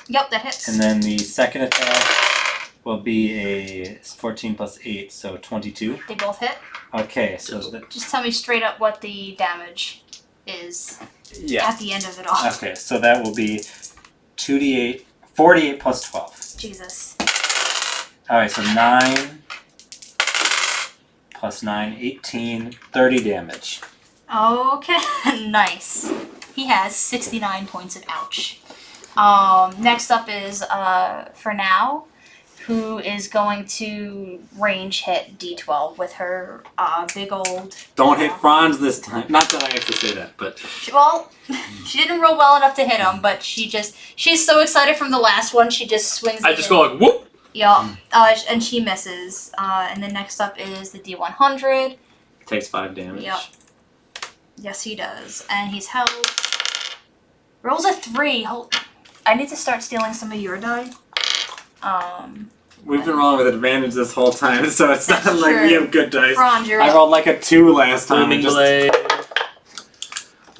Yep, that hits. and then the second attack will be a 14 plus 8, so 22. They both hit. Okay, so Just tell me straight up what the damage is yeah. at the end of it all. Okay, so that will be 2d8, 48 plus 12. Jesus. All right, so 9 plus 9, 18, 30 damage. Okay, nice. He has 69 points of ouch. Next up is for now, who is going to range hit D12 with her big old. Don't hit Franz this time. Not that I have to say that, but Well, she didn't roll well enough to hit him, but she's so excited from the last one, she just swings. I just go like whoop. Yeah, and she misses. And then next up is the D100. takes 5 damage. Yep. Yes, he does, and he's held. Rolls a 3. I need to start stealing some of your die. We've been rolling with advantage this whole time, so it's not That's like we true. have good dice. Bronze, you're I up. rolled like a 2 last time. Booming and just- blade.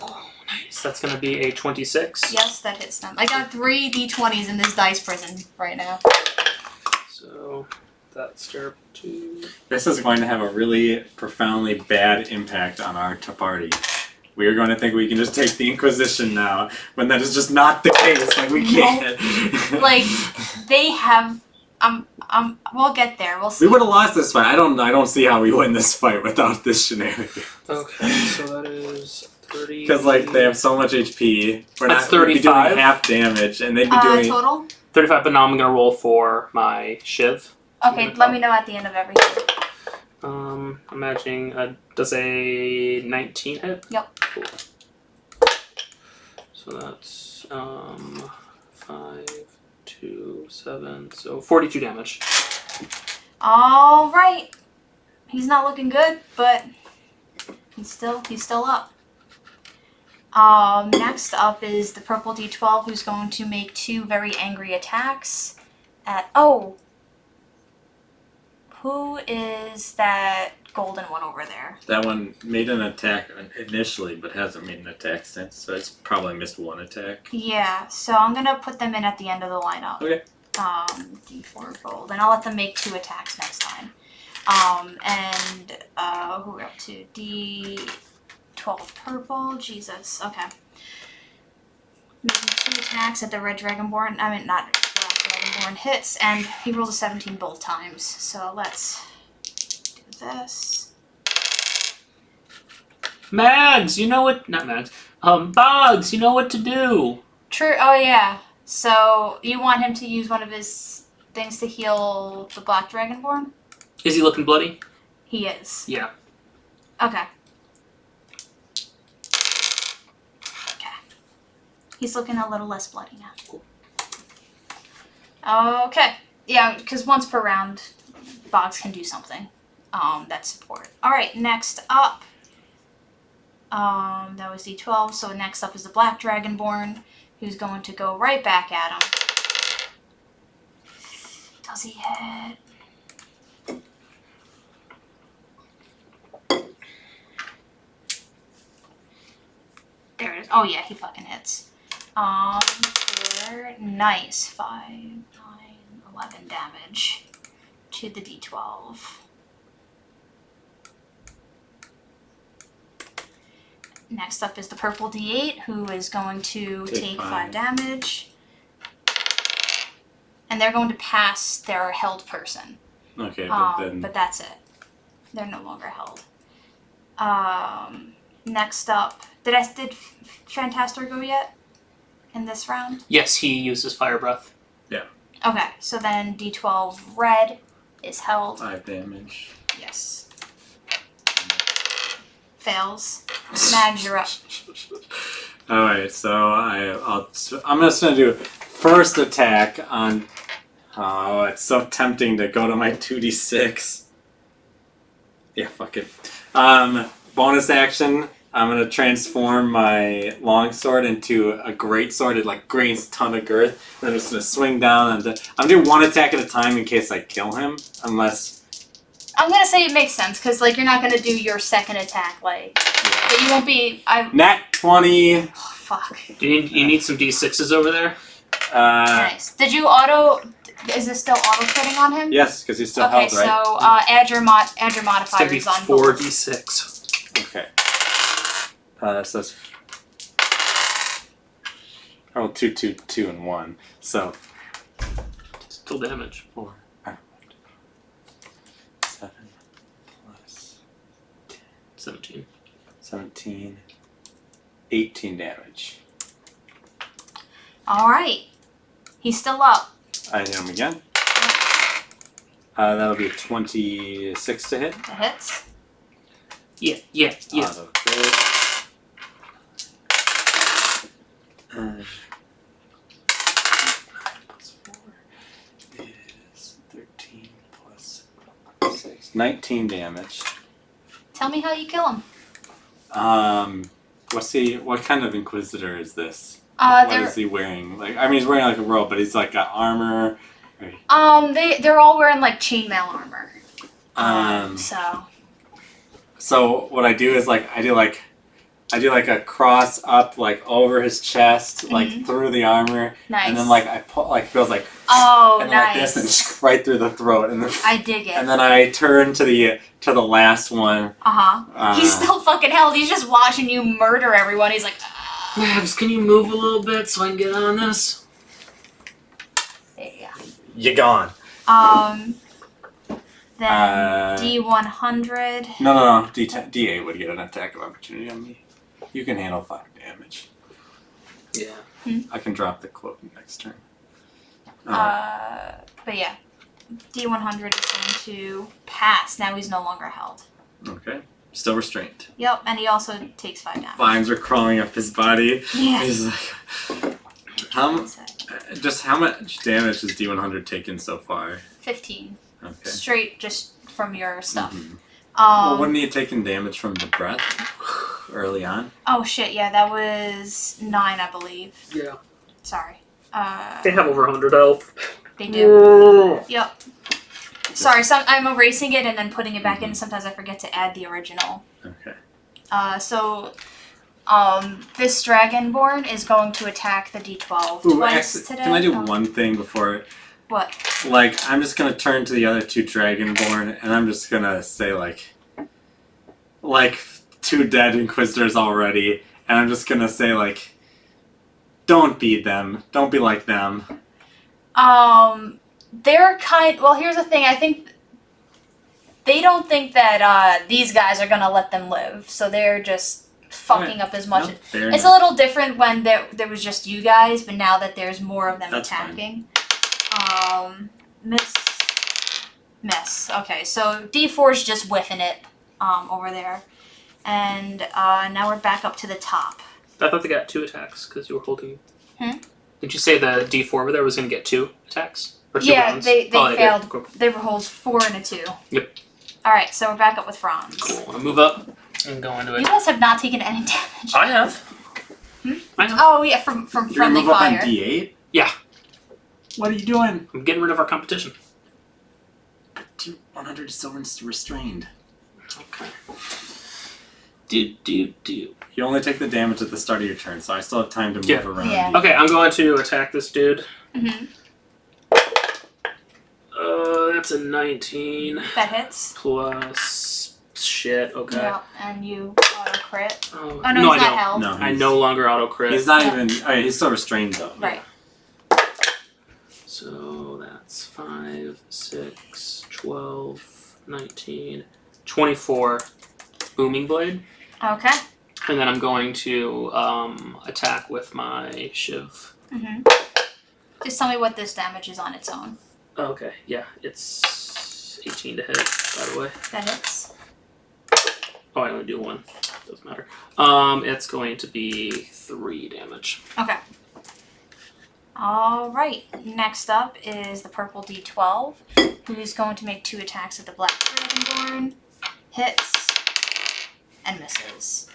Oh, nice. That's gonna be a 26. Yes, that hits them. I got 3 d20s in this dice prison right now. So that's terrible too. This is going to have a really profoundly bad impact on our party. We are going to think we can just take the Inquisition now, when that is just not the case. Like, we can't. Like, they have. We'll get there. We'll see. We would have lost this fight. I don't see how we win this fight without this shenanigans. Okay, so that is 30. Because like they have so much HP. We're That's not we'd be doing 35. half damage, and they'd be doing. Total? 35, but now I'm gonna roll for my shiv. Okay, let me know at the end of everything. I'm imagining does a 19 hit? Yep. Cool. So that's 5, 2, 7, so 42 damage. Alright. He's not looking good, but he's still up. Next up is the purple D12, who's going to make 2 very angry attacks at who is that golden one over there? That one made an attack initially, but hasn't made an attack since, so it's probably missed 1 attack. Yeah, so I'm gonna put them in at the end of the lineup. Okay. D4 gold, and I'll let them make 2 attacks next time. Who we're up to? D12 purple. Jesus. Okay. Making 2 attacks at the red dragonborn. I mean, not black dragonborn hits, and he rolls a 17 both times. So let's do this. Mags, you know what? Not Mags. Boggs, you know what to do. True. Oh yeah. So you want him to use one of his things to heal the black dragonborn? Is he looking bloody? He is. Yeah. Okay. He's looking a little less bloody now. Cool. Okay. Yeah, because once per round, Boggs can do something. That's support. Alright, next up. That was D12, so next up is the Black Dragonborn, who's going to go right back at him. Does he hit? There it is. Oh yeah, he fucking hits. Nice. 5, 9, 11 damage to the D12. Next up is the purple D8, who is going to take 5 damage. And they're going to pass their held person. Okay, but then But that's it. They're no longer held. Next up, did Fantastor go yet in this round? Yes, he uses fire breath. Okay, so then D12 red is held. 5 damage. Yes. Fails. Mags, you're up. All right, so I'm just gonna do first attack on. Oh, it's so tempting to go to my 2d6. Yeah, fuck it. Bonus action. I'm gonna transform my longsword into a greatsword. It like gains a ton of girth. And I'm just gonna swing down and I'm doing 1 attack at a time in case I kill him, unless. I'm gonna say it makes sense, because like you're not gonna do your second attack, like, but you won't be. Nat 20. Oh, fuck. You need some d6s over there. Nice. Did you auto? Is this still auto critting on him? Yes, because he's still Okay, held, right? so add your It's gonna be modifiers on both. 4d6. Okay. So that's. I rolled 2, 2, 2, and 1. So. Still damage. 4, 7 plus 17. 17, 18 damage. All right. He's still up. I hit him again. That'll be 26 to hit. It hits. Yeah. Auto crit. 9 plus 4 is 13 plus 6. 19 damage. Tell me how you kill him. What kind of Inquisitor is this? They're What is he wearing? Like, I mean, he's wearing like a robe, but he's like got armor They're all wearing like chainmail armor. So So what I do is I do a cross up over his chest, through the armor, nice. and then I pull Bill's oh, and then nice. like this and right through the throat, and then I dig it. and then I turn to the last one. He's still fucking held. He's just watching you murder everyone. He's like, Max, can you move a little bit so I can get on this? there you go. You're gone. Then D100. No. D8 would get an attack of opportunity on me. You can handle 5 damage. Yeah. I can drop the cloak next turn. But yeah, D100 is going to pass. Now he's no longer held. Okay. Still restrained. Yep, and he also takes 5 damage. Vines are crawling up his body. Yeah. He's how much damage has D100 taken so far? 15. Okay. Straight just from your stuff. Mm-hmm. Well, wouldn't he have taken damage from the breath early on? Oh shit, yeah, that was 9, I believe. Yeah. Sorry. They have over 100 health. They do. Yep. Sorry, I'm erasing it and then putting it back in. Sometimes I forget to add the original. Okay. This Dragonborn is going to attack the D12 Ooh, twice actually, today. can I do one thing before? What? I'm just gonna turn to the other 2 Dragonborn, and I'm just gonna say 2 dead Inquisitors already, and I'm just gonna say don't be them. Don't be like them. They're well, here's the thing. I think they don't think that these guys are gonna let them live, so they're just fucking up as much. No, fair it's enough. a little different when there was just you guys, but now that there's more of them That's attacking. Miss. Okay, so D4's just whiffing it over there. And now we're back up to the top. I thought they got 2 attacks because you were holding. Did you say the D4 over there was going to get 2 attacks? Or 2 Yeah, rounds? they failed. Did. Cool. They rolled 4 and a 2. Yep. Alright, so we're back up with Franz. Cool. I'm going to move up and go into You it. guys have not taken any damage. I have. I have. Oh, yeah, from You're gonna friendly move up on fire. D8? Yeah. What are you doing? I'm getting rid of our competition. D100 is still restrained. Okay. Do. You only take the damage at the start of your turn, so I still have time to move around. Yeah. you. Okay, I'm going to attack this dude. Mm-hmm. That's a 19 That hits. plus shit. Okay. Yeah, and you auto crit. Oh, Oh, no, no, he's I not don't. held. No, I no longer auto crit. He's not Yeah. even. He's still restrained though. Right. So that's 5, 6, 12, 19, 24 booming blade. Okay. And then I'm going to attack with my shiv. Mm-hmm. Just tell me what this damage is on its own. Okay, yeah, it's 18 to hit, by the way. That hits. Oh, I only do 1. Doesn't matter. It's going to be 3 damage. Okay. Alright, next up is the purple D12, who's going to make 2 attacks at the black Dragonborn. Hits and misses.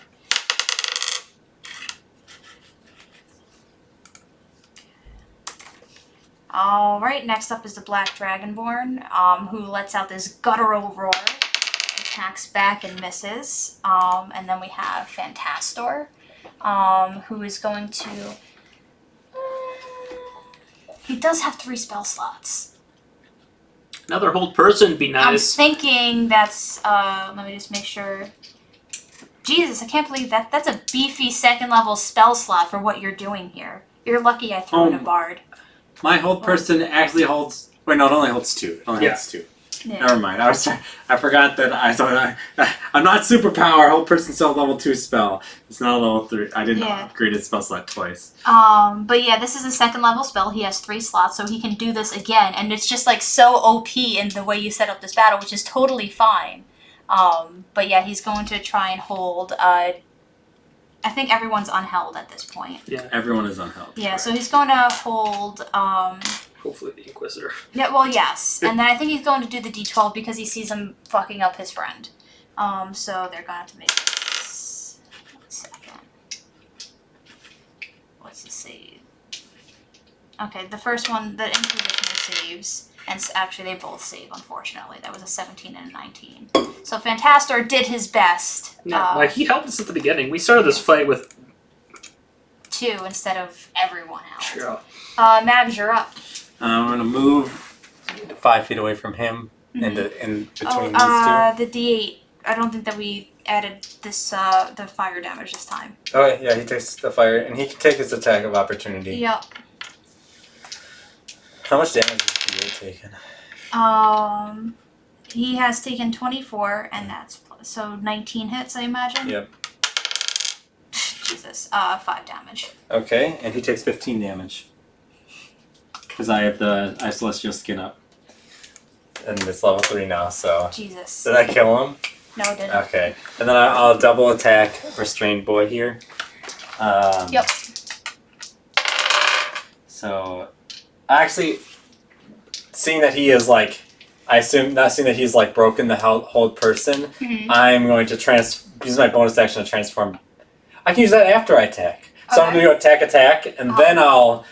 Alright, next up is the black Dragonborn, who lets out this guttural roar, attacks back and misses. And then we have Fantastor, who is going to... He does have 3 spell slots. Another hold person would be nice. I'm thinking that's, let me just make sure. Jesus, I can't believe that. That's a beefy 2nd level spell slot for what you're doing here. You're lucky I threw in a bard. My hold person actually holds. Wait, no, it only holds 2. It only Yeah. holds 2. Yeah. Never mind. I forgot that I'm not superpower. Hold person still level 2 spell. It's not a level 3. I didn't upgrade his spell slot twice. But yeah, this is a 2nd level spell. He has 3 slots, so he can do this again. And it's just like so OP in the way you set up this battle, which is totally fine. But yeah, he's going to try and hold. I think everyone's unheld at this point. Yeah. Everyone is unheld. Yeah, so he's going to hold. Hopefully the Inquisitor. Yeah, well, yes. And then I think he's going to do the D12 because he sees him fucking up his friend. So they're going to have to make this. 1 second. What's the save? Okay, the first one, the Inquisitioner saves, and actually they both save, unfortunately. That was a 17 and a 19. So Fantastor did his best. Yeah, like he helped us at the beginning. We started this fight with 2 instead of everyone else. Sure. Mags, you're up. I'm gonna move 5 feet away from him in between these two. The D8. I don't think that we added this the fire damage this time. Oh yeah, he takes the fire, and he can take his attack of opportunity. Yep. How much damage has he taken? He has taken 24, and that's so 19 hits, I imagine. Yep. Jesus. 5 damage. Okay, and he takes 15 damage. Because I have Celestial Skin up. And it's level 3 now, so... Jesus. Did I kill him? No, it didn't. Okay. And then I'll double attack Restrained Boy here. Yep. So... Actually, seeing that he is like... I assume, not seeing that he's like broken the hold person, I'm going to use my bonus action to transform. I can use that after I attack. So I'm going to do attack, and then I'll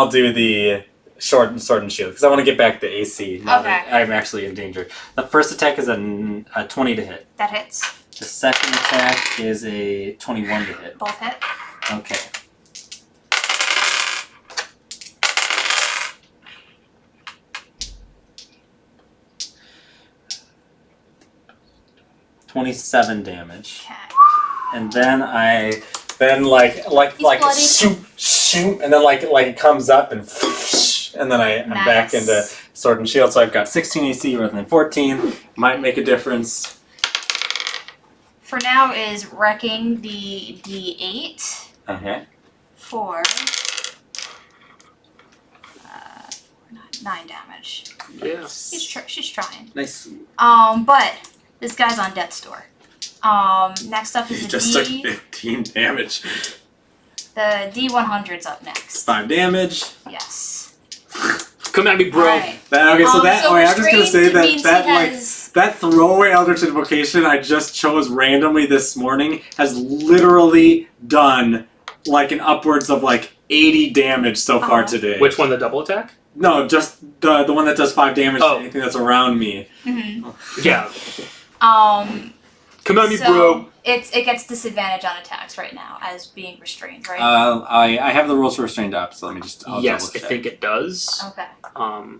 do the sword and shield because I want to get back the AC now that I'm actually in danger. The first attack is a 20 to hit. That hits. The second attack is a 21 to hit. Both hit. Okay. $27 damage. Okay. And then like shoot, and then like it comes up and then I'm back into sword and shield. So I've got 16 AC rather than 14. Might make a difference. For now is wrecking the D8 Okay. for 9 damage. Yes. She's trying. Nice. But this guy's on death's door. Next up is He the just took 15 damage. The D100's up next. 5 damage. Yes. Come at me, bro. Right. I'm just gonna say that that throwaway Eldritch Invocation I just chose randomly this morning has literally done like an upwards of like 80 damage so far today. Which one, the double attack? No, just the one that does 5 damage to anything that's around me. Yeah. Come at me, so bro. It gets disadvantage on attacks right now as being restrained, right? I have the rules for restrained up, so let me just. Yes, double check. I think it does. Okay.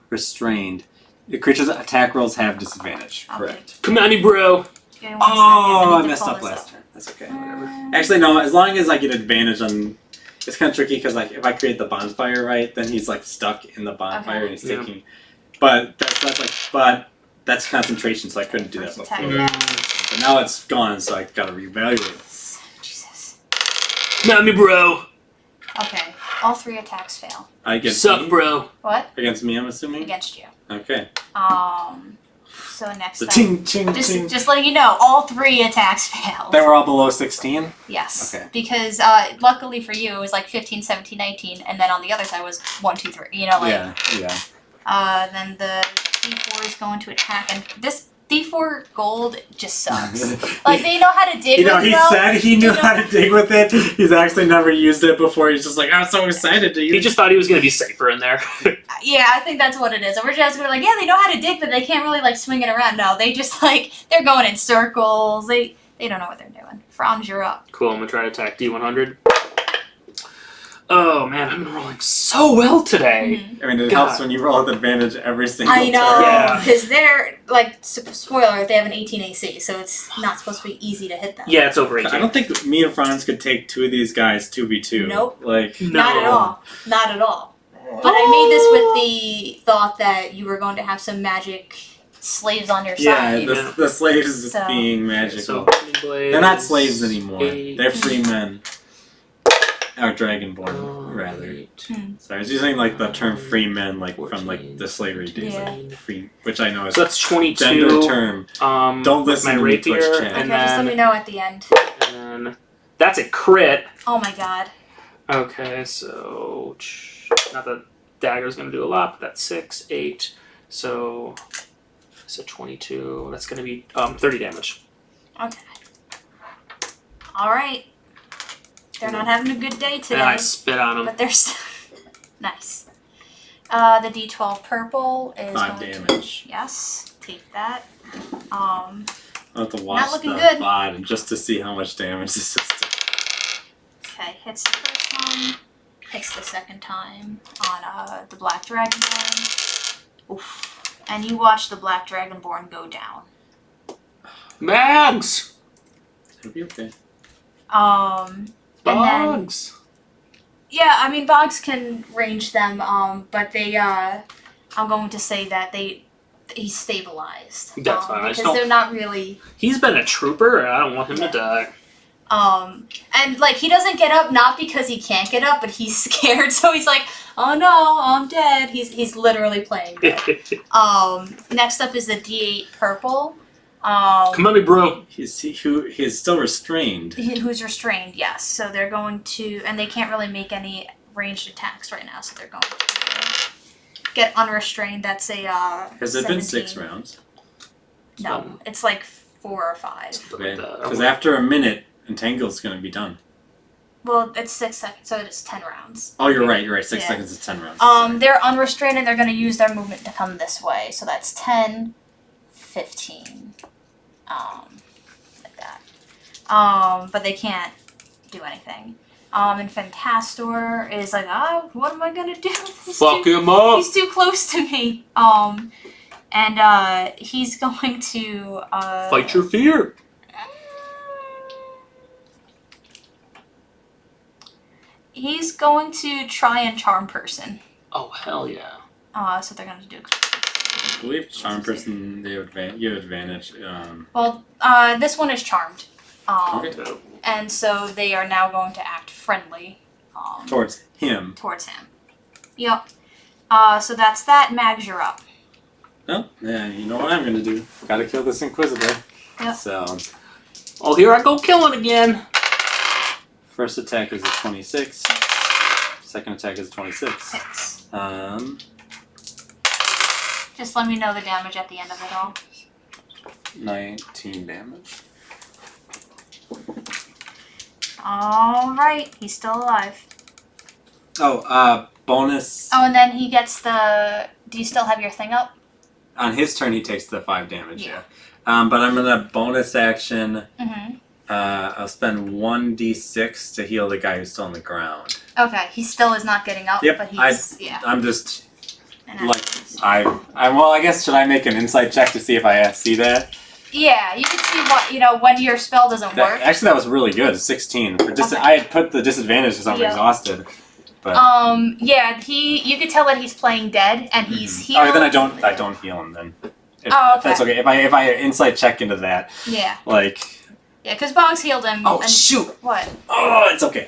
Restrained. The creature's attack rolls have disadvantage. Okay. Correct. Come at me, bro. Give me 1 second. I need to messed pull up this last time. That's okay. Whatever. Mm. Actually, no. As long as I get advantage on, it's kind of tricky because like if I create the bonfire right, then he's like stuck in the bonfire and he's taking. But that's concentration, so I couldn't do that First before. attack. But now it's gone, so I gotta reevaluate. Jesus. Come at me, bro. Okay. All 3 attacks fail. Against Suck, me? bro. What? Against me, I'm assuming. Against you. Okay. So next The up. ting ting ting. Just letting you know, all 3 attacks failed. They were all below 16. Yes. Okay. Because luckily for you, it was like 15, 17, 19, and then on the other side was 1, 2, 3. You know, like. Yeah. Then the D4 is going to attack, and this D4 gold just sucks. Like they know how to dig. You know, with he it, said he knew how to dig with it. He's actually never used it before. He's just like, I'm so excited to use it. He just thought he was gonna be safer in there. Yeah, I think that's what it is. Originally, I was gonna be like, yeah, they know how to dig, but they can't really like swing it around. No, they just like they're going in circles. They don't know what they're doing. Franz, you're up. Cool. I'm gonna try to attack D100. Oh man, I've been rolling so well today. I mean, it helps when you roll with advantage every single I know, Yeah. because they're like spoiler. They have an 18 AC, so it's not supposed to be easy to hit them. Yeah, it's over 18. I don't think me and Franz could take 2 of these guys 2v2. Nope. Like, Not at all. Not at all. But I made this with the thought that you were going to have some magic slaves on your side. Yeah, the slaves So- being So, magical. Lightning Blades, They're not slaves anymore. 8, They're free men. Or dragonborn, rather. 8, Sorry, I was using like the term free men, like from like 14, the slavery days, Yeah. like free, which I know is So that's 22. gender term. Don't with listen my to me, Twitch rapier, chat. Okay, and just let me then, know at the end. and then that's a crit. Oh my god. Okay, so not that dagger's gonna do a lot, but that's 6, 8. So 22. That's gonna be 30 damage. Okay. Alright. They're not having a good day And I today. spit on him. But they're still nice. The D12 purple is 5 going damage. to... Yes, take that. I'll have to watch Not looking the good. VOD just to see how much damage this is. Okay, hits the first time. Hits the second time on the Black Dragonborn. Oof. And you watch the Black Dragonborn go down. Mags! It'll be okay. And then... Bugs! Yeah, I mean, Boggs can range them, but they, I'm going to say that he's stabilized. That's fine, I just Because don't- they're not really... He's been a trooper, and I don't want him to die. And, like, he doesn't get up, not because he can't get up, but he's scared, so he's like, oh no, I'm dead. He's literally playing dead. Next up is the D8 purple. Come on me, bro. He's still restrained. Who's restrained, yes. So they're going to, and they can't really make any ranged attacks right now, so they're going to get unrestrained. That's a, Has it been 6 17. rounds? No, it's like 4 or 5. Okay. Like that. Because after a minute, Entangle's going to be done. Well, it's 6 seconds, so it's 10 rounds. Oh, you're right. 6 Yeah. seconds is 10 rounds. Sorry. They're unrestrained and they're going to use their movement to come this way. So that's 10, 15, like that. But they can't do anything. And Fantastor is like, what am I going to do? Fuck him up! He's too close to me. And he's going to Fight your fear! He's going to try and charm person. Oh, hell yeah. So they're going to do. I believe Charm Person, you have advantage. Well, this one is charmed. Okay. And so they are now going to act friendly. Towards him. Towards him. Yep. So that's that. Mags, you're up. Oh, yeah, you know what I'm going to do. Gotta kill this Inquisitor. Yep. So, Oh, here I go killing again! first attack is a 26. Second attack is a 26. Hits. Just let me know the damage at the end of it all. 19 damage. Alright, he's still alive. Oh, bonus. Oh, and then he gets the... Do you still have your thing up? On his turn, he takes the 5 damage, Yeah. But I'm gonna bonus action. Mm-hmm. I'll spend 1d6 to heal the guy who's still on the ground. Okay, he still is not getting up, Yep, but he's... yeah. I'm just And like well. I guess should I make an insight check to see if I see that? Yeah, you can see what, when your spell doesn't work. Actually, that was really good. 16. For Okay. I had put the disadvantage because I'm Yeah. exhausted. But Yeah, you could tell that he's playing dead, and he's healed. Alright, then I don't heal him then. If, Oh, if that's okay. okay. If I insight check into that, Yeah, like, because Boggs healed him. oh and shoot! What? Oh, it's okay.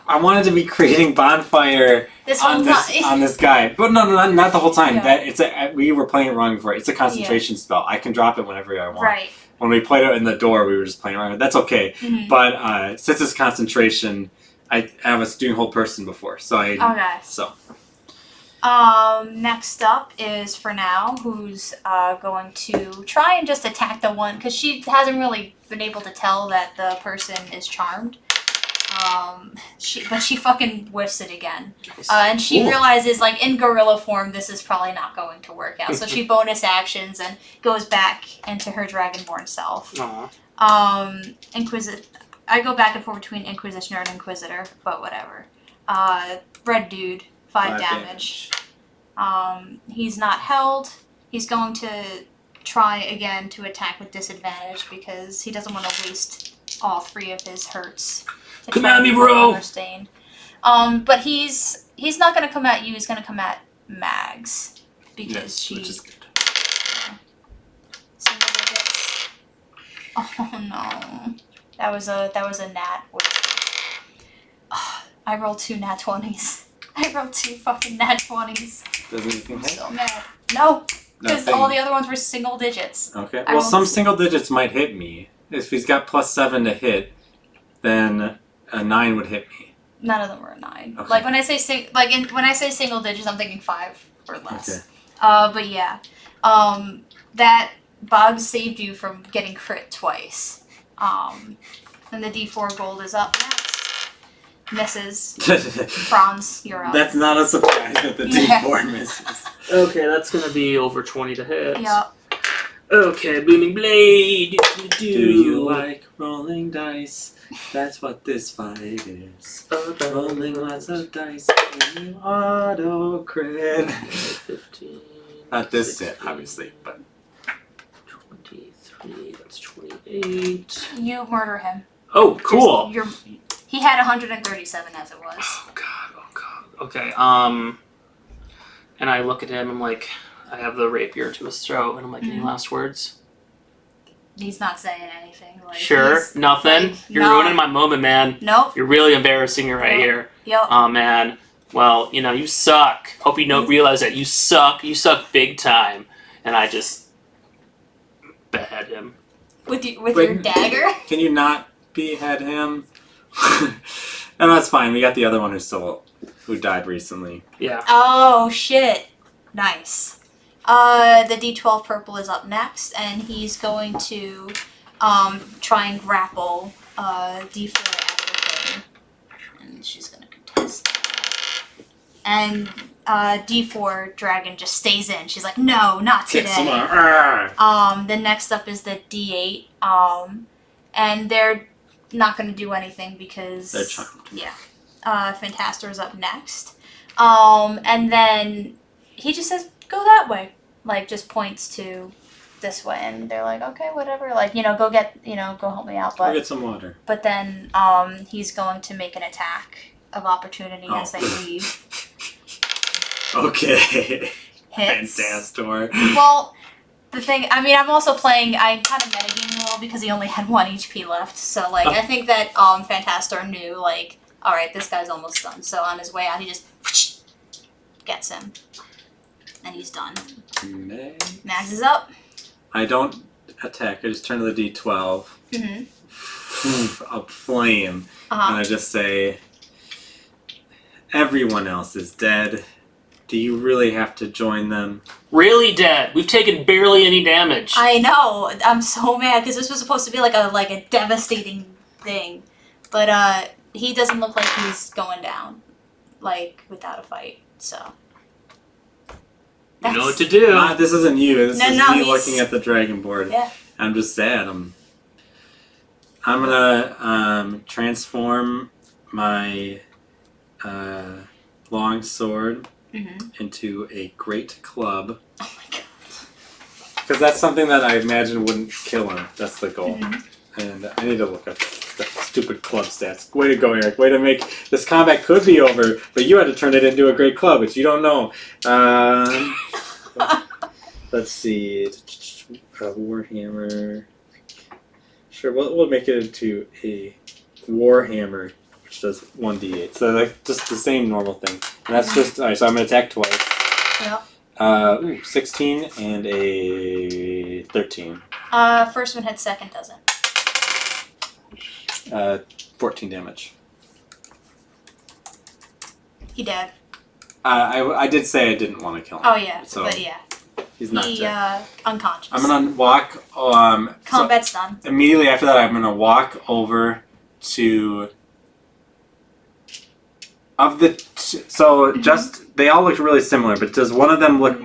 I wanted to be creating bonfire This whole on time. this guy, but no, not the whole time. Yeah. That we were playing it wrong before. It's a concentration spell. I can drop it whenever I want. Right. When we played it in the door, we were just playing around. That's okay. Mhm. But since it's concentration, I was doing whole person before, so Okay. so Next up is for now, who's going to try and just attack the one, because she hasn't really been able to tell that the person is charmed. But she fucking whiffs it again. And she Ooh. realizes, like, in gorilla form, this is probably not going to work out. So she bonus actions and goes back into her dragonborn self. Aw. I go back and forth between Inquisitioner and Inquisitor, but whatever. Red dude, 5 damage. He's not held. He's going to try again to attack with disadvantage because he doesn't want to waste all 3 of his hurts. to Come try at and me, become bro! Unrestrained. But he's not going to come at you. He's going to come at Mags because yes, she. which is good. Single digits. Oh no, that was a nat. I rolled 2 nat 20s. I rolled 2 fucking nat 20s. Does anything I'm hit? so mad. No, because Nothing. all the other ones were single digits. Okay. I Well, rolled some s- single digits might hit me. If he's got +7 to hit, then a 9 would hit me. None of them were a 9. Okay. Like when I say when I say single digits, I'm thinking 5 or less. Okay. But yeah, that Boggs saved you from getting crit twice. And the D4 gold is up next. Misses. Franz, you're up. That's not a surprise that the Yeah. D4 misses. Okay, that's gonna be over 20 to hit. Yep. Okay, Booming Blade. Do you like rolling dice? That's what this fight is. Rolling lots of dice. When you auto crit. 15. Not this 16, hit, obviously, but 23. That's 28. You murder him. Oh, cool. He had 137 as it was. Oh god. Okay. And I look at him. I'm like, I have the rapier to his throat, and I'm like, any last words? He's not saying anything. Like, Sure. he's, Nothing. like, You're no. ruining my moment, man. Nope. You're really embarrassing me right Nope. here. Yep. Oh man. Well, you suck. Hope you don't realize that you suck. You suck big time. And I just behead him. With your Wait. dagger. can you not behead him? And that's fine. We got the other one who died recently. Yeah. Oh shit! Nice. The D12 purple is up next, and he's going to try and grapple D4 out of the thing, and she's gonna contest. And D4 dragon just stays in. She's like, no, not today. Then next up is the D8, and they're not going to do anything because They're charmed. Yeah, Fantastor's up next, and then he just says, "Go that way," like just points to this way, and they're like, "Okay, whatever." Like go get go help me out, Go but get some water. but then he's going to make an attack of opportunity as they leave. Okay. Hits. Fantastor. Well, the thing, I'm also playing, I kind of metagaming a little because he only had 1 HP left. So, I think that Fantastor knew, alright, this guy's almost done. So, on his way out, he just gets him. And he's done. Next. Max is up. I don't attack. I just turn to the D12. Mm-hmm. A flame. And Uh-huh. I just say, everyone else is dead. Do you really have to join them? Really dead. We've taken barely any damage. I know. I'm so mad because this was supposed to be like a devastating thing. But he doesn't look like he's going down. Without a fight. So. You know what to do. This isn't you. This No, is no, me he's- looking at the dragon board. Yeah. I'm just sad. I'm gonna transform my long sword Mm-hmm. into a great club. Oh my god. Because that's something that I imagine wouldn't kill him. That's the goal. Mm-hmm. And I need to look up the stupid club stats. Way to go, Eric. Way to make this combat could be over, but you had to turn it into a great club, which you don't know. Let's see. Warhammer. Sure, we'll make it into a Warhammer, which does 1d8. So just the same normal thing. And that's just alright. So I'm gonna attack twice. Yep. 16 and a 13. First one hits, second doesn't. 14 damage. He dead. I did say I didn't want to kill him. Oh yeah, So but yeah. he's not He dead. unconscious. I'm gonna walk. Combat's done. Immediately after that, I'm gonna walk over to. Just they all look really similar, but does one of them look?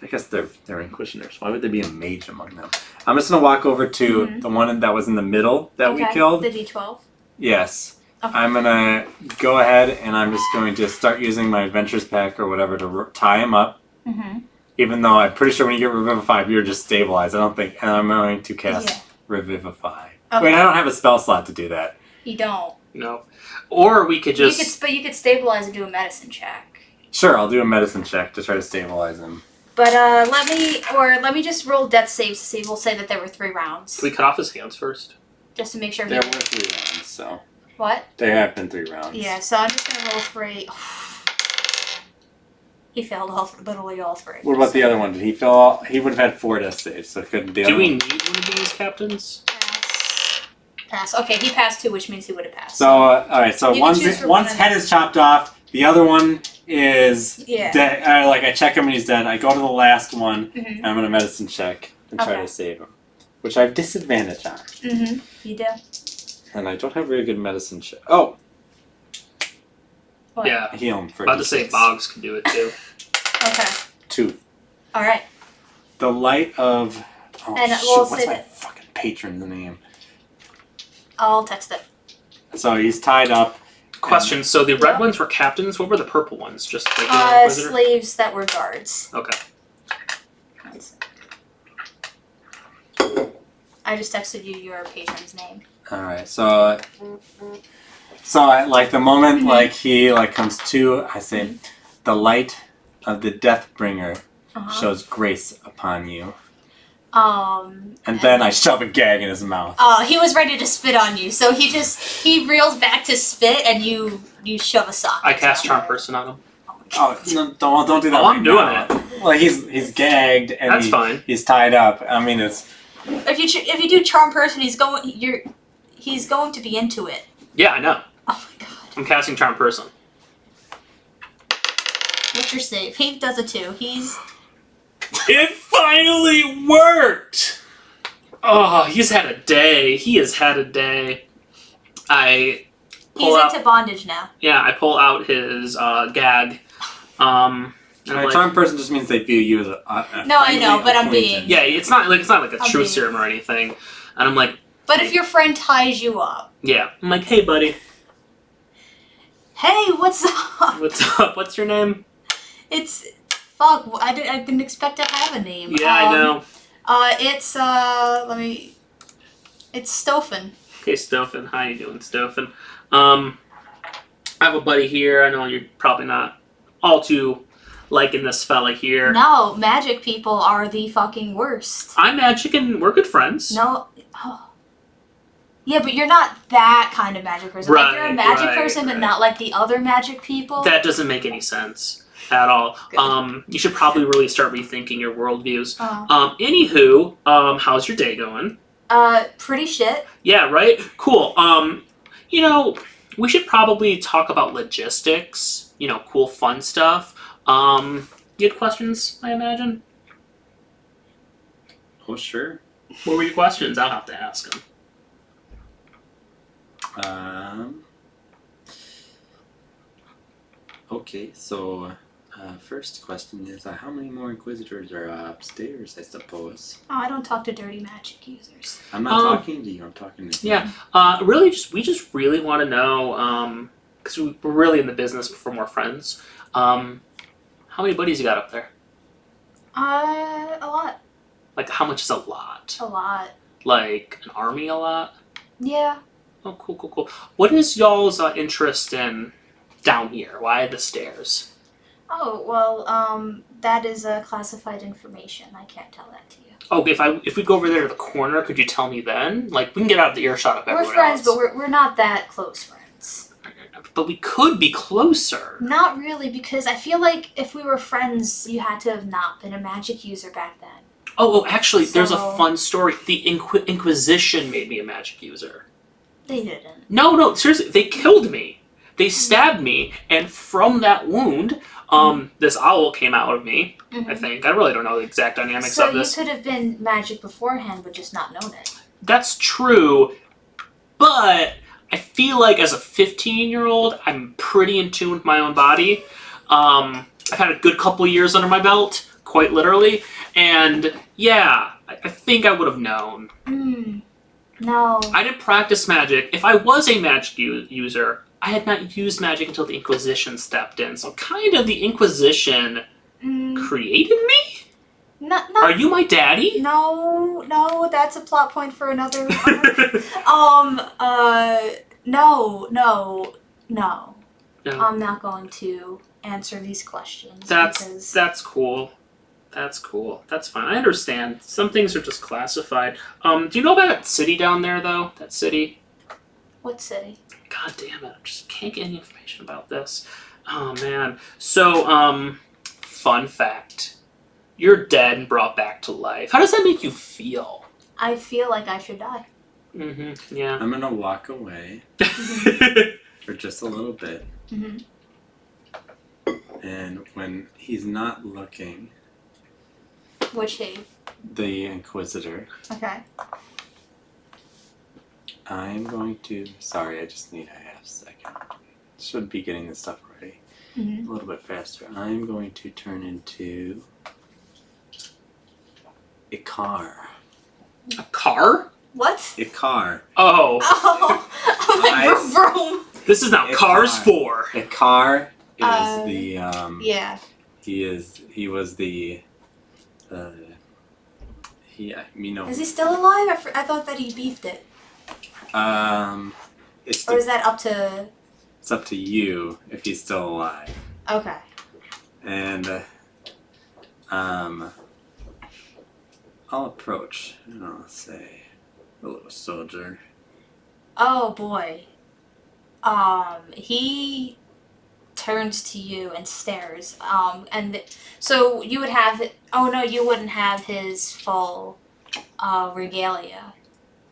I guess they're Inquisitors. Why would there be a mage among them? I'm just gonna walk over to the one that was in the middle that we killed. The D12. Yes. Okay. I'm gonna go ahead and I'm just going to start using my adventures pack or whatever to tie him up. Mm-hmm. Even though I'm pretty sure when you get Revivify, you're just stabilized. I don't think, and I'm going to cast Yeah. Revivify. Okay. Wait, I don't have a spell slot to do that. You don't. No. Or we could just... You could stabilize and do a medicine check. Sure, I'll do a medicine check to try to stabilize him. But let me just roll death saves to see. We'll say that there were 3 rounds, We cut off his hands first. just to make sure. There were 3 rounds, so What? there have been 3 rounds. Yeah. So I'm just gonna roll 3. He failed literally all 3. What about the other one? Did he fail? He would have had 4 death saves, so couldn't the Do other we one? need one of these captains? Pass. Okay, he passed 2, which means he would have passed. So all right, so You can choose for one's one head is chopped off. The other one is Yeah. dead. I check him and he's dead. I go to the last one. Mhm. And I'm gonna medicine check and try Okay. to save him, which I have disadvantage on. Mm-hmm. You do. And I don't have very good medicine check. Oh, What? Yeah. Heal him for About to say D6. Boggs can do it too. Okay. 2. All right. The light of. Oh, And shoot, we'll what's say my that- fucking patron's name? I'll text it. So he's tied up. Question: so the red Yep. ones were captains. What were the purple ones? Just regular Inquisitor? Slaves that were guards. Okay. I just texted you your patron's name. Alright, so like the moment Mhm. like he like comes to, I say, the light of the Deathbringer shows grace upon you. And then I shove a gag in his mouth. He was ready to spit on you, so he reels back to spit, and you shove a sock. I cast Charm Person on him. Oh no, don't do that. Oh, I'm doing it. Well, he's gagged and That's fine. He's tied up. I mean, it's. If you do Charm Person, he's going to be into it. Yeah, I know. Oh my god. I'm casting Charm Person. What's your save? He does a 2. It finally worked! Oh, he's had a day. He has had a day. I pull He's out, into bondage now. yeah, I pull out his gag. And I'm like, Charm person just means they view you as a No, I know, friendly but I'm acquaintance. being- yeah, it's not like a I'm truth being- serum or anything. And I'm like, But if your friend ties you up, yeah. I'm like, hey, buddy, hey, what's up? what's up? What's your name? It's fuck. I didn't expect to have a name. Yeah, I know. It's Stofan. Okay, Stofan. How you doing, Stofan? I have a buddy here. I know you're probably not all too liking this fella here. No, magic people are the fucking worst. I'm magic and we're good friends. No. Oh. Yeah, but you're not that kind of magic person. Like, you're a Right, magic right, person, but right. not like the other magic people. That doesn't make any sense at all. Good. You should probably really start rethinking your worldviews. Oh. Anywho, how's your day going? Pretty shit. Yeah, right? Cool. We should probably talk about logistics, cool fun stuff. You had questions, I imagine? Oh, sure. What were your questions? I'll have to ask them. Okay, so first question is how many more Inquisitors are upstairs, I suppose? Oh, I don't talk to dirty magic users. I'm not talking to you, I'm talking to you. Yeah, we just really want to know, because we're really in the business for more friends. How many buddies you got up there? A lot. Like, how much is a lot? A lot. Like, an army a lot? Yeah. Oh, cool. What is y'all's interest in down here? Why the stairs? Oh, well, that is classified information. I can't tell that to you. Oh, if we go over there to the corner, could you tell me then? Like, we can get out of the earshot of everyone We're friends, else. but we're not that close friends. But we could be closer. Not really, because I feel like if we were friends, you had to have not been a magic user back then. Oh, actually, there's a So- fun story. The Inquisition made me a magic user. They didn't. No, seriously, they killed me. They stabbed me, and from that wound, this owl came out of me, I think. I really don't know the exact dynamics So of this. you could have been magic beforehand, but just not known it. That's true, but I feel like as a 15-year-old, I'm pretty in tune with my own body. I've had a good couple years under my belt, quite literally, and yeah, I think I would have known. No. I didn't practice magic. If I was a magic user, I had not used magic until the Inquisition stepped in. So kind of the Inquisition created me? No. Are you my daddy? No, that's a plot point for another No. I'm not going to answer these questions. because... That's cool. That's cool. That's fine. I understand. Some things are just classified. Do you know about that city down there, though? That city? What city? God damn it. I just can't get any information about this. Oh, man. So, fun fact. You're dead and brought back to life. How does that make you feel? I feel like I should die. Mm-hmm. Yeah. I'm gonna walk away for just a little bit. And when he's not looking, Which he? the Inquisitor, Okay. I'm going to... Sorry, I just need a half second. should be getting this stuff ready Mhm. a little bit faster. I'm going to turn into a car. A car? What? A car. Oh, Oh, I'm like, I- vroom, vroom. this is now A Cars car. 4. A car is Yeah. he was the Is he still alive? I thought that he beefed it. it's Or is that up to... it's up to you if he's still alive. Okay. And I'll approach and I'll say, "Hello, soldier." Oh boy. He turns to you and stares. So you would have... Oh no, you wouldn't have his full regalia.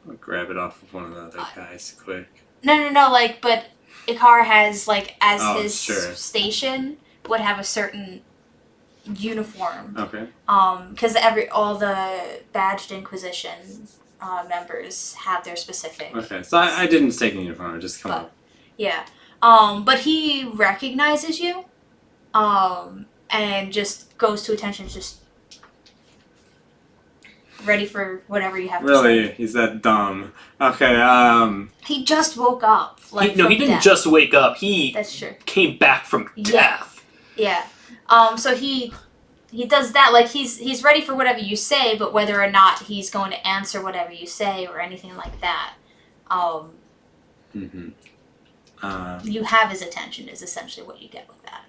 I'll grab it off of one of the other guys quick. No, like, but Ikar has, like, as Oh, his sure. station, would have a certain uniform. Okay. Because all the badged Inquisition members have their specific. Okay. So I didn't mistake a uniform. I just come up. Yeah. But he recognizes you, and just goes to attention, just ready for whatever you have to say. Really? He's that dumb. Okay. He just woke up. Like, He from didn't death. just wake up. He That's true. came back from Yeah. death. Yeah. So he does that, like, he's ready for whatever you say, but whether or not he's going to answer whatever you say or anything like that, you have his attention is essentially what you get with that.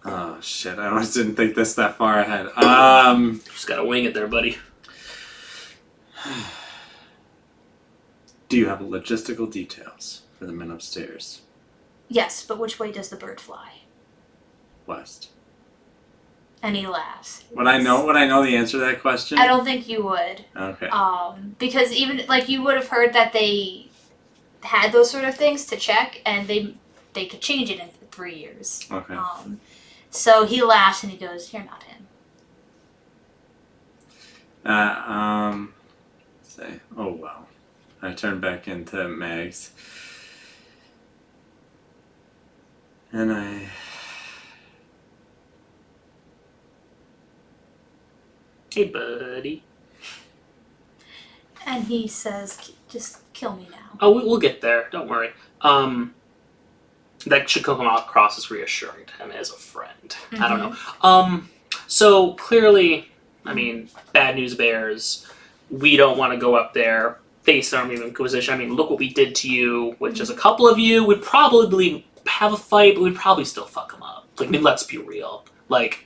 Oh shit! I almost didn't think this that far ahead. Just gotta wing it there, buddy. Do you have logistical details for the men upstairs? Yes, but which way does the bird fly? West. And he laughs. Would I know the answer to that question? I don't think you would. Okay. Because even, like, you would have heard that they had those sort of things to check, and they could change it in 3 years. Okay. So he laughs and he goes, "You're not him." Say, oh well. I turn back into Mags. And I... Hey, buddy. And he says, "Just kill me now." Oh, we'll get there. Don't worry. That should come across as reassuring to him as a friend. I don't know. So clearly, I mean, bad news bears. We don't want to go up there, face the Army of Inquisition. I mean, look what we did to you, which is a couple of you would probably have a fight, but we'd probably still fuck them up. Like, I mean, let's be real. Like,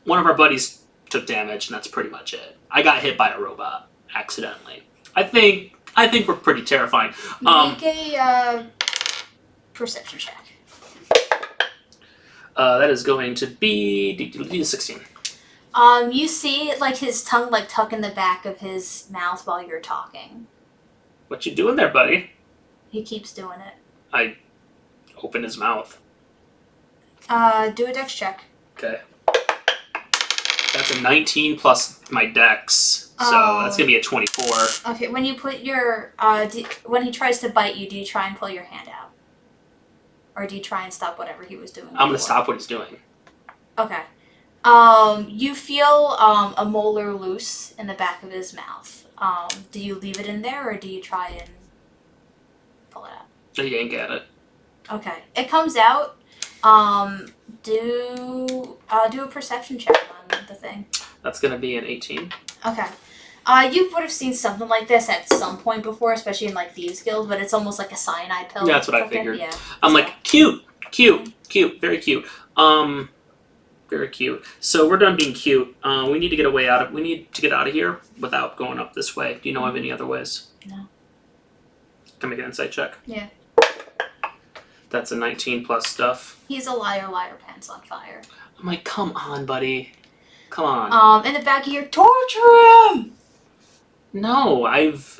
one of our buddies took damage, and that's pretty much it. I got hit by a robot accidentally. I think we're pretty terrifying. Make a perception check. That is going to be 16. You see, like, his tongue, like, tuck in the back of his mouth while you're talking. What you doing there, buddy? He keeps doing it. I open his mouth. Do a dex check. Okay. That's a 19 plus my dex, so that's gonna be a 24. Okay, when you put your, when he tries to bite you, do you try and pull your hand out? Or do you try and stop whatever he was doing? I'm gonna before? stop what he's doing. Okay. You feel a molar loose in the back of his mouth. Do you leave it in there, or do you try and pull it out? I yank at it. Okay, it comes out. Do a perception check on the thing. That's gonna be an 18. Okay. You would have seen something like this at some point before, especially in, like, Thieves Guild, but it's almost like a cyanide pill. Yeah, that's what I tucked in. figured. Yeah. I'm like, cute, very cute. Very cute. So we're done being cute. We need to get we need to get out of here without going up this way. Do you know of any other ways? No. Can I make an insight check? Yeah. That's a 19 plus stuff. He's a liar, pants on fire. I'm like, come on, buddy. Come on. In the back of your torture him! No,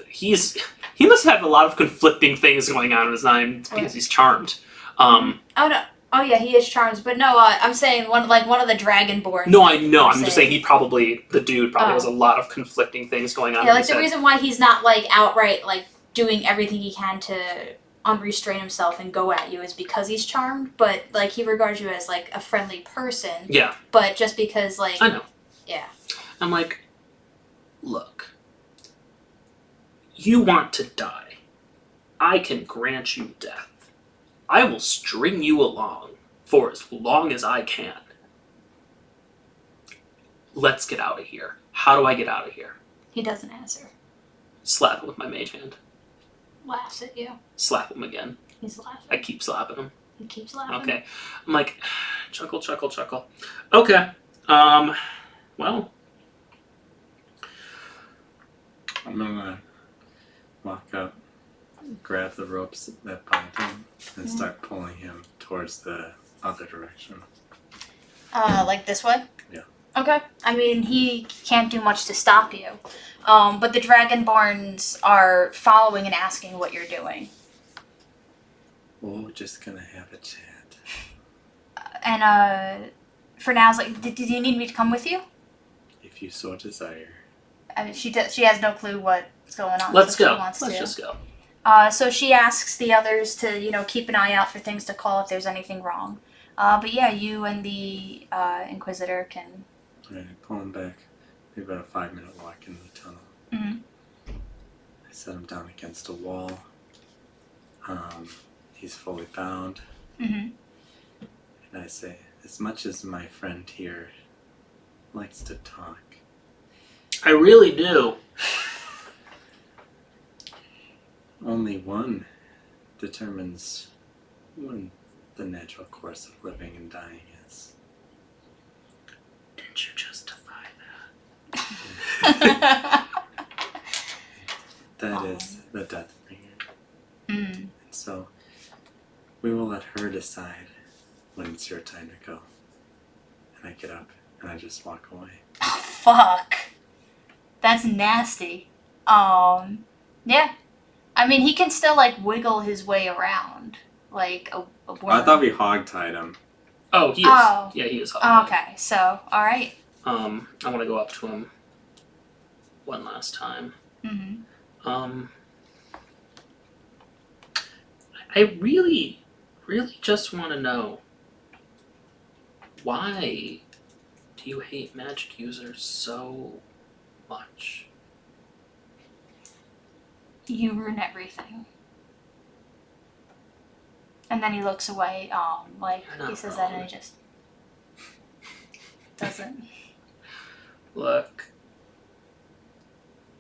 he must have a lot of conflicting things going on in his mind because he's charmed. Oh no. Oh yeah, he is charmed, but no, I'm saying one of the Dragonborn. No, I know. I'm just saying the dude probably has a lot of conflicting things going on. Yeah, in like his the head. reason why he's not, like, outright, like, doing everything he can to unrestrain himself and go at you is because he's charmed, but like he regards you as like a friendly person. Yeah. But just because like I know. Yeah. I'm like, look, you want to die. I can grant you death. I will string you along for as long as I can. Let's get out of here. How do I get out of here? He doesn't answer. Slap him with my mage hand. Laughs at you. Slap him again. He's laughing. I keep slapping him. He keeps laughing. Okay. I'm like, chuckle, chuckle, chuckle. Okay. Well. I'm gonna walk up, grab the ropes that bind him, and start pulling him towards the other direction. Like this way? Yeah. Okay. I mean, he can't do much to stop you. But the Dragonborns are following and asking what you're doing. We're just gonna have a chat. And, for now, it's like, do you need me to come with you? If you so desire. I mean, she has no clue what's going on. Let's so go. She wants Let's to. just go. So she asks the others to, keep an eye out for things to call if there's anything wrong. But yeah, you and the Inquisitor can. Alright, I pull him back. Maybe about a 5-minute walk into the tunnel. Mhm. I set him down against a wall. He's fully bound. Mhm. And I say, as much as my friend here likes to talk, I really do. only one determines when the natural course of living and dying is. Didn't you justify That is the Deathbringer. Mm. And so we will let her decide when it's your time to go. And I get up and I just walk away. Fuck. That's nasty. Yeah. I mean, he can still, like, wiggle his way around. Like a worm. I thought we hogtied him. Oh, he is. Oh. Yeah, he is hot. Oh, okay, so, alright. I want to go up to him one last time. Mm-hmm. I really, really just want to know, why do you hate magic users so much? You ruin everything. And then he looks away, like, You're not he says that wrong. and he just doesn't. Look,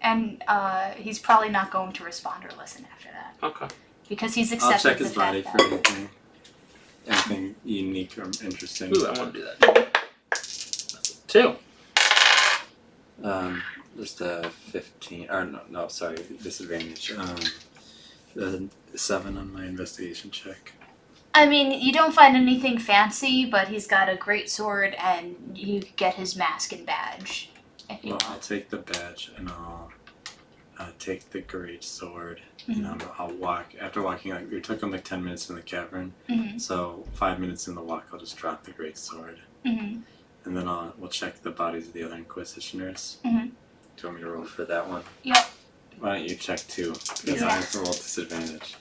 And, he's probably not going to respond or listen after that. okay. Because he's I'll accepted check the his body fact for that... anything unique or interesting. Ooh, I want to do that. That's a 2. Just a 15, or no, sorry, disadvantage. The 7 on my investigation check. I mean, you don't find anything fancy, but he's got a great sword and you get his mask and badge, if you Well, I'll want. take the badge and I'll take the great sword. Mhm. And I'll walk, after walking, like, it took him like 10 minutes in the cavern. Mhm. So 5 minutes in the walk, I'll just drop the great sword. Mhm. And then we'll check the bodies of the other Inquisitioners. Mhm. Do you want me to roll for that one? Yep. Why don't you check 2? Because Yeah. I have to roll disadvantage.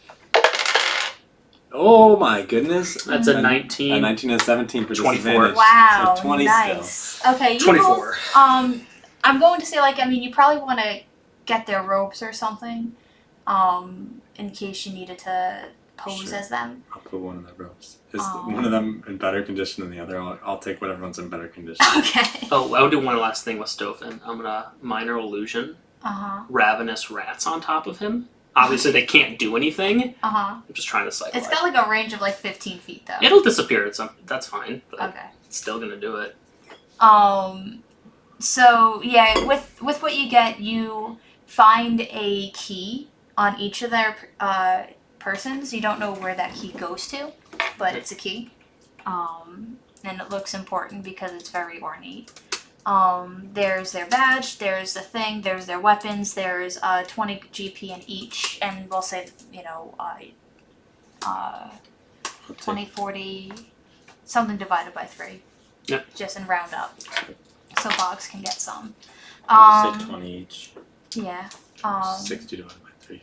Oh my goodness! That's a 19. A 19 and a 17 for 24. disadvantage. Wow, So 20 nice. Okay, you 24. both, I'm going to say, like, I mean, you probably want to get their ropes or something, in case you needed to pose Sure. as them. I'll put one of the ropes. Is Oh. one of them in better condition than the other? I'll take whatever one's in better condition. Okay. Oh, I would do one last thing with Stofan. I'm gonna minor illusion Uh-huh. ravenous rats on top of him. Obviously, they can't do anything. Uh-huh. I'm just trying to cycle. It's got, like, a range of, like, 15 feet, though. It'll disappear. That's fine. But Okay. it's still gonna do it. So yeah, with what you get, you find a key on each of their persons. You don't know where that key goes to, but it's a key. And it looks important because it's very ornate. There's their badge, there's the thing, there's their weapons, there's 20 GP in each, and we'll say, 20, 40, something divided by 3. Yep. Just in round up. So Boggs can get some. Say 20 each. Yeah. 60 divided by 3.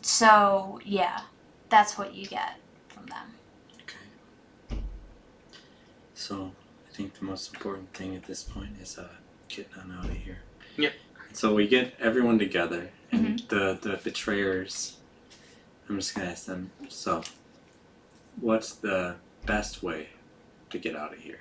So yeah, that's what you get from them. Okay. So I think the most important thing at this point is getting on out of here. Yep. So we get everyone together, and the betrayers. I'm just gonna ask them. So, what's the best way to get out of here?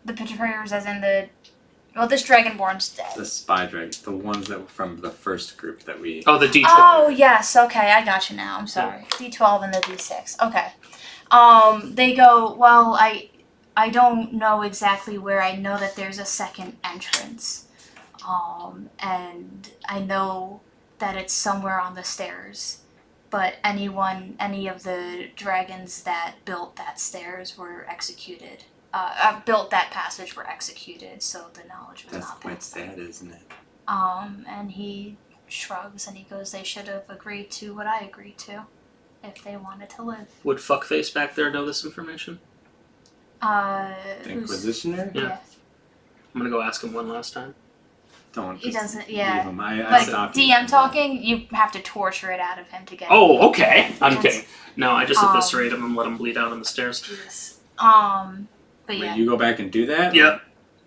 The betrayers, as in this Dragonborn's dead. The spy dragon, the ones that were from the first group that we. Oh, the D12. Oh yes, okay, I got you now. I'm sorry. D12 and the D6. Okay. They go, well, I don't know exactly where. I know that there's a second entrance. And I know that it's somewhere on the stairs. But any of the dragons that built that stairs were executed. Built that passage were executed, so the knowledge was That's not quite passed on. sad, isn't it? And he shrugs and he goes, they should have agreed to what I agreed to if they wanted to live. Would fuckface back there know this information? The Who's- Inquisitioner? Yeah. I'm gonna go ask him one last time. Don't. He just doesn't, yeah. leave him. I But stopped you DM from talking, you have to torture it out of him to get Oh, okay. I'm Yes. kidding. No, I just eviscerate him and let him bleed out on the stairs. Jesus. But that. yeah. Wait, you go back and do that? Yep.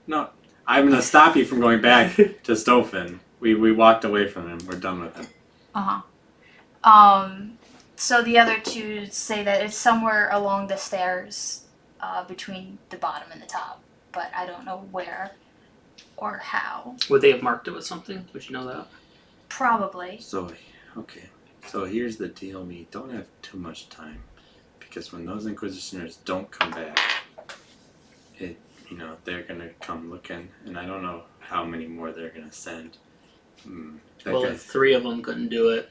No, I'm gonna stop you from going back to Stofan. We walked away from him. We're done with him. So the other two say that it's somewhere along the stairs, between the bottom and the top, but I don't know where or how. Would they have marked it with something? Would you know that? Probably. So, okay. So here's the deal. We don't have too much time because when those Inquisitioners don't come back, they're gonna come looking, and I don't know how many more they're gonna send. That Well, guy- if 3 of them couldn't do it,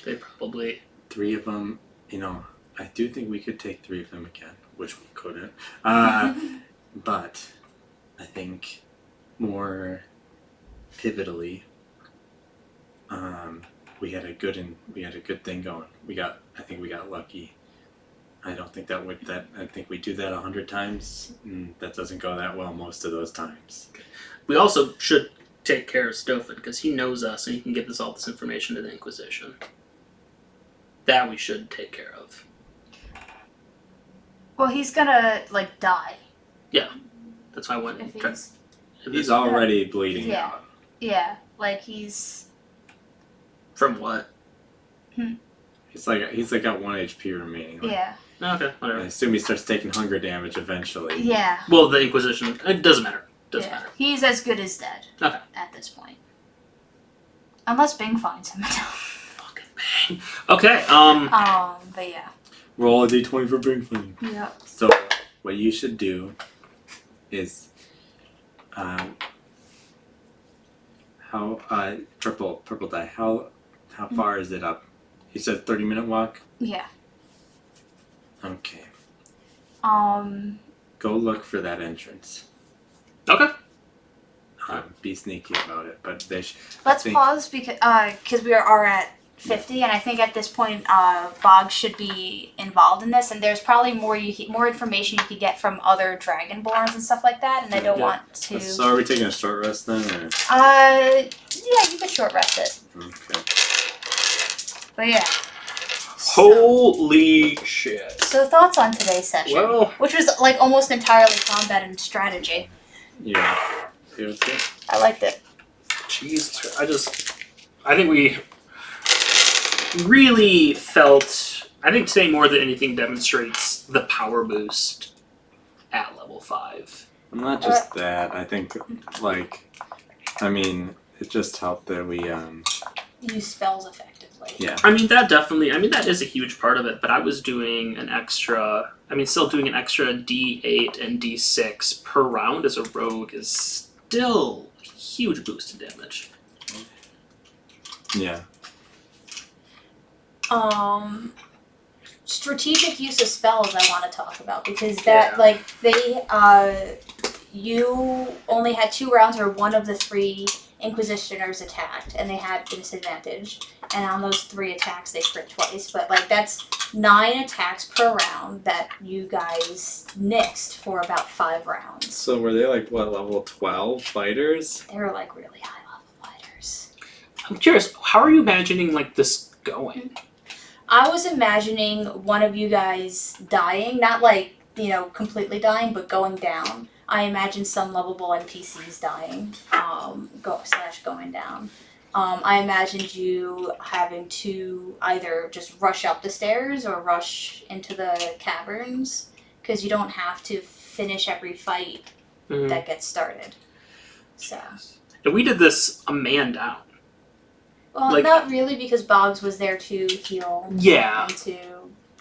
they probably... 3 of them, I do think we could take 3 of them again, which we couldn't. But I think more pivotally, we had a good thing going. I think we got lucky. I don't think I think we do that 100 times. That doesn't go that well most of those times. We also should take care of Stofan, because he knows us and he can give us all this information to the Inquisition. That we should take care of. Well, he's gonna, die. That's why I went If and tried. He's already bleeding Yeah. out. Yeah, he's... From what? He's got 1 HP remaining. Yeah. Okay, I whatever. assume he starts taking hunger damage eventually. Yeah. Well, the Inquisition, it doesn't matter. Doesn't Yeah. matter. He's as good as dead. Okay. At this point. Unless Bing finds him. Fucking bang. Okay, But yeah. Roll a d20 for Bring Flame. Yeah. So, what you should do is, purple die. How far is it up? You said 30-minute walk. Yeah. Okay. Um. Go look for that entrance. okay. Be sneaky about it, but they should. Let's pause because we are at 50, and I think at this point, Bog should be involved in this, and there's probably more information you could get from other Dragonborns and stuff like that, and I don't want to. So, are we taking a short rest then? Or? Yeah, you could short rest it, Okay. but yeah. Holy shit. So thoughts on today's session, Well, which was almost entirely combat and strategy. Yeah. See what's good? I liked it. jeez, I think we really felt, I think today more than anything demonstrates the power boost at level 5. Not just that. I think, it just helped that we, Use spells effectively. yeah. That is a huge part of it, but I was doing still doing an extra D8 and D6 per round as a rogue is still a huge boost in damage. Yeah. Strategic use of spells I want to talk about because you only had 2 rounds where one of the 3 Inquisitioners attacked and they had disadvantage, and on those 3 attacks they crit twice, but that's 9 attacks per round that you guys nixed for about 5 rounds. So were they level 12 fighters? They were really high level fighters. I'm curious, how are you imagining like this going? I was imagining one of you guys dying, not like, completely dying, but going down. I imagine some lovable NPCs dying, going down. I imagined you having to either just rush up the stairs or rush into the caverns, because you don't have to finish every fight that gets started. So. And we did this a man down. Well, Like- not really, because Boggs was there to heal Yeah. and to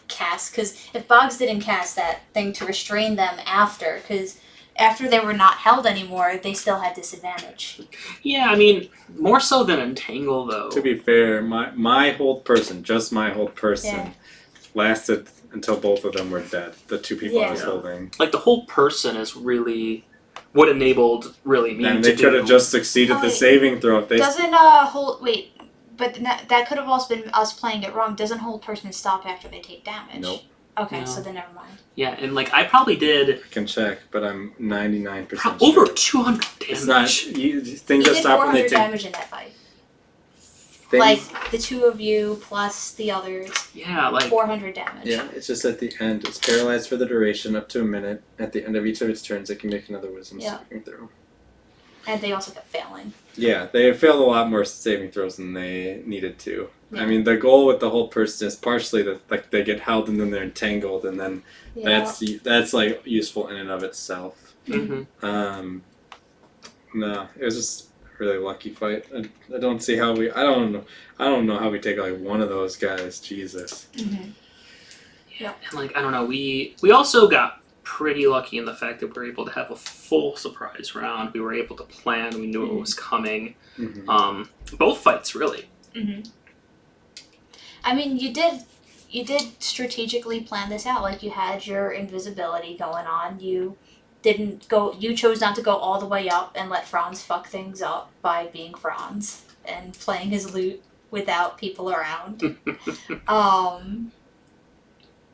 cast. Because if Boggs didn't cast that thing to restrain them because after they were not held anymore, they still had disadvantage. Yeah, I mean, more so than Entangle, though. To be fair, my hold person, just my hold person, Yeah. lasted until both of them were dead. The two people I was Yeah. holding. Like, the whole person is really what enabled really me And to they could have do. just succeeded Oh, the wait. saving throw if they. Doesn't wait, but that could have also been us playing it wrong. Doesn't hold person stop after they take damage? Nope. Okay, No. so then never mind. Yeah, and like, I probably did I can check, but I'm 99% over sure. 200 damage. It's not things You that did stop when they 400 take damage in that fight. things. Like the two of you plus the others, Yeah, like, 400 damage. Yeah, it's just at the end. It's paralyzed for the duration up to a minute. At the end of each of its turns, it can make another wisdom Yeah. saving throw. And they also kept failing. Yeah, they failed a lot more saving throws than they needed to. Yeah. I mean, the goal with the whole person is partially that like they get held and then they're entangled, and then Yeah. that's like useful in and of itself. mhm. No, it was just a really lucky fight. I don't see how we. I don't know how we take like one of those guys. Jesus. Mm-hmm. And like, I don't know, we also got pretty lucky in the fact that we were able to have a full surprise round. We were able to plan. We knew it was coming. Mm-hmm. Both fights, really. Mm-hmm. I mean, you did strategically plan this out. Like, you had your invisibility going on. You chose not to go all the way up and let Franz fuck things up by being Franz and playing his lute without people around.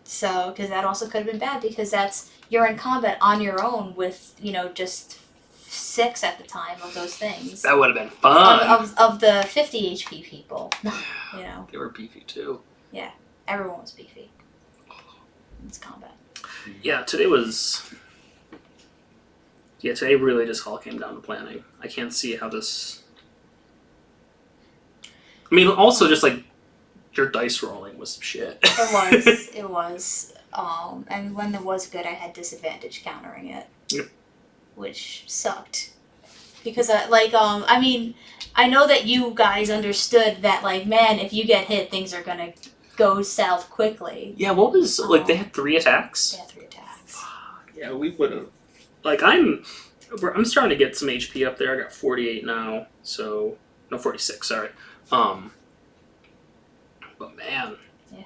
So, because that also could have been bad, because you're in combat on your own with, just 6 at the time of those things. That would have been fun. Of the 50 HP people, They were beefy, too. everyone was beefy. It's combat. Yeah, today really just all came down to planning. I can't see how this... I mean, also just like, your dice rolling was shit. It was. And when it was good, I had disadvantage countering it. Yep. Which sucked. Because, I mean, I know that you guys understood that, like, man, if you get hit, things are gonna go south quickly. Yeah, what was... Like, they had 3 attacks? They had 3 attacks. Yeah, we would have... Like, I'm starting to get some HP up there. I got 48 now, so... No, 46, sorry. But man... Yeah.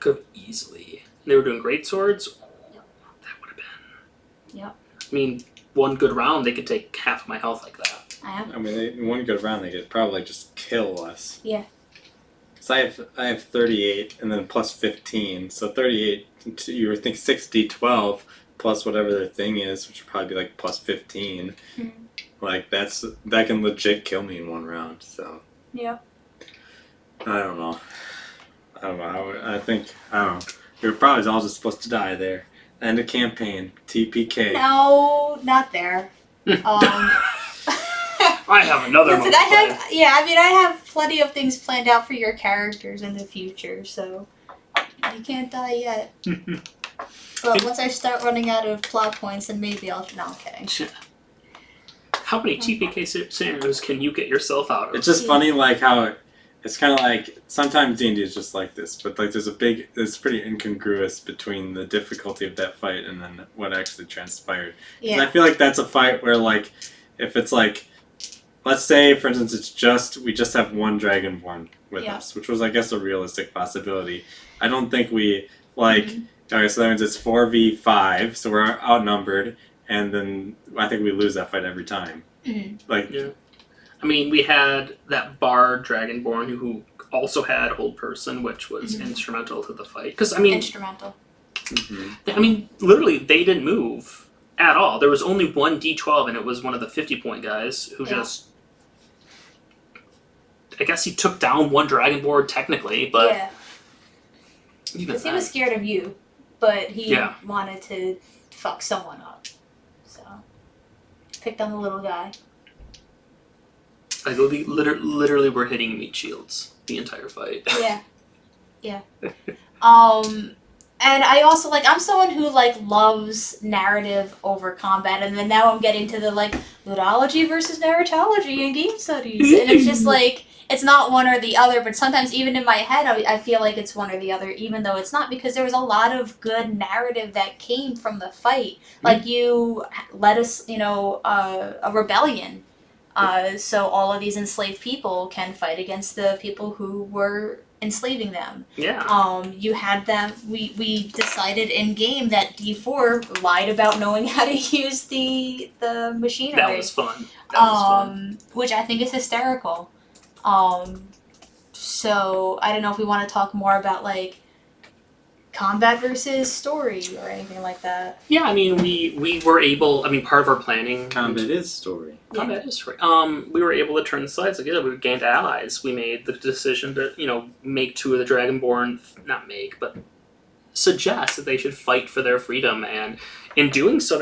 Could have easily... They were doing great swords? Yep. That would have been... Yep. I mean, one good round, they could take half of my health like that. I am. I mean, in one good round, they could probably just kill us. Yeah. So I have 38 and then plus 15. So 38, you would think 6d12 plus whatever their thing is, which would probably be like plus 15. Mhm. Like, that can legit kill me in one round, so. Yeah. I don't know. I think, we were probably all just supposed to die there. End of campaign. TPK. No, not there. I have another Listen, one. I have plenty of things planned out for your characters in the future, so you can't die yet. But once I start running out of plot points, then maybe I'll... No, I'm kidding. How many TPK scenarios can you get yourself out of? It's just funny, like, how it's kind of like, sometimes D&D is just like this, but, like, it's pretty incongruous between the difficulty of that fight and then what actually transpired. And I Yeah. feel like that's a fight where, like, if it's like, let's say, for instance, we just have one Dragonborn with us, which was, I guess, a realistic possibility. I don't think we, like, okay, so that means it's 4v5, so we're outnumbered, and then I think we lose that fight every time. Mm-hmm. Like, Yeah. I mean, we had that bard Dragonborn who also had Old Person, which was instrumental to the fight. Because, I mean... Instrumental. Literally, they didn't move at all. There was only one D12, and it was one of the 50-point guys who just I guess he took down one Dragonborn technically, but yeah, even because he then. was scared of you, but he Yeah. wanted to fuck someone up. So picked on the little guy. Like, literally were hitting meat shields the entire fight. Yeah, yeah. And I also I'm someone who loves narrative over combat, and then now I'm getting to the ludology versus narratology in game studies, and it's just it's not one or the other. But sometimes even in my head, I feel like it's one or the other, even though it's not, because there was a lot of good narrative that came from the fight. Like you led us, a rebellion. So all of these enslaved people can fight against the people who were enslaving them. Yeah. You had them. We decided in game that D4 lied about knowing how to use the machinery. That was fun. That was fun. Which I think is hysterical. So I don't know if we want to talk more about combat versus story or anything like that. Yeah, I mean, we were able. I mean, part of our planning. Combat is story. Combat is story. We were able to turn the sides. We gained allies. We made the decision to make two of the Dragonborn. Not make, but suggest that they should fight for their freedom, and in doing so,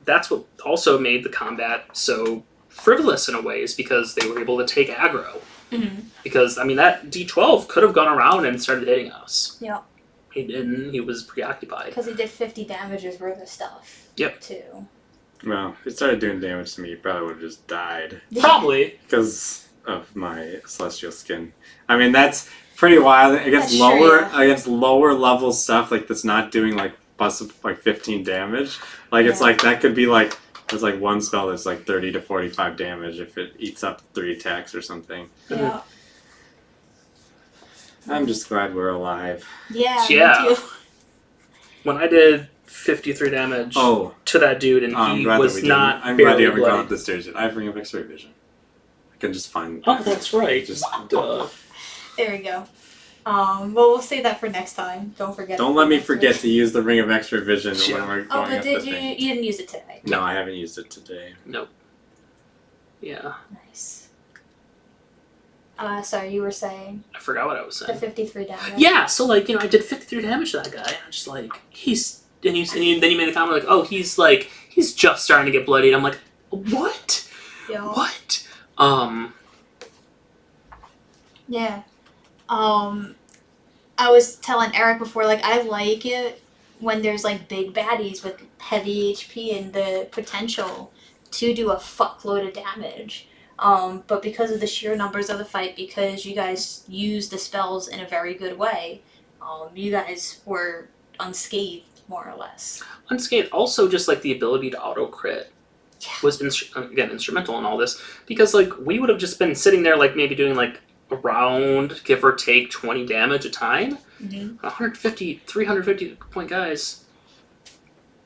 that's what also made the combat so frivolous in a way, is because they were able to take aggro. Mm-hmm. Because that D12 could have gone around and started hitting us. Yeah. He didn't. He was preoccupied. Because he did 50 damages worth of stuff. Yep. Too. Well, if it started doing damage to me, you probably would have just died. Probably. Because of my celestial skin. I mean, that's pretty wild. Against That's lower true, yeah. against lower level stuff, that's not doing plus 15 damage. It's Yeah. that could be there's one spell that's 30 to 45 damage if it eats up 3 attacks or something. Yeah. I'm just glad we're alive. Yeah. Yeah. Me too. When I did 53 damage to that dude, and I'm he glad was that we not didn't. I'm glad barely you haven't gone bloody. up the stairs yet. I have Ring of X-ray vision. I can just find. Oh, that's right. Just Duh. There we go. Well, we'll save that for next time. Don't forget. Don't let me forget to use the Ring of X-ray vision when we're Oh, going but up did the you? thing. You didn't use it today. No, I haven't used it today. Nope. Yeah. Nice. Sorry, you were saying I forgot what I was the saying. 53 damage. Yeah, so I did 53 damage to that guy. I'm just then you made a comment oh, he's just starting to get bloodied. I'm like, what? Yeah. What? Yeah. I was telling Eric before, I like it when there's big baddies with heavy HP and the potential to do a fuckload of damage. But because of the sheer numbers of the fight, because you guys used the spells in a very good way, you guys were unscathed, more or less. Unscathed. Also, just the ability to auto crit was instrumental in all this, because we would have just been sitting there maybe doing around give or take 20 damage a time. Mm-hmm. 150, 350 point guys.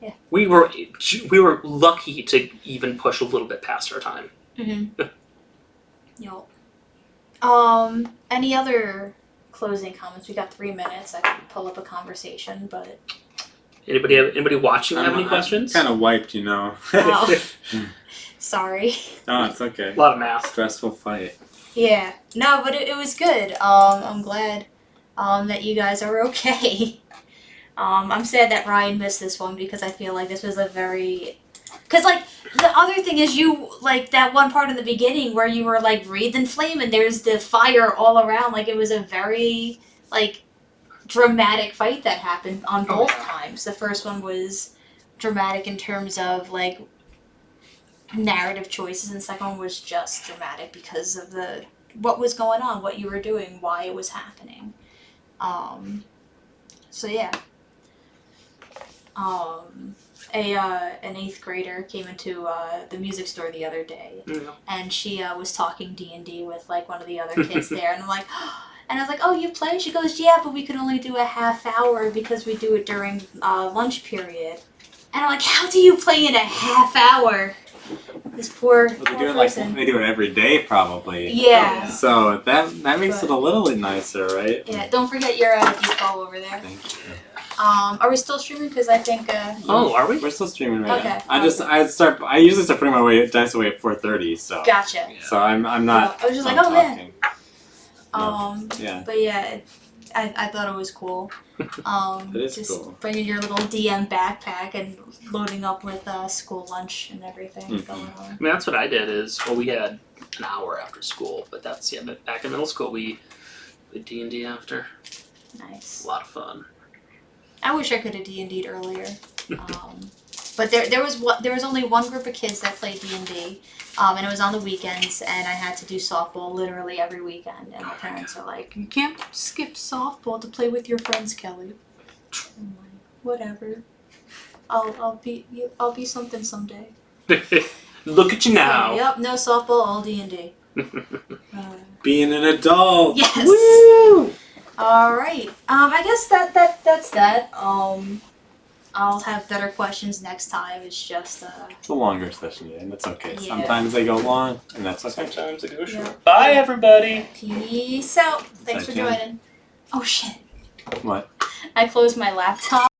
Yeah. We were lucky to even push a little bit past our time. Mm-hmm. Yup. Any other closing comments? We got 3 minutes. I can pull up a conversation, but Anybody watching have any questions? Kind of wiped, oh, sorry. No, it's okay. A lot of math. Stressful fight. Yeah. No, but it was good. I'm glad that you guys are okay. I'm sad that Ryan missed this one because I feel like this was a very... Because, the other thing is you, that one part in the beginning where you were, wreathed in flame and there's the fire all around. It was a very, dramatic fight that happened on both times. The first one was dramatic in terms of, narrative choices, and the second one was just dramatic because of what was going on, what you were doing, why it was happening. So yeah. An 8th grader came into the music store the other day, and she was talking D&D with one of the other kids there, and I'm like, and I was like, oh, you play? She goes, yeah, but we can only do a half hour because we do it during lunch period. And I'm like, how do you play in a half hour? This poor person. They do it every day, probably. Yeah. So that makes it a little nicer, right? Yeah. Don't forget your default over there. Thank you. Are we still streaming? Because I think. Oh, are we? We're still streaming right Okay. now. I usually start putting my dice away at 4:30. So. Gotcha. Yeah. So I'm not. I was just I'm like, oh man. talking. Yeah. But yeah, I thought it was cool. It is just cool. bringing your little DM backpack and loading up with school lunch and everything Mhm. going on. I mean, that's what I did. We had an hour after school, but that's But back in middle school, we did D&D after. Nice. A lot of fun. I wish I could have D&D'd earlier. But there was only one group of kids that played D&D, and it was on the weekends, and I had to do softball literally every weekend. And my parents are like, "You can't skip softball to play with your friends, Kelly." I'm like, whatever. I'll be something someday. Look at you now. Yep, no softball, all D&D. Being an adult. Yes. Woo! All right. I guess that's that. I'll have better questions next time. It's just It's a longer session, yeah, and that's okay. Yeah. Sometimes they go long, and that's okay. Sometimes it goes short. Yeah. Bye, everybody. peace out. Thanks for Bye, Jen. joining. Oh shit. What? I closed my laptop.